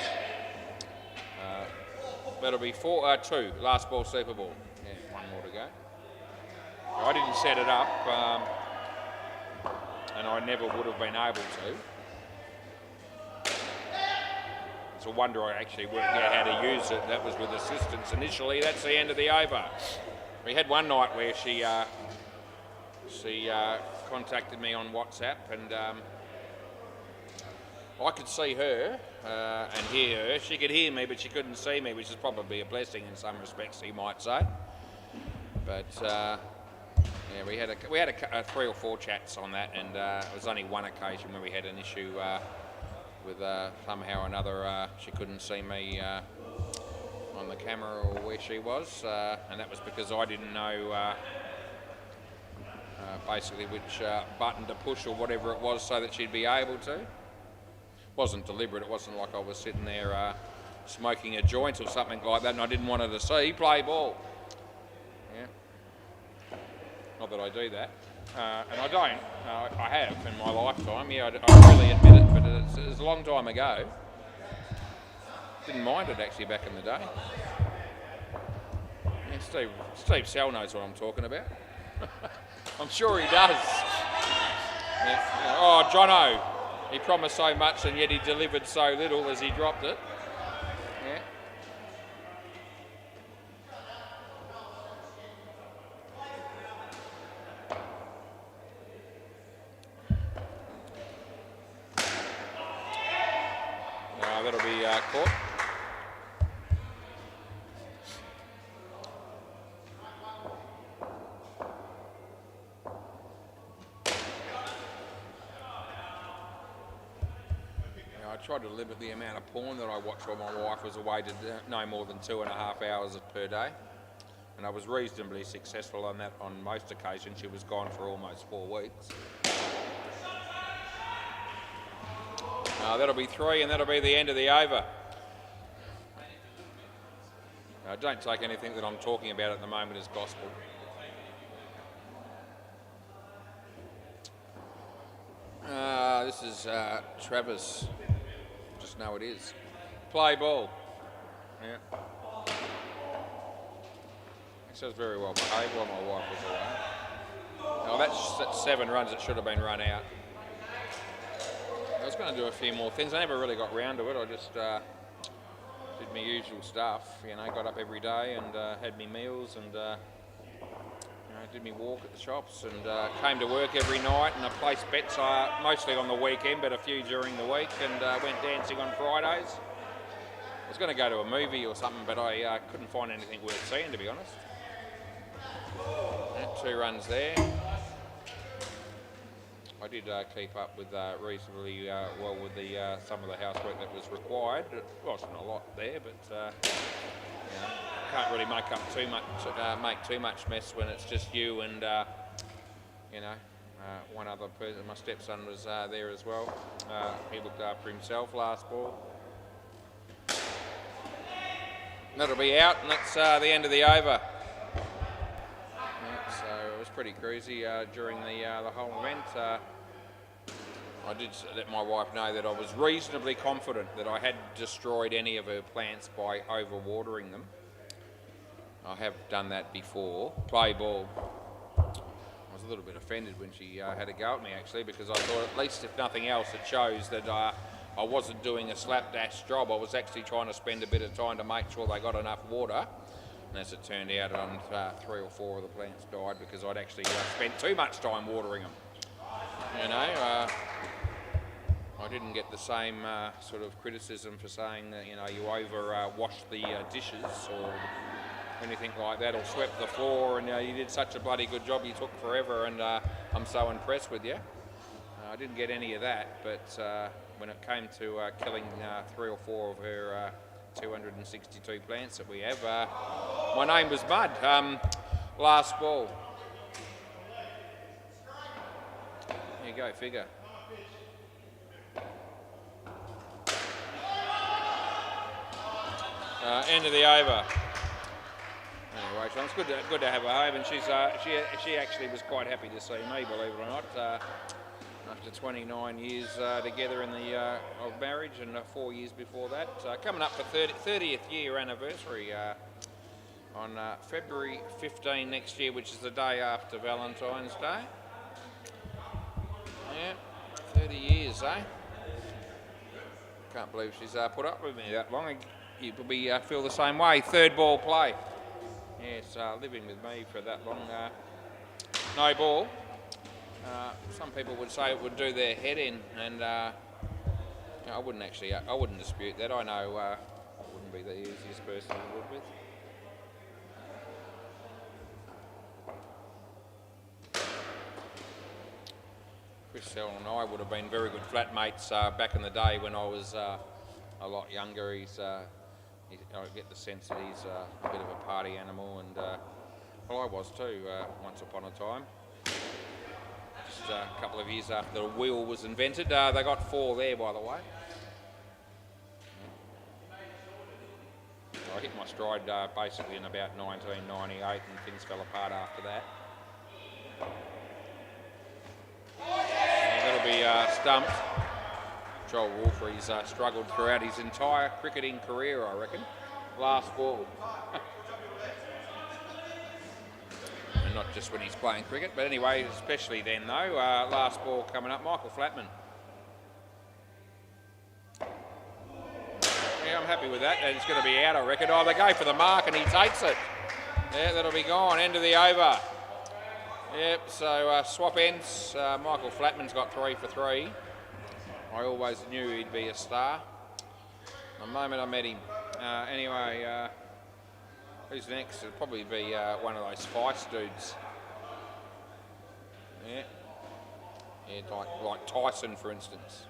That'll be 2, last ball Super Ball. Yeah, 1 more to go. I didn't set it up, and I never would have been able to. It's a wonder I actually worked out how to use it. That was with assistance initially. That's the end of the over. We had one night where she contacted me on WhatsApp, and I could see her and hear her. She could hear me, but she couldn't see me, which is probably a blessing in some respects, you might say. But yeah, we had 3 or 4 chats on that, and it was only one occasion where we had an issue with somehow or another she couldn't see me on the camera or where she was, and that was because I didn't know basically which button to push or whatever it was so that she'd be able to. It wasn't deliberate. It wasn't like I was sitting there smoking a joint or something like that and I didn't want her to see. Play ball. Yeah. Not that I do that. And I don't. I have in my lifetime. Yeah, I really admit it, but it's a long time ago. Didn't mind it actually back in the day. Yeah, Steve Sell knows what I'm talking about. I'm sure he does. Yeah. Oh, Jono. He promised so much and yet he delivered so little as he dropped it. Yeah. That'll be caught. I tried to limit the amount of porn that I watched while my wife was away to no more than 2.5 hours per day. And I was reasonably successful on that on most occasions. She was gone for almost 4 weeks. That'll be 3 and that'll be the end of the over. Don't take anything that I'm talking about at the moment as gospel. This is Travis. Just know it is. Play ball. Yeah. She was very well behaved while my wife was away. Oh, that's 7 runs that should have been run out. I was going to do a few more things. I never really got round to it. I just did my usual stuff. You know, got up every day and had me meals and did me walk at the shops and came to work every night and I placed bets mostly on the weekend, but a few during the week, and went dancing on Fridays. I was going to go to a movie or something, but I couldn't find anything worth seeing, to be honest. 2 runs there. I did keep up with reasonably well with the some of the housework that was required. It wasn't a lot there, but you know, can't really make too much mess when it's just you and you know, one other person. My stepson was there as well. He looked after himself last ball. That'll be out, and that's the end of the over. Yeah, so it was pretty cruisy during the whole event. I did let my wife know that I was reasonably confident that I hadn't destroyed any of her plants by overwatering them. I have done that before. Play ball. I was a little bit offended when she had a go at me actually, because I thought at least if nothing else it shows that I wasn't doing a slapdash job. I was actually trying to spend a bit of time to make sure they got enough water. And as it turned out, 3 or 4 of the plants died because I'd actually spent too much time watering them. You know, I didn't get the same sort of criticism for saying that, you know, you washed the dishes or anything like that, or swept the floor, and you did such a bloody good job, you took forever, and I'm so impressed with you. I didn't get any of that, but when it came to killing 3 or 4 of her 262 plants that we have, my name was Mud. Last ball. There you go, figure. End of the over. Anyway, so it's good to have her home, and she actually was quite happy to see me, believe it or not. After 29 years together in the of marriage, and 4 years before that, coming up for 30th year anniversary on February 15 next year, which is the day after Valentine's Day. Yeah, 30 years, eh? Can't believe she's put up with me that long. You probably feel the same way. Third ball play. Yes, living with me for that long. No ball. Some people would say it would do their head in, and I wouldn't actually. I wouldn't dispute that. I know I wouldn't be the easiest person to live with. Chris Sell and I would have been very good flatmates back in the day when I was a lot younger. I get the sense that he's a bit of a party animal, and well, I was too once upon a time. Just a couple of years after the wheel was invented. They got 4 there, by the way. I hit my stride basically in about 1998, and things fell apart after that. And that'll be stumped. Joel Wolfer, he's struggled throughout his entire cricketing career, I reckon. Last ball. And not just when he's playing cricket, but anyway, especially then though. Last ball coming up, Michael Flatman. Yeah, I'm happy with that. And it's going to be out, I reckon. Oh, they go for the mark and he takes it. Yeah, that'll be gone. End of the over. Yep, so swap ends. Michael Flatman's got 3 for 3. I always knew he'd be a star the moment I met him. Anyway, who's next? It'll probably be one of those Feist dudes. Yeah, like Tyson, for instance.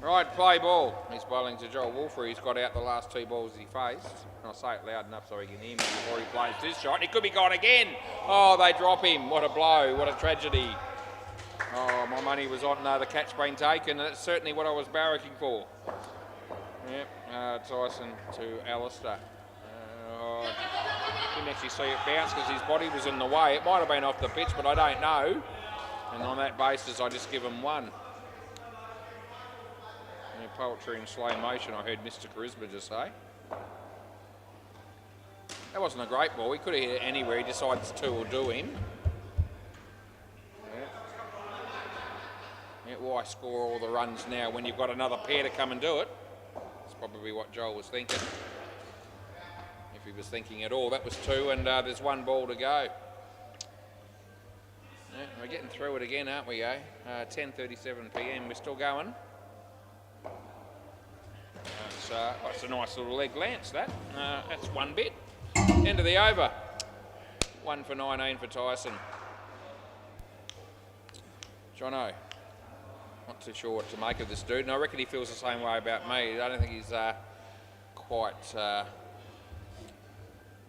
Right, play ball. He's bowling to Joel Wolfer. He's got out the last 2 balls he faced. I'll say it loud enough so he can hear me before he plays this shot. He could be gone again. Oh, they drop him. What a blow. What a tragedy. Oh, my money was on the catch being taken, and it's certainly what I was barracking for. Yep, Tyson to Alistair. Didn't actually see it bounce because his body was in the way. It might have been off the pitch, but I don't know. And on that basis, I just give him 1. Yeah, poetry in slow motion, I heard Mr. Charisma just say. That wasn't a great ball. He could have hit it anywhere. He decides to will do him. Why score all the runs now when you've got another pair to come and do it? That's probably what Joel was thinking. If he was thinking at all. That was 2 and there's 1 ball to go. Yeah, we're getting through it again, aren't we, 10:37 p.m. We're still going. That's a nice little leg lance, that. That's 1 bit. End of the over. 1 for 19 for Tyson. Jono. Not too sure what to make of this dude, and I reckon he feels the same way about me. I don't think he's quite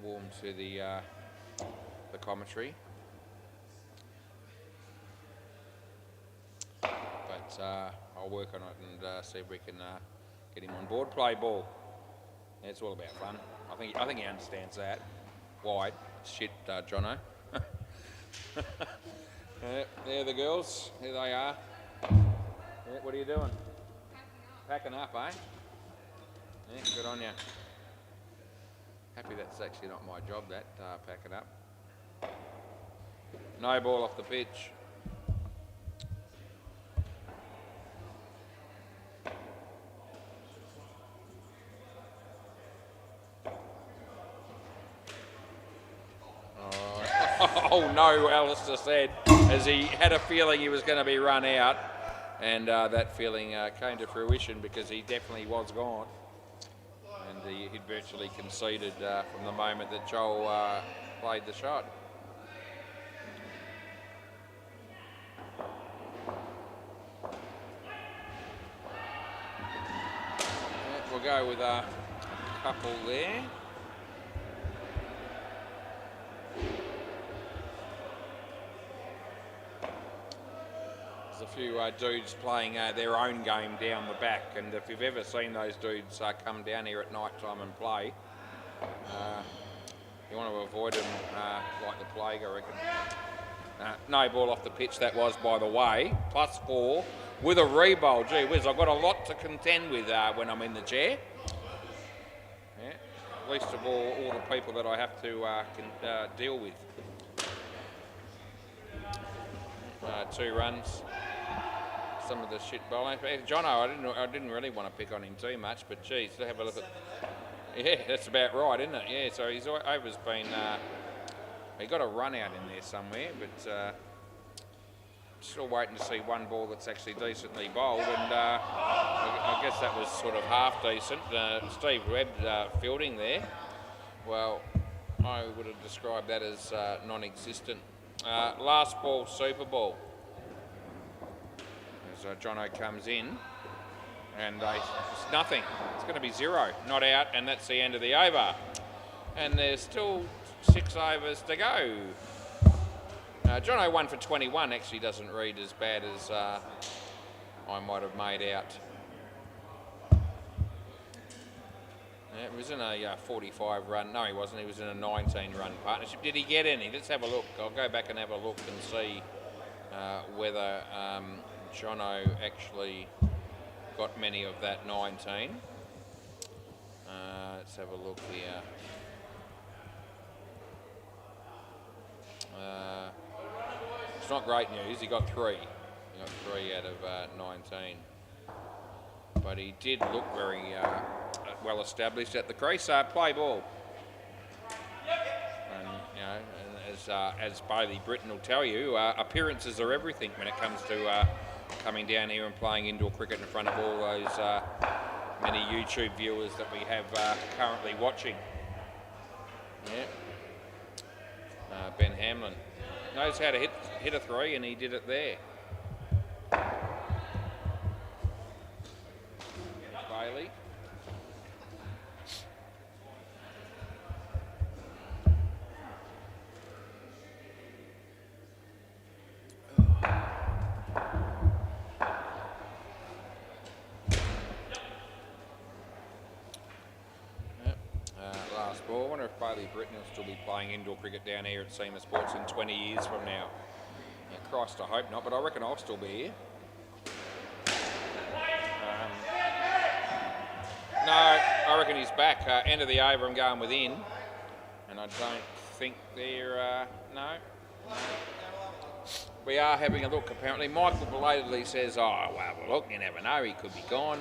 warm to the commentary, but I'll work on it and see if we can get him on board. Play ball. Yeah, it's all about fun. I think he understands that. Wide shit, Jono. Yeah, there the girls. Here they are. Yeah, what are you doing? Packing up, eh? Yeah, good on you. Happy that's actually not my job, that, packing up. No ball off the pitch. Oh no, Alistair said, as he had a feeling he was going to be run out. And that feeling came to fruition because he definitely was gone. And he'd virtually conceded from the moment that Joel played the shot. Yeah, we'll go with a couple there. There's a few dudes playing their own game down the back, and if you've ever seen those dudes come down here at night time and play, you want to avoid them like the plague, I reckon. No ball off the pitch that was, by the way. +4 with a rebowl. Gee whiz, I've got a lot to contend with when I'm in the chair. Yeah, least of all the people that I have to deal with. 2 runs. Some of the shit bowling. Jono, I didn't really want to pick on him too much, but geez, to have a look at. Yeah, that's about right, isn't it? Yeah, so he's over's been. He got a run out in there somewhere, but still waiting to see one ball that's actually decently bowled, and I guess that was sort of half decent. Steve Webb fielding there. Well, I would have described that as non-existent. Last ball, Super Ball. As Jono comes in, and it's nothing. It's going to be 0, not out, and that's the end of the over. And there's still 6 overs to go. Jono 1 for 21 actually doesn't read as bad as I might have made out. Yeah, it was in a 45 run. No, he wasn't. He was in a 19 run partnership. Did he get any? Let's have a look. I'll go back and have a look and see whether Jono actually got many of that 19. Let's have a look here. It's not great news. He got 3. He got 3 out of 19. But he did look very well established at the crease. Play ball. And, you know, as Bailey Britton will tell you, appearances are everything when it comes to coming down here and playing indoor cricket in front of all those many YouTube viewers that we have currently watching. Yeah. Ben Hamlin knows how to hit a 3, and he did it there. Bailey. Last ball. I wonder if Bailey Britton will still be playing indoor cricket down here at SEMA Sports in 20 years from now. Yeah, Christ, I hope not, but I reckon I'll still be here. No, I reckon he's back. End of the over, I'm going within. And I don't think they're... No. We are having a look, apparently. Michael belatedly says, oh, well, look, you never know, he could be gone.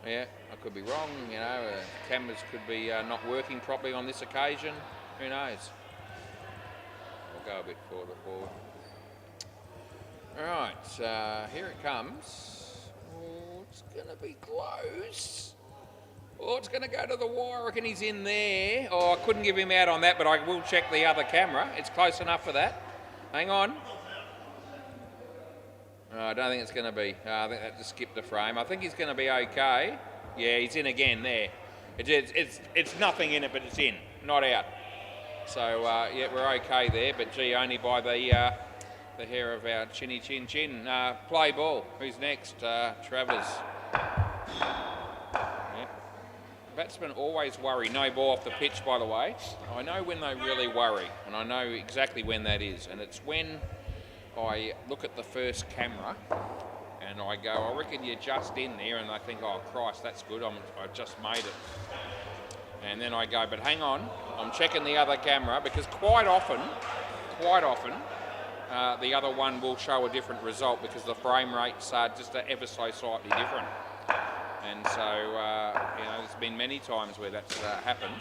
Yeah, I could be wrong, you know, cameras could be not working properly on this occasion. Who knows? We'll go a bit further forward. All right, here it comes. Oh, it's going to be close. Oh, it's going to go to the wire. I reckon he's in there. Oh, I couldn't give him out on that, but I will check the other camera. It's close enough for that. Hang on. Oh, I don't think it's going to be. I think that just skipped a frame. I think he's going to be okay. Yeah, he's in again there. It's nothing in it, but it's in, not out. So, yeah, we're okay there, but gee, only by the hair of our chinny chin chin. Play ball. Who's next? Travers. Batsmen always worry. No ball off the pitch, by the way. I know when they really worry, and I know exactly when that is, and it's when I look at the first camera and I go, I reckon you're just in there, and I think, oh Christ, that's good, I've just made it. And then I go, but hang on, I'm checking the other camera, because quite often, the other one will show a different result because the frame rates are just ever so slightly different. And so, you know, there's been many times where that's happened.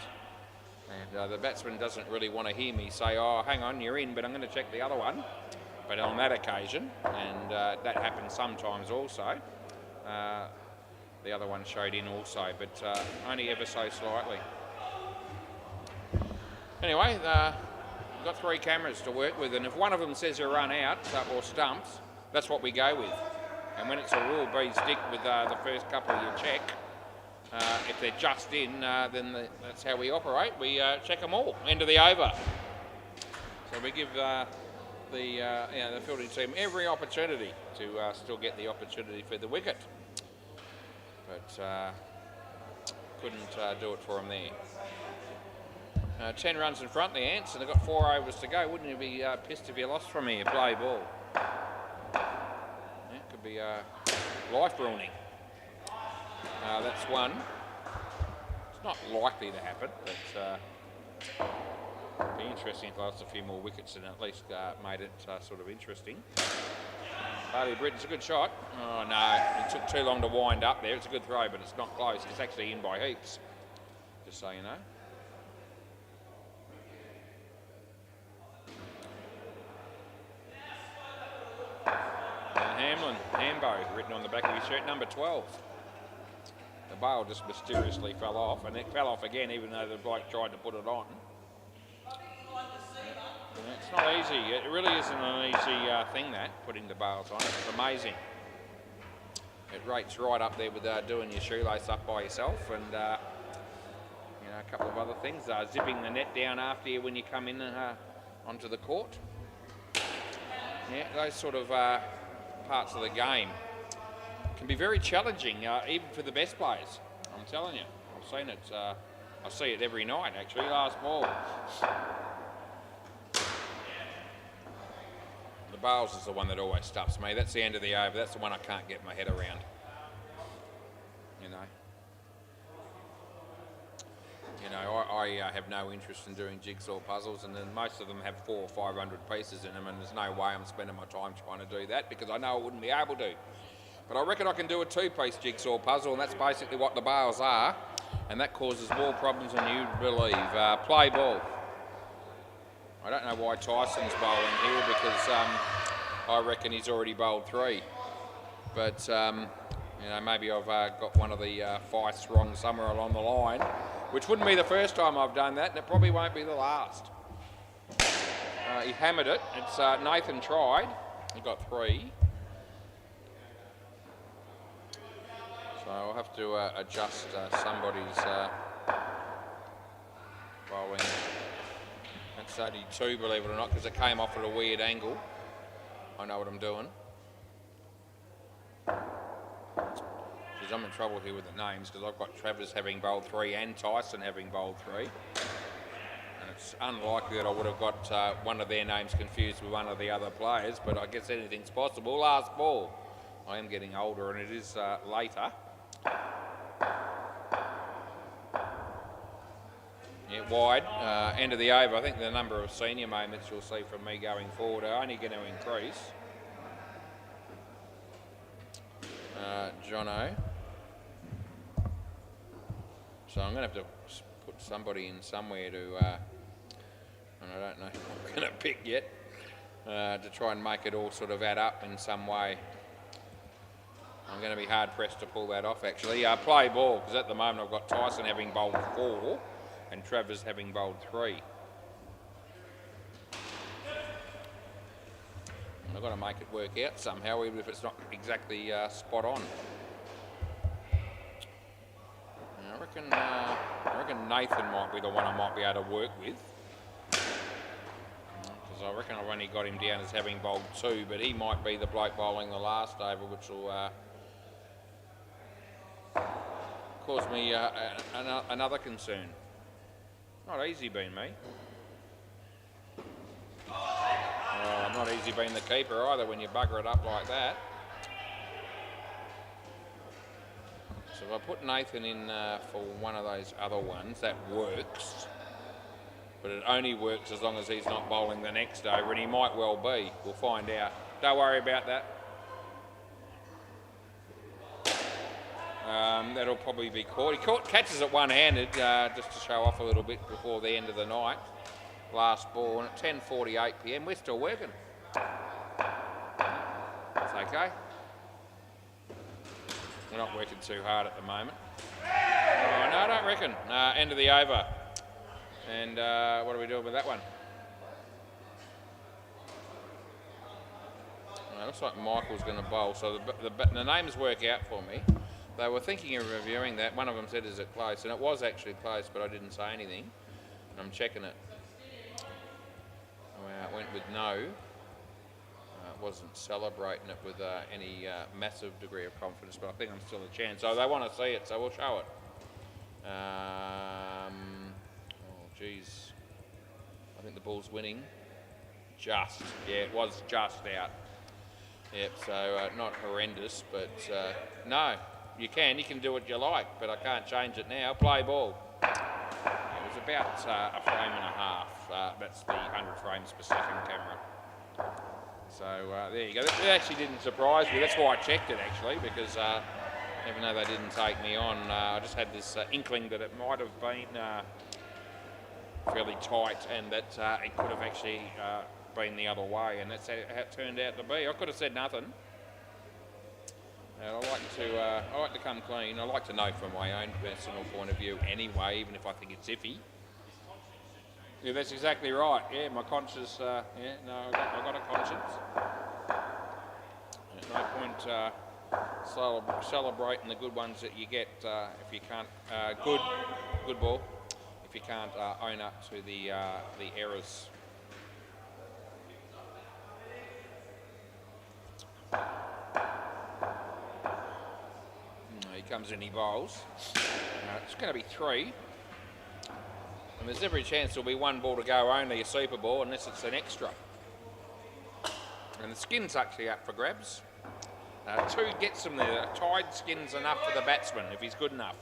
And the batsman doesn't really want to hear me say, oh, hang on, you're in, but I'm going to check the other one. But on that occasion, and that happens sometimes also, the other one showed in also, but only ever so slightly. Anyway, we've got 3 cameras to work with, and if one of them says you run out or stumps, that's what we go with. And when it's a rule B stick with the first couple you check, if they're just in, then that's how we operate. We check them all, end of the over. So we give the fielding team every opportunity to still get the opportunity for the wicket. But couldn't do it for them there. 10 runs in front, the Ants, and they've got 4 overs to go. Wouldn't you be pissed if you lost from here? Play ball. Yeah, could be life ruining. That's one. It's not likely to happen, but it'd be interesting if they lost a few more wickets and at least made it sort of interesting. Bailey Britton's a good shot. Oh no, it took too long to wind up there. It's a good throw, but it's not close. It's actually in by heaps, just so you know. Hamlin, Hambo, written on the back of his shirt, number 12. The bail just mysteriously fell off, and it fell off again even though the bloke tried to put it on. It's not easy. It really isn't an easy thing, that, putting the bails on. It's amazing. It rates right up there with doing your shoelace up by yourself, and a couple of other things. Zipping the net down after you when you come in onto the court. Yeah, those sort of parts of the game can be very challenging, even for the best players. I'm telling you, I've seen it. I see it every night, actually. Last ball. The bails is the one that always stuffs me. That's the end of the over. That's the one I can't get my head around. I have no interest in doing jigsaw puzzles, and then most of them have 400 or 500 pieces in them, and there's no way I'm spending my time trying to do that because I know I wouldn't be able to. But I reckon I can do a 2-piece jigsaw puzzle, and that's basically what the bails are, and that causes more problems than you'd believe. Play ball. I don't know why Tyson's bowling here because I reckon he's already bowled 3. But maybe I've got one of the fights wrong somewhere along the line, which wouldn't be the first time I've done that, and it probably won't be the last. He hammered it. It's Nathan tried. He got 3. So I'll have to adjust somebody's bowling. That's 82, believe it or not, because it came off at a weird angle. I know what I'm doing. I'm in trouble here with the names because I've got Travers having bowled 3 and Tyson having bowled 3. And it's unlikely that I would have got one of their names confused with one of the other players, but I guess anything's possible. Last ball. I am getting older and it is later. Yeah, wide. End of the over. I think the number of senior moments you'll see from me going forward are only going to increase. Jono. So I'm going to have to put somebody in somewhere to, and I don't know who I'm going to pick yet, to try and make it all sort of add up in some way. I'm going to be hard pressed to pull that off actually. Play ball, because at the moment I've got Tyson having bowled 4 and Travers having bowled 3. And I've got to make it work out somehow, even if it's not exactly spot on. I reckon Nathan might be the one I might be able to work with. Because I reckon I've only got him down as having bowled 2, but he might be the bloke bowling the last over, which will cause me another concern. Not easy being me. Not easy being the keeper either when you bugger it up like that. So if I put Nathan in for one of those other ones, that works. But it only works as long as he's not bowling the next over, and he might well be. We'll find out. Don't worry about that. That'll probably be caught. He catches it one-handed just to show off a little bit before the end of the night. Last ball, and at 10:48 p.m. we're still working. It's okay. We're not working too hard at the moment. Oh, no, I don't reckon. End of the over. And what are we doing with that one? Looks like Michael's going to bowl, so the names work out for me. They were thinking of reviewing that. One of them said, is it close? And it was actually close, but I didn't say anything. I'm checking it. It went with no. Wasn't celebrating it with any massive degree of confidence, but I think I'm still a chance. So they want to see it, so we'll show it. Oh, geez. I think the ball's winning. Just. Yeah, it was just out. Yep, so not horrendous, but no, you can do what you like, but I can't change it now. Play ball. It was about a frame and a half. That's the 100 frames per second camera. So there you go. It actually didn't surprise me. That's why I checked it actually, because even though they didn't take me on, I just had this inkling that it might have been fairly tight and that it could have actually been the other way, and that's how it turned out to be. I could have said nothing. And I like to come clean. I like to know from my own personal point of view anyway, even if I think it's iffy. Yeah, that's exactly right. Yeah, my conscience. I got a conscience. There's no point celebrating the good ones that you get if you can't. Good ball. If you can't own up to the errors. He comes in, he bowls. It's going to be 3. And there's every chance there'll be 1 ball to go, only a super ball, unless it's an extra. And the skin's actually up for grabs. 2 gets him there. A tied skin's enough for the batsman, if he's good enough.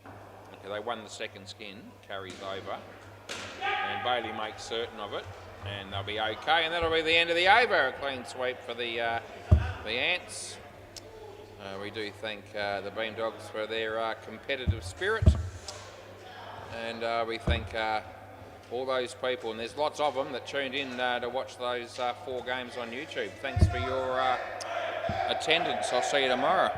Okay, they won the second skin, carries over. And Bailey makes certain of it. And they'll be okay, and that'll be the end of the over. A clean sweep for the Ants. We do thank the Beam Dogs for their competitive spirit, and we thank all those people, and there's lots of them that tuned in to watch those 4 games on YouTube. Thanks for your attendance. I'll see you tomorrow.